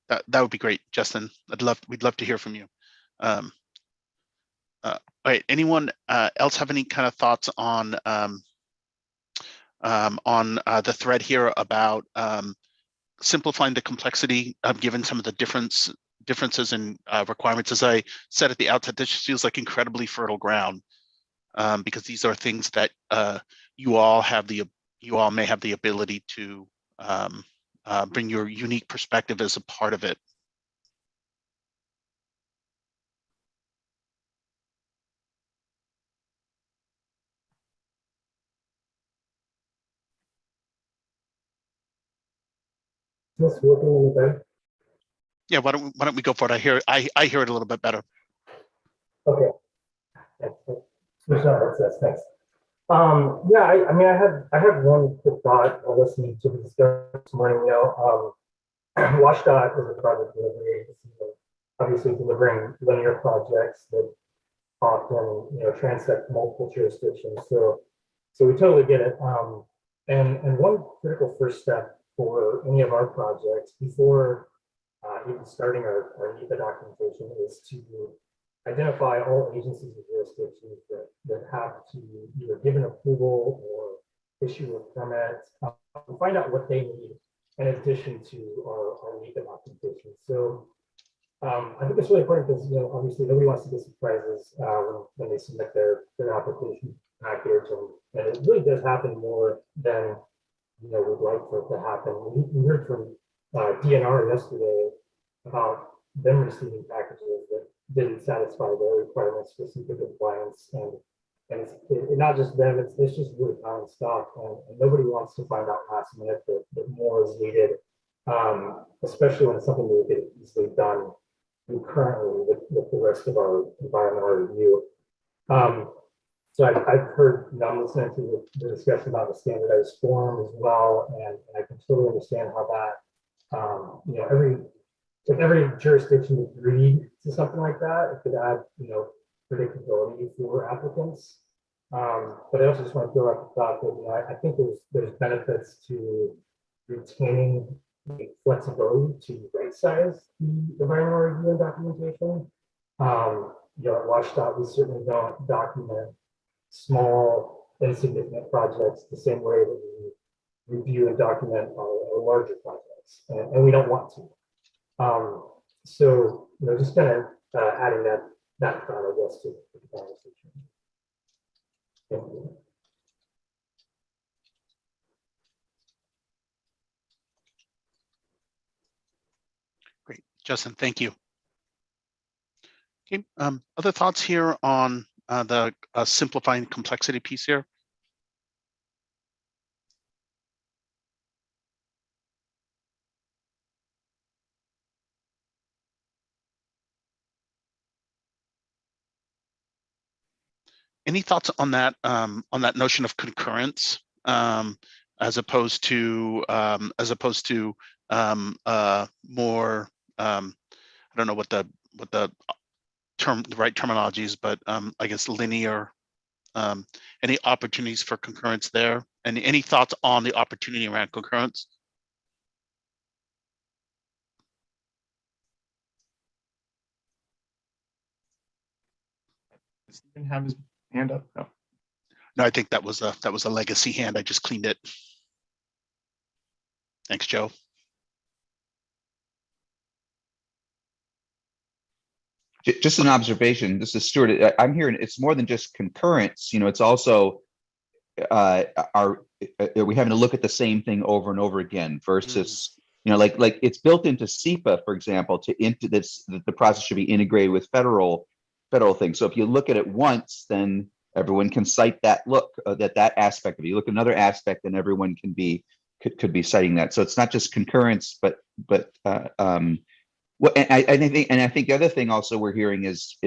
that would be great, Justin. We'd love to hear from you. All right, anyone else have any kind of thoughts on the thread here about simplifying the complexity, given some of the differences in requirements? As I said at the outset, this just feels like incredibly fertile ground, because these are things that you all may have the ability to bring your unique perspective as a part of it. Just working in the back. Yeah, why don't we go for it? I hear it a little bit better. Okay. Switch on headsets. Thanks. Yeah, I mean, I had one quick thought listening to the discussion this morning. You know, WashDOT is a project delivery agency, obviously delivering linear projects that often, you know, transect multiple jurisdictions. So we totally get it. And one critical first step for any of our projects before even starting our NEPA documentation is to identify all agencies and jurisdictions that have to either give an approval or issue a permit, and find out what they need in addition to our NEPA documentation. So I think it's really important because, you know, obviously nobody wants to get surprises when they submit their application package, and it really does happen more than, you know, we'd like for it to happen. We heard from DNR yesterday about them receiving packages that didn't satisfy their requirements for SEPA compliance, and it's not just them, it's just really common stuff, and nobody wants to find out last minute that more is needed, especially when it's something that we get easily done concurrently with the rest of our environmental review. So I've heard, you know, I'm listening to the discussion about the standardized form as well, and I can totally understand how that, you know, if every jurisdiction agreed to something like that, it could add, you know, predictability for applicants. But I also just want to throw out the thought that, you know, I think there's benefits to retaining the flexibility to right size the environmental review and documentation. You know, at WashDOT, we certainly don't document small, insignificant projects the same way that we review and document our larger projects, and we don't want to. So, you know, just kind of adding that thought, I guess, to the conversation. Thank you. Great, Justin, thank you. Okay, other thoughts here on the simplifying complexity piece here? Any thoughts on that notion of concurrence, as opposed to more, I don't know what the right terminology is, but I guess linear. Any opportunities for concurrence there? And any thoughts on the opportunity around concurrence? Does Stephen have his hand up? No. No, I think that was a legacy hand. I just cleaned it. Thanks, Joe. Just an observation. This is Stuart. I'm hearing it's more than just concurrence. You know, it's also are we having to look at the same thing over and over again versus, you know, like it's built into SEPA, for example, into this, the process should be integrated with federal things. So if you look at it once, then everyone can cite that that aspect of it. You look at another aspect, then everyone can be could be citing that. So it's not just concurrence, but well, and I think the other thing also we're hearing is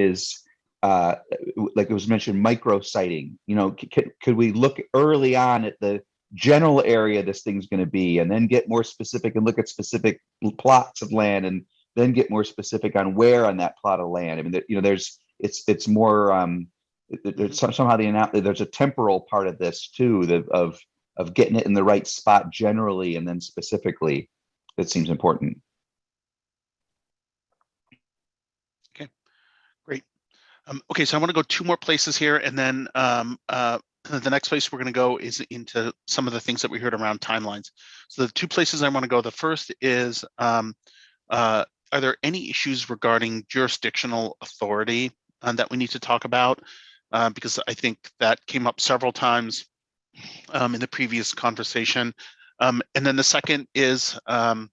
like it was mentioned, micro siting. You know, could we look early on at the general area this thing's going to be, and then get more specific and look at specific plots of land, and then get more specific on where on that plot of land. I mean, you know, it's more there's somehow there's a temporal part of this too, of getting it in the right spot generally and then specifically. That seems important. Okay, great. Okay, so I want to go two more places here, and then the next place we're going to go is into some of the things that we heard around timelines. So the two places I want to go, the first is, are there any issues regarding jurisdictional authority that we need to talk about? Because I think that came up several times in the previous conversation. And then the second is, I'm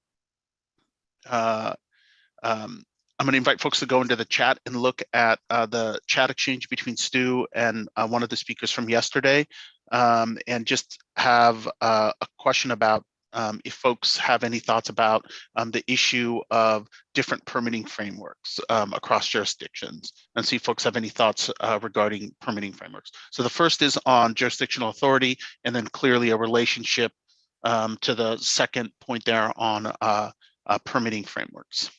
going to invite folks to go into the chat and look at the chat exchange between Stu and one of the speakers from yesterday, and just have a question about if folks have any thoughts about the issue of different permitting frameworks across jurisdictions, and see if folks have any thoughts regarding permitting frameworks. So the first is on jurisdictional authority, and then clearly a relationship to the second point there on permitting frameworks.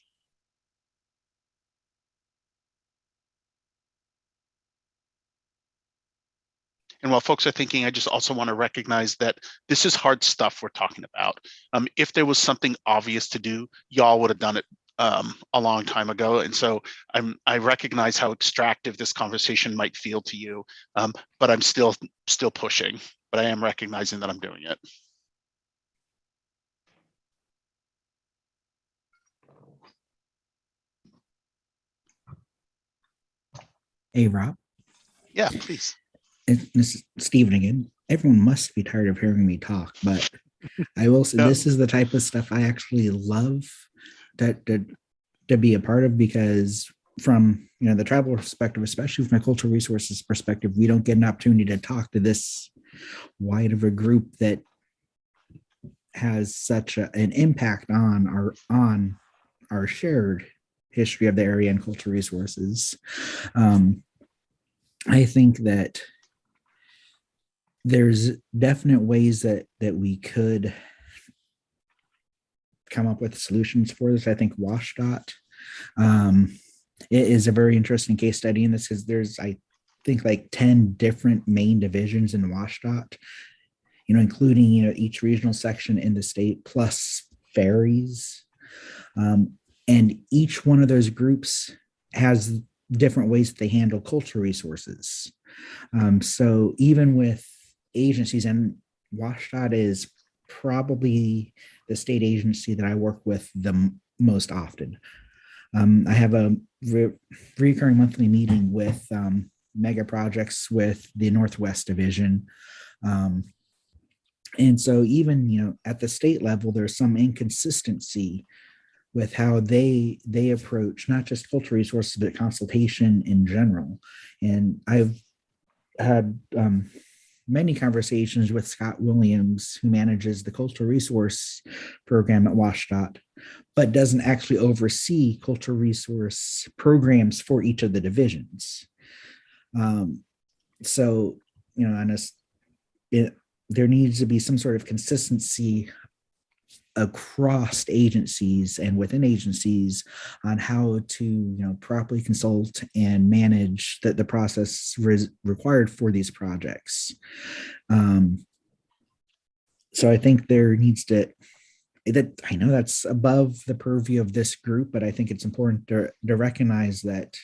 And while folks are thinking, I just also want to recognize that this is hard stuff we're talking about. If there was something obvious to do, y'all would have done it a long time ago. And so I recognize how extractive this conversation might feel to you, but I'm still pushing, but I am recognizing that I'm doing it. Hey, Rob. Yeah, please. This is Steven again. Everyone must be tired of hearing me talk, but I will say this is the type of stuff I actually love to be a part of, because from the tribal perspective, especially from a cultural resources perspective, we don't get an opportunity to talk to this wide of a group that has such an impact on our shared history of the area and cultural resources. I think that there's definite ways that we could come up with solutions for this. I think WSDOT it is a very interesting case study in this, because there's, I think, like 10 different main divisions in WSDOT, including each regional section in the state plus ferries, and each one of those groups has different ways that they handle cultural resources. So even with agencies, and WSDOT is probably the state agency that I work with the most often. I have a recurring monthly meeting with mega projects with the Northwest Division. And so even, at the state level, there's some inconsistency with how they approach not just cultural resources, but consultation in general. And I've had many conversations with Scott Williams, who manages the cultural resource program at WSDOT, but doesn't actually oversee cultural resource programs for each of the divisions. So, there needs to be some sort of consistency across agencies and within agencies on how to properly consult and manage the process required for these projects. So I think there needs to, that I know that's above the purview of this group, but I think it's important to recognize that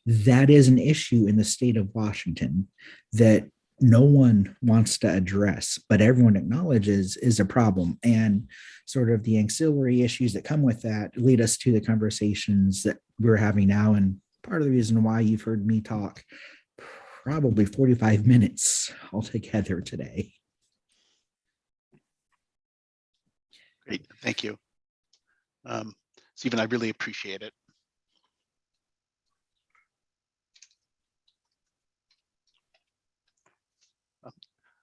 is an issue in the state of Washington that no one wants to address, but everyone acknowledges is a problem. And sort of the ancillary issues that come with that lead us to the conversations that we're having now. And part of the reason why you've heard me talk probably 45 minutes altogether today. Great, thank you. Stephen, I really appreciate it.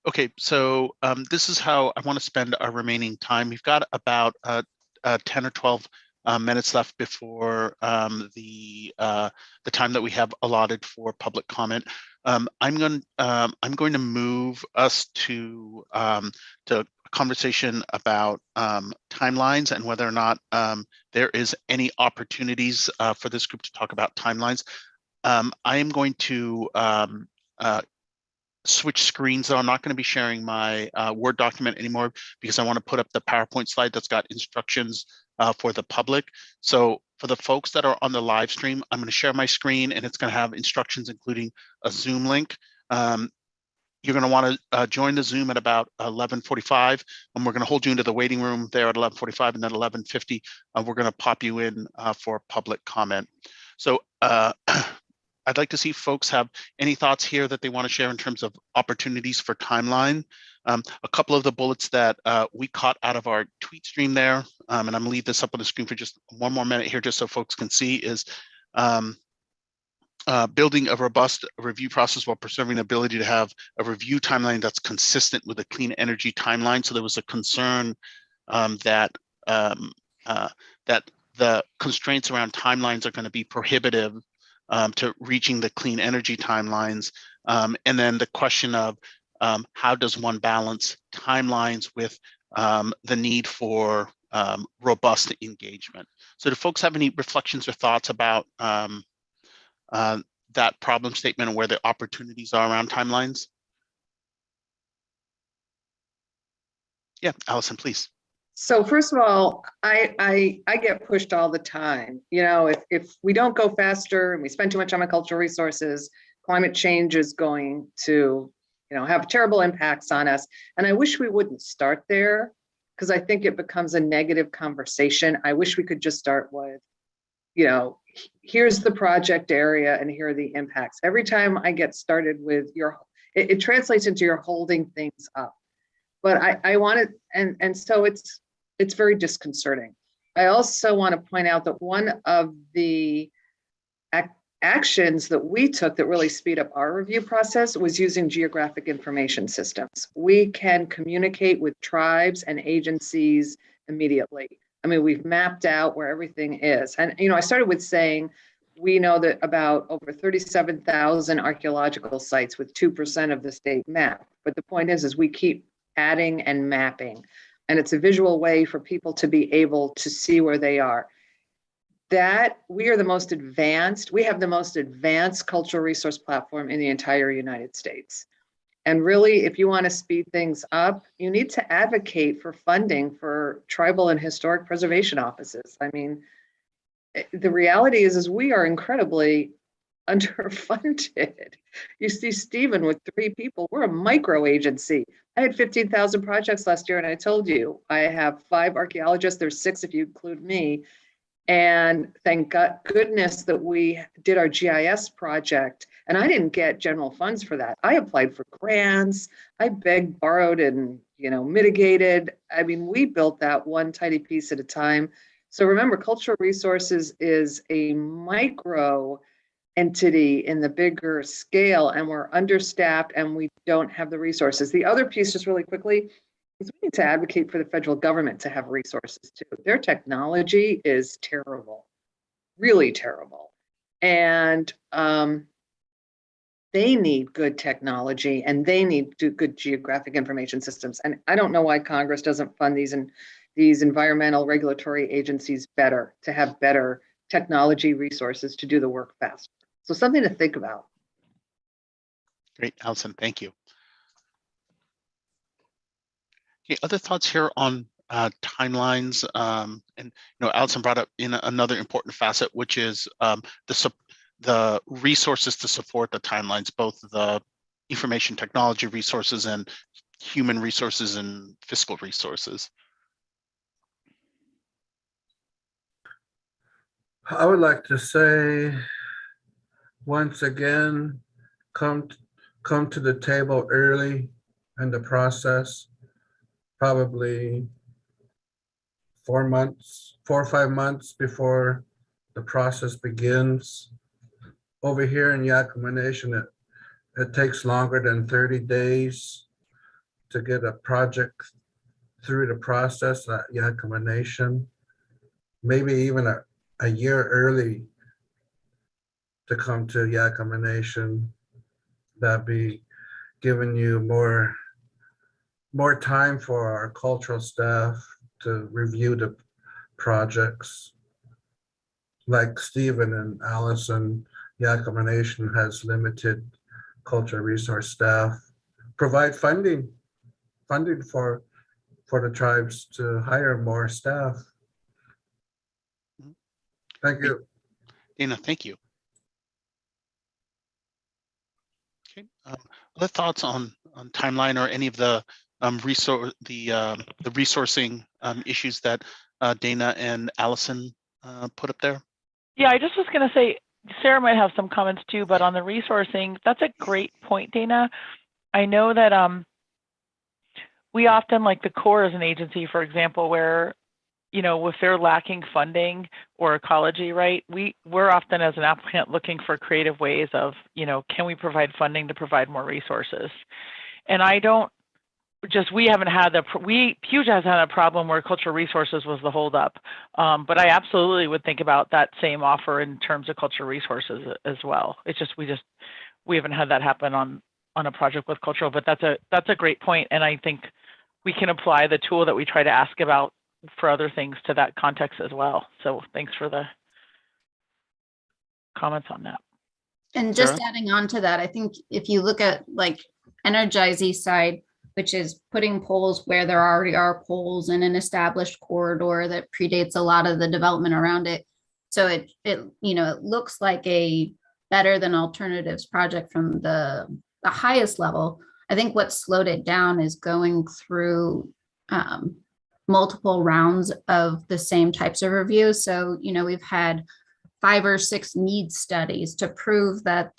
Okay, so this is how I want to spend our remaining time. We've got about 10 or 12 minutes left before the time that we have allotted for public comment. I'm going to move us to a conversation about timelines and whether or not there is any opportunities for this group to talk about timelines. I am going to switch screens, so I'm not going to be sharing my Word document anymore because I want to put up the PowerPoint slide that's got instructions for the public. So for the folks that are on the live stream, I'm going to share my screen and it's going to have instructions, including a Zoom link. You're going to want to join the Zoom at about 11:45, and we're going to hold you into the waiting room there at 11:45, and then 11:50, we're going to pop you in for public comment. So I'd like to see if folks have any thoughts here that they want to share in terms of opportunities for timeline. A couple of the bullets that we caught out of our tweet stream there, and I'm gonna leave this up on the screen for just one more minute here, just so folks can see, is building a robust review process while preserving the ability to have a review timeline that's consistent with a clean energy timeline. So there was a concern that the constraints around timelines are going to be prohibitive to reaching the clean energy timelines. And then the question of how does one balance timelines with the need for robust engagement? So do folks have any reflections or thoughts about that problem statement and where the opportunities are around timelines? Yeah, Allison, please. So first of all, I get pushed all the time. You know, if we don't go faster and we spend too much on our cultural resources, climate change is going to, have terrible impacts on us. And I wish we wouldn't start there, because I think it becomes a negative conversation. I wish we could just start with, here's the project area and here are the impacts. Every time I get started with it translates into you're holding things up. But I want to, and so it's very disconcerting. I also want to point out that one of the actions that we took that really speed up our review process was using geographic information systems. We can communicate with tribes and agencies immediately. I mean, we've mapped out where everything is. And, I started with saying, we know that about over 37,000 archaeological sites with 2% of the state map. But the point is we keep adding and mapping. And it's a visual way for people to be able to see where they are. That we are the most advanced, we have the most advanced cultural resource platform in the entire United States. And really, if you want to speed things up, you need to advocate for funding for tribal and historic preservation offices. I mean, the reality is we are incredibly underfunded. You see Stephen with 3 people, we're a micro agency. I had 15,000 projects last year, and I told you, I have 5 archaeologists, there's 6 if you include me. And thank goodness that we did our GIS project, and I didn't get general funds for that. I applied for grants, I begged, borrowed, and mitigated. I mean, we built that one tiny piece at a time. So remember, cultural resources is a micro entity in the bigger scale, and we're understaffed and we don't have the resources. The other piece, just really quickly, is we need to advocate for the federal government to have resources too. Their technology is terrible, really terrible. And they need good technology and they need good geographic information systems. And I don't know why Congress doesn't fund these environmental regulatory agencies better, to have better technology resources to do the work faster. So something to think about. Great, Allison, thank you. Okay, other thoughts here on timelines, and Allison brought up in another important facet, which is the resources to support the timelines, both the information technology resources and human resources and fiscal resources. I would like to say, once again, come to the table early in the process. Probably 4 or 5 months before the process begins. Over here in Yakima Nation, it takes longer than 30 days to get a project through the process at Yakima Nation, maybe even a year early to come to Yakima Nation. That'd be giving you more time for our cultural staff to review the projects. Like Stephen and Allison, Yakima Nation has limited cultural resource staff. Provide funding for the tribes to hire more staff. Thank you. Dana, thank you. Okay. Other thoughts on timeline or any of the resourcing issues that Dana and Allison put up there? Yeah, I just was going to say, Sarah might have some comments too, but on the resourcing, that's a great point, Dana. I know that we often, like the Corps as an agency, for example, where, you know, if they're lacking funding or ecology, right, we're often as an applicant looking for creative ways of, you know, can we provide funding to provide more resources? And I don't, we haven't had Puget hasn't had a problem where cultural resources was the holdup, but I absolutely would think about that same offer in terms of cultural resources as well. It's just we haven't had that happen on a project with cultural, but that's a great point, and I think we can apply the tool that we try to ask about for other things to that context as well. So thanks for the comments on that. And just adding on to that, I think if you look at like Energize East Side, which is putting poles where there already are poles in an established corridor that predates a lot of the development around it. So it you know, it looks like a better than alternatives project from the highest level. I think what slowed it down is going through multiple rounds of the same types of reviews. So, you know, we've had 5 or 6 need studies to prove that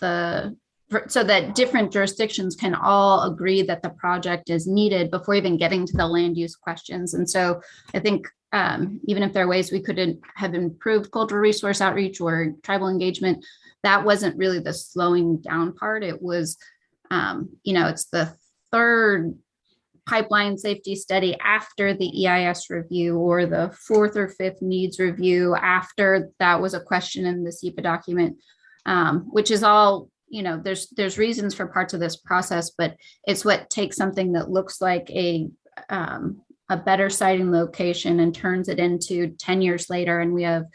so that different jurisdictions can all agree that the project is needed before even getting to the land use questions. And so I think even if there are ways we could have improved cultural resource outreach or tribal engagement, that wasn't really the slowing down part. It was, you know, it's the 3rd pipeline safety study after the EIS review, or the 4th or 5th needs review after that was a question in the SEPA document, which is all, you know, there's reasons for parts of this process, but it's what takes something that looks like a better siting location and turns it into 10 years later, and we have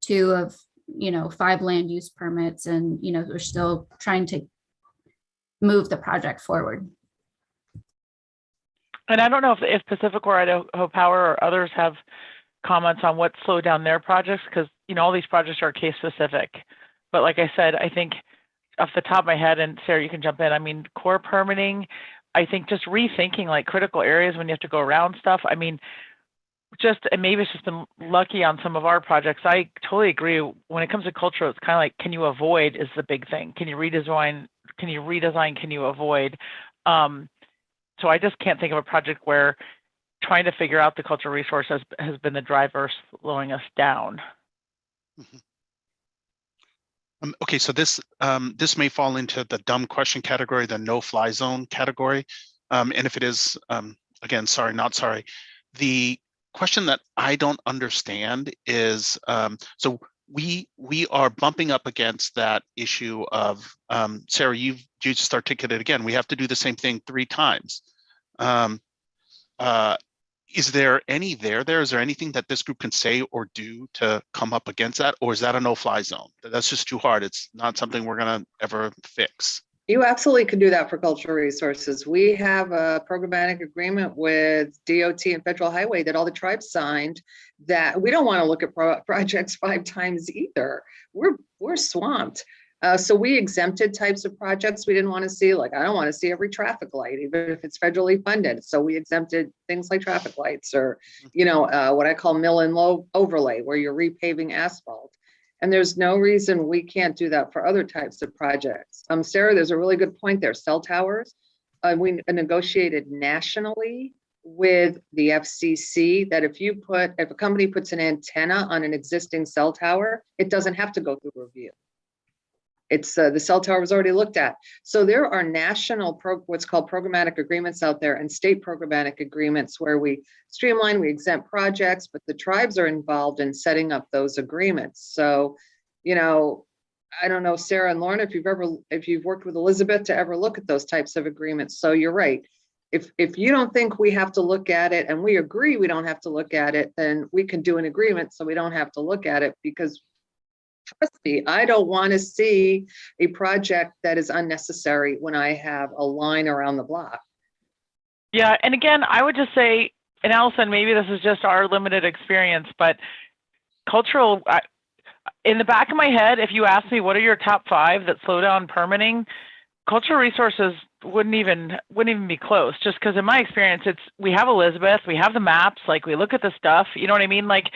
2 of, you know, 5 land use permits, and, you know, we're still trying to move the project forward. And I don't know if Pacific or Idaho Power or others have comments on what slowed down their projects, because, you know, all these projects are case specific. But like I said, I think off the top of my head, and Sarah, you can jump in, I mean, core permitting, I think just rethinking like critical areas when you have to go around stuff. I mean, and maybe it's just been lucky on some of our projects. I totally agree. When it comes to culture, it's kind of like, can you avoid is the big thing. Can you redesign? Can you avoid? So I just can't think of a project where trying to figure out the cultural resource has been the driver slowing us down. Mm-hmm. Okay, so this may fall into the dumb question category, the no-fly zone category. And if it is, again, sorry, not sorry. The question that I don't understand is, so we are bumping up against that issue of, Sarah, you just articulated again, we have to do the same thing 3 times. Is there any there? Is there anything that this group can say or do to come up against that? Or is that a no-fly zone? That's just too hard. It's not something we're gonna ever fix. You absolutely can do that for cultural resources. We have a programmatic agreement with DOT and Federal Highway that all the tribes signed, that we don't want to look at projects 5 times either. We're swamped. So we exempted types of projects we didn't want to see. Like, I don't want to see every traffic light, even if it's federally funded. So we exempted things like traffic lights, or, you know, what I call mill and low overlay, where you're repaving asphalt. And there's no reason we can't do that for other types of projects. Sarah, there's a really good point there. Cell towers, we negotiated nationally with the FCC that if a company puts an antenna on an existing cell tower, it doesn't have to go through review. It's the cell tower was already looked at. So there are national what's called programmatic agreements out there and state programmatic agreements where we streamline, we exempt projects, but the tribes are involved in setting up those agreements. So, you know, I don't know, Sarah and Lauren, if you've worked with Elizabeth to ever look at those types of agreements. So you're right. If you don't think we have to look at it and we agree we don't have to look at it, then we can do an agreement so we don't have to look at it, because trust me, I don't want to see a project that is unnecessary when I have a line around the block. Yeah, and again, I would just say, and Allison, maybe this is just our limited experience, but cultural, in the back of my head, if you ask me what are your top 5 that slow down permitting, cultural resources wouldn't even be close, just because in my experience, we have Elizabeth, we have the maps, like we look at the stuff, you know what I mean? Like,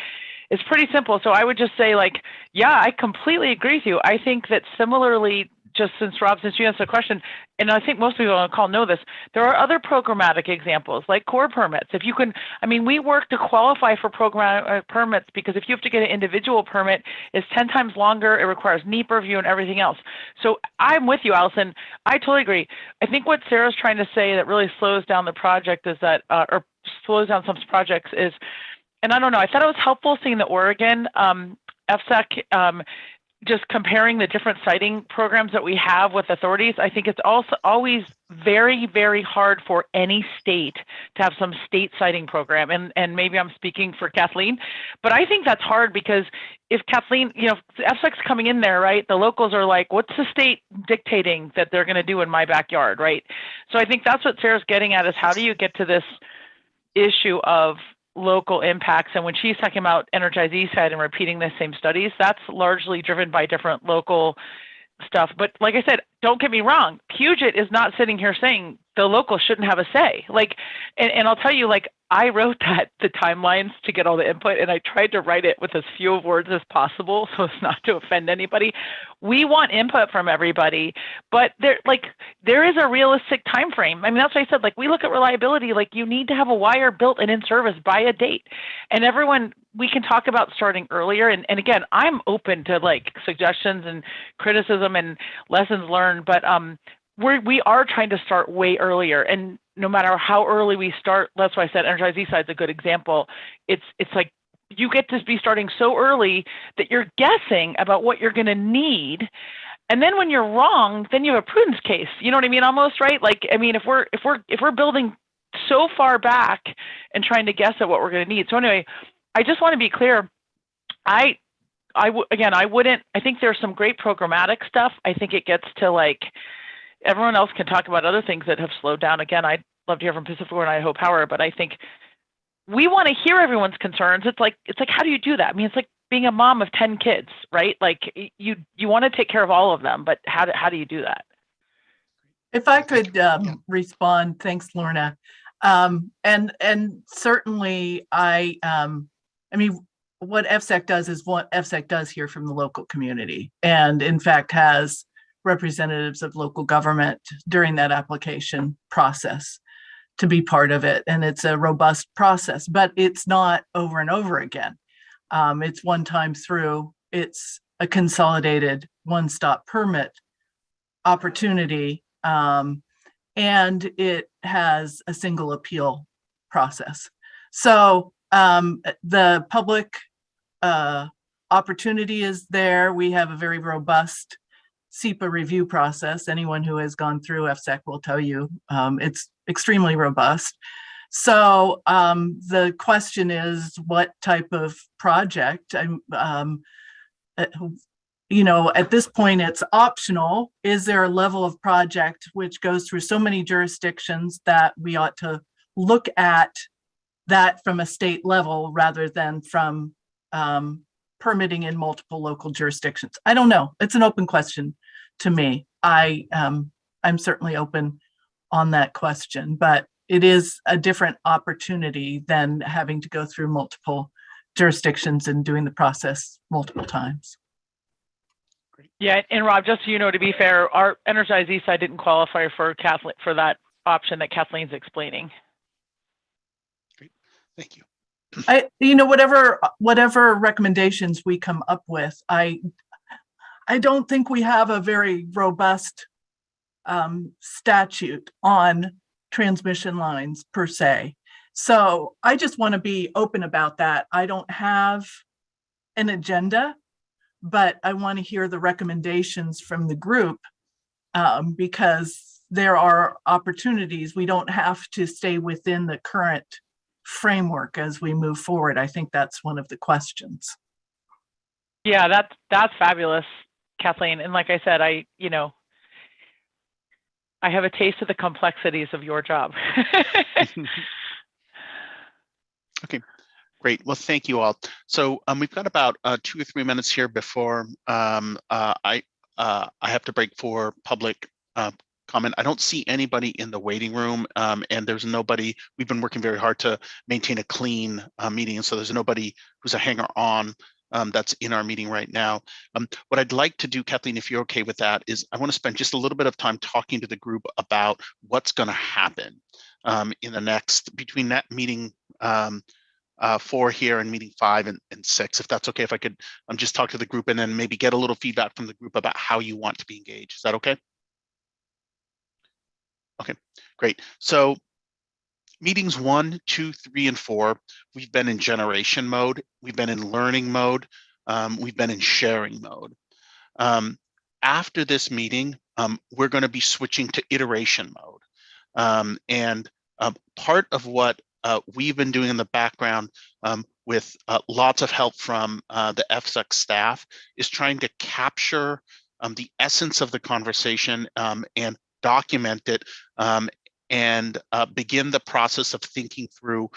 it's pretty simple. So I would just say, like, yeah, I completely agree with you. I think that similarly, just since you answered the question, and I think most people on the call know this, there are other programmatic examples like core permits. If you can, I mean, we work to qualify for program permits, because if you have to get an individual permit, it's 10 times longer. It requires NEPA review and everything else. So I'm with you, Allison. I totally agree. I think what Sarah's trying to say that really slows down the project is that, or slows down some projects is, and I don't know, I thought it was helpful seeing the Oregon FSEC, just comparing the different siting programs that we have with authorities. I think it's also always very, very hard for any state to have some state siting program. And maybe I'm speaking for Kathleen, but I think that's hard, because if Kathleen, you know, FSEC's coming in there, right? The locals are like, what's the state dictating that they're going to do in my backyard, right? So I think that's what Sarah's getting at, is how do you get to this issue of local impacts? And when she's talking about Energize Eastside and repeating the same studies, that's largely driven by different local stuff. But like I said, don't get me wrong, Puget is not sitting here saying the locals shouldn't have a say. Like, and I'll tell you, like, I wrote the timelines to get all the input, and I tried to write it with as few words as possible so as not to offend anybody. We want input from everybody, but there is a realistic time frame. I mean, that's what I said. Like, we look at reliability, like you need to have a wire built and in service by a date. And everyone, we can talk about starting earlier. And again, I'm open to like suggestions and criticism and lessons learned, but we are trying to start way earlier. And no matter how early we start, that's why I said Energize Eastside is a good example. It's like you get to be starting so early that you're guessing about what you're going to need. And then when you're wrong, then you have a prudence case. You know what I mean? Almost, right? Like, I mean, if we're building so far back and trying to guess at what we're going to need. So anyway, I just want to be clear. I think there's some great programmatic stuff. I think it gets to like, everyone else can talk about other things that have slowed down. Again, I'd love to hear from PacifiCorp and Idaho Power, but I think we want to hear everyone's concerns. It's like, how do you do that? I mean, it's like being a mom of 10 kids, right? Like you want to take care of all of them, but how do you do that? If I could respond, thanks, Lorna. And certainly I mean, what FSEC does is what FSEC does hear from the local community, and in fact has representatives of local government during that application process to be part of it. And it's a robust process, but it's not over and over again. It's one time through. It's a consolidated one-stop permit opportunity. And it has a single appeal process. So the public opportunity is there. We have a very robust SEPA review process. Anyone who has gone through FSEC will tell you it's extremely robust. So the question is, what type of project? You know, at this point, it's optional. Is there a level of project which goes through so many jurisdictions that we ought to look at that from a state level rather than from permitting in multiple local jurisdictions? I don't know. It's an open question to me. I'm certainly open on that question, but it is a different opportunity than having to go through multiple jurisdictions and doing the process multiple times. Yeah, and Rob, just so you know, to be fair, our Energize Eastside didn't qualify for that option that Kathleen's explaining. Great, thank you. You know, whatever recommendations we come up with, I I don't think we have a very robust statute on transmission lines per se. So I just want to be open about that. I don't have an agenda, but I want to hear the recommendations from the group because there are opportunities. We don't have to stay within the current framework as we move forward. I think that's one of the questions. Yeah, that's fabulous, Kathleen. And like I said, I have a taste of the complexities of your job. Okay, great. Well, thank you all. So we've got about 2 or 3 minutes here before I have to break for public comment. I don't see anybody in the waiting room, and there's nobody. We've been working very hard to maintain a clean meeting, and so there's nobody who's a hanger-on that's in our meeting right now. What I'd like to do, Kathleen, if you're okay with that, is I want to spend just a little bit of time talking to the group about what's going to happen in the next, between that meeting 4 here and meeting 5 and 6, if that's okay, if I could just talk to the group and then maybe get a little feedback from the group about how you want to be engaged. Is that okay? Okay, great. So meetings 1, 2, 3, and 4, we've been in generation mode, we've been in learning mode, we've been in sharing mode. After this meeting, we're going to be switching to iteration mode. Part of what we've been doing in the background with lots of help from the FSEC staff is trying to capture the essence of the conversation and document it and begin the process of thinking through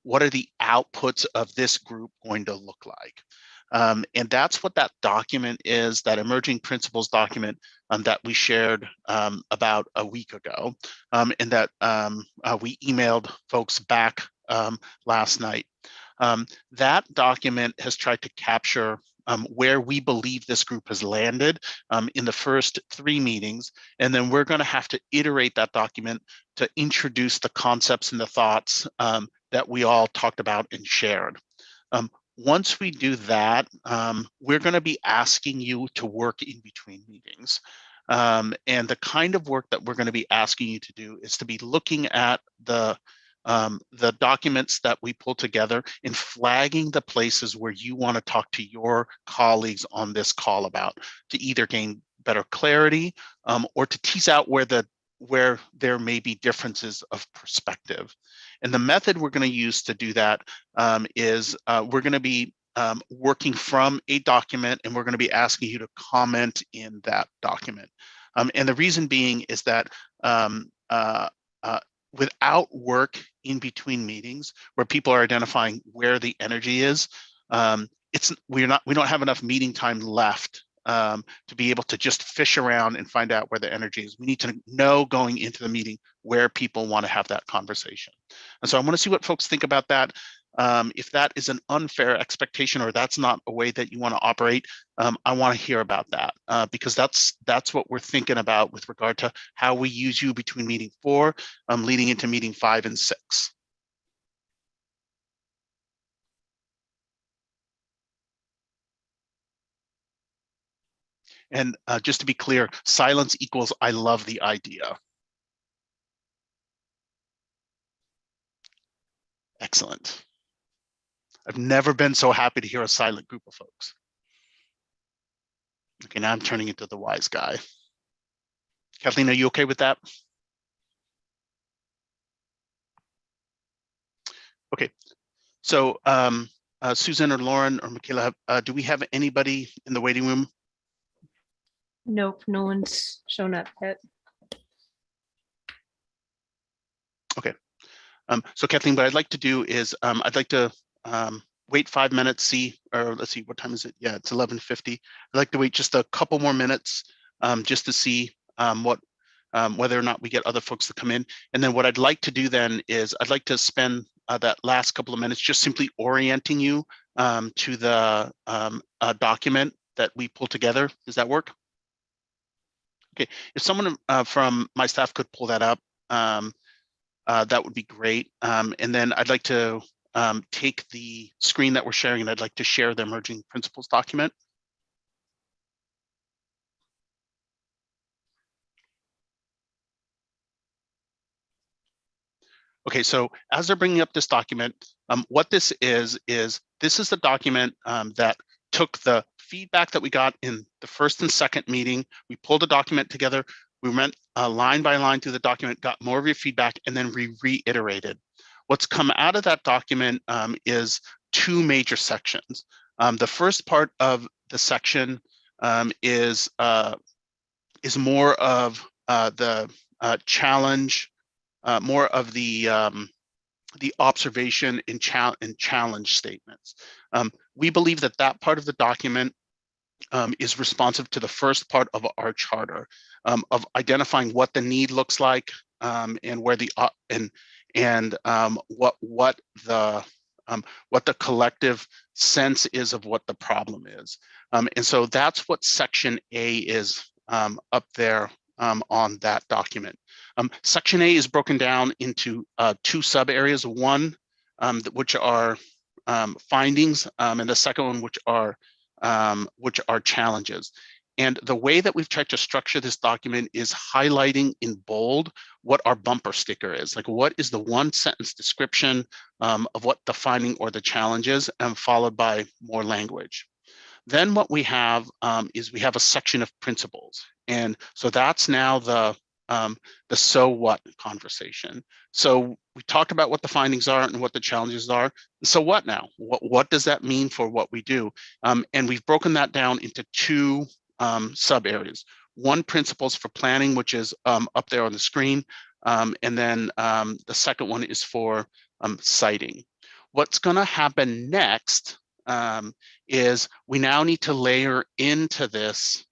what are the outputs of this group going to look like. And that's what that document is, that emerging principles document that we shared about a week ago, and that we emailed folks back last night. That document has tried to capture where we believe this group has landed in the first 3 meetings, and then we're going to have to iterate that document to introduce the concepts and the thoughts that we all talked about and shared. Once we do that, we're going to be asking you to work in between meetings. And the kind of work that we're going to be asking you to do is to be looking at the documents that we pull together and flagging the places where you want to talk to your colleagues on this call about, to either gain better clarity or to tease out where there may be differences of perspective. And the method we're going to use to do that is we're going to be working from a document, and we're going to be asking you to comment in that document. And the reason being is that without work in between meetings where people are identifying where the energy is, we don't have enough meeting time left to be able to just fish around and find out where the energy is. We need to know going into the meeting where people want to have that conversation. And so I want to see what folks think about that. If that is an unfair expectation or that's not a way that you want to operate, I want to hear about that because that's what we're thinking about with regard to how we use you between meeting 4 leading into meeting 5 and 6. And just to be clear, silence equals I love the idea. Excellent. I've never been so happy to hear a silent group of folks. Okay, now I'm turning into the wise guy. Kathleen, are you okay with that? Okay, so Susan or Lauren or Michaela, do we have anybody in the waiting room? Nope, no one's shown up yet. Okay, so Kathleen, what I'd like to do is I'd like to wait 5 minutes, or let's see, what time is it? Yeah, it's 11:50. I'd like to wait just a couple more minutes just to see whether or not we get other folks to come in. And then what I'd like to do then is I'd like to spend that last couple of minutes just simply orienting you to the document that we pulled together. Does that work? Okay, if someone from my staff could pull that up, that would be great. And then I'd like to take the screen that we're sharing and I'd like to share the emerging principles document. Okay, so as they're bringing up this document, what this is this is the document that took the feedback that we got in the first and second meeting. We pulled the document together. We went line by line through the document, got more of your feedback, and then we reiterated. What's come out of that document is two major sections. The first part of the section is more of the challenge, more of the observation and challenge statements. We believe that that part of the document is responsive to the first part of our charter of identifying what the need looks like and where the what the collective sense is of what the problem is. And so that's what section A is up there on that document. Section A is broken down into two sub areas, one which are findings, and the second one which are challenges. And the way that we've tried to structure this document is highlighting in bold what our bumper sticker is. Like, what is the one sentence description of what the finding or the challenge is, and followed by more language. Then what we have is we have a section of principles. And so that's now the so what conversation. So we talked about what the findings are and what the challenges are. So what now? What does that mean for what we do? And we've broken that down into two sub areas. One, principles for planning, which is up there on the screen. And then the second one is for citing. What's going to happen next is we now need to layer into this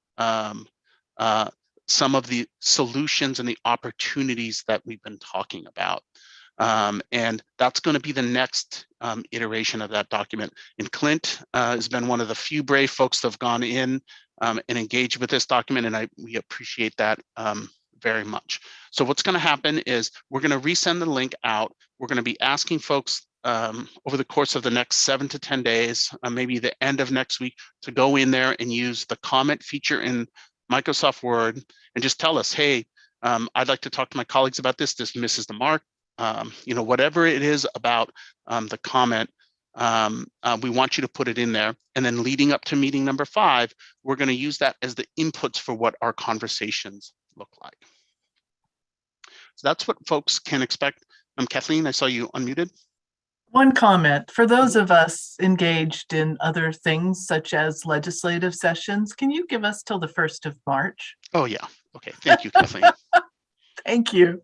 some of the solutions and the opportunities that we've been talking about. And that's going to be the next iteration of that document. And Clint has been one of the few brave folks that have gone in and engaged with this document, and we appreciate that very much. So what's going to happen is we're going to resend the link out. We're going to be asking folks over the course of the next 7 to 10 days, maybe the end of next week, to go in there and use the comment feature in Microsoft Word and just tell us, hey, I'd like to talk to my colleagues about this. This misses the mark. You know, whatever it is about the comment, we want you to put it in there. And then leading up to meeting number 5, we're going to use that as the inputs for what our conversations look like. So that's what folks can expect. Kathleen, I saw you unmuted. One comment, for those of us engaged in other things such as legislative sessions, can you give us till the 1st of March? Oh yeah, okay, thank you, Kathleen. Thank you.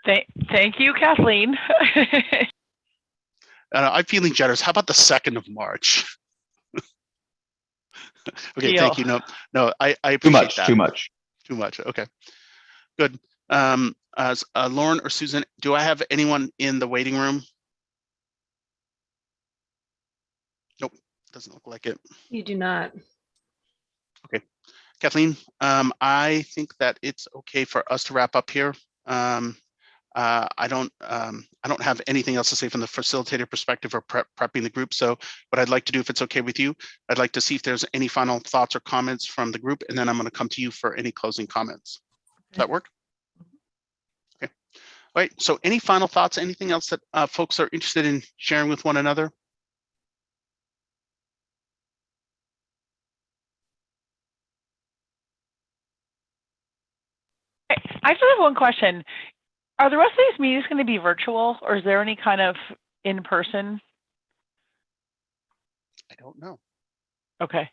Thank you, Kathleen. I'm feeling generous. How about the 2nd of March? Okay, Deal. thank you. No, I appreciate that. Too much. Too much. Okay, good. Lauren or Susan, do I have anyone in the waiting room? Nope, doesn't look like it. You do not. Okay, Kathleen, I think that it's okay for us to wrap up here. I don't have anything else to say from the facilitator perspective or prepping the group. So what I'd like to do, if it's okay with you, I'd like to see if there's any final thoughts or comments from the group, and then I'm going to come to you for any closing comments. Does that work? Okay. All right. So any final thoughts, anything else that folks are interested in sharing with one another? I just have one question. Are the rest of these meetings going to be virtual, or is there any kind of in-person? I don't know. Okay.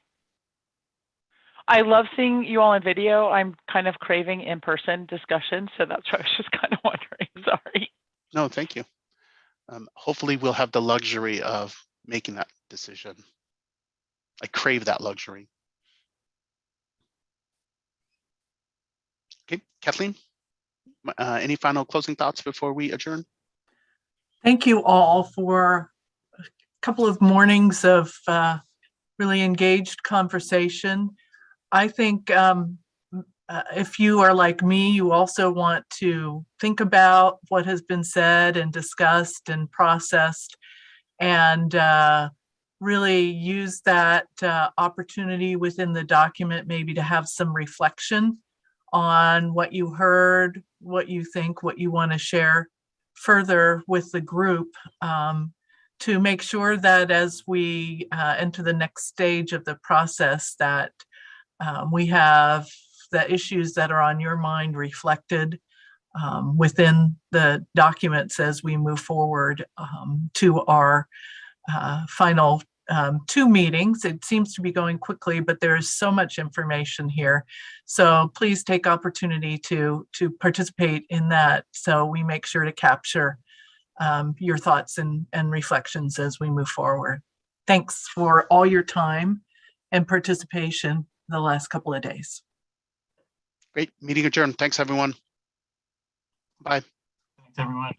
I love seeing you all in video. I'm kind of craving in-person discussion, so that's why I was just kind of wondering. Sorry. No, thank you. Hopefully we'll have the luxury of making that decision. I crave that luxury. Okay, Kathleen, any final closing thoughts before we adjourn? Thank you all for a couple of mornings of really engaged conversation. I think if you are like me, you also want to think about what has been said and discussed and processed, and really use that opportunity within the document maybe to have some reflection on what you heard, what you think, what you want to share further with the group to make sure that as we enter the next stage of the process, that we have the issues that are on your mind reflected within the documents as we move forward to our final 2 meetings. It seems to be going quickly, but there is so much information here. So please take opportunity to participate in that, so we make sure to capture your thoughts and reflections as we move forward. Thanks for all your time and participation the last couple of days. Great. Meeting adjourned. Thanks, everyone. Bye. Thanks, everyone.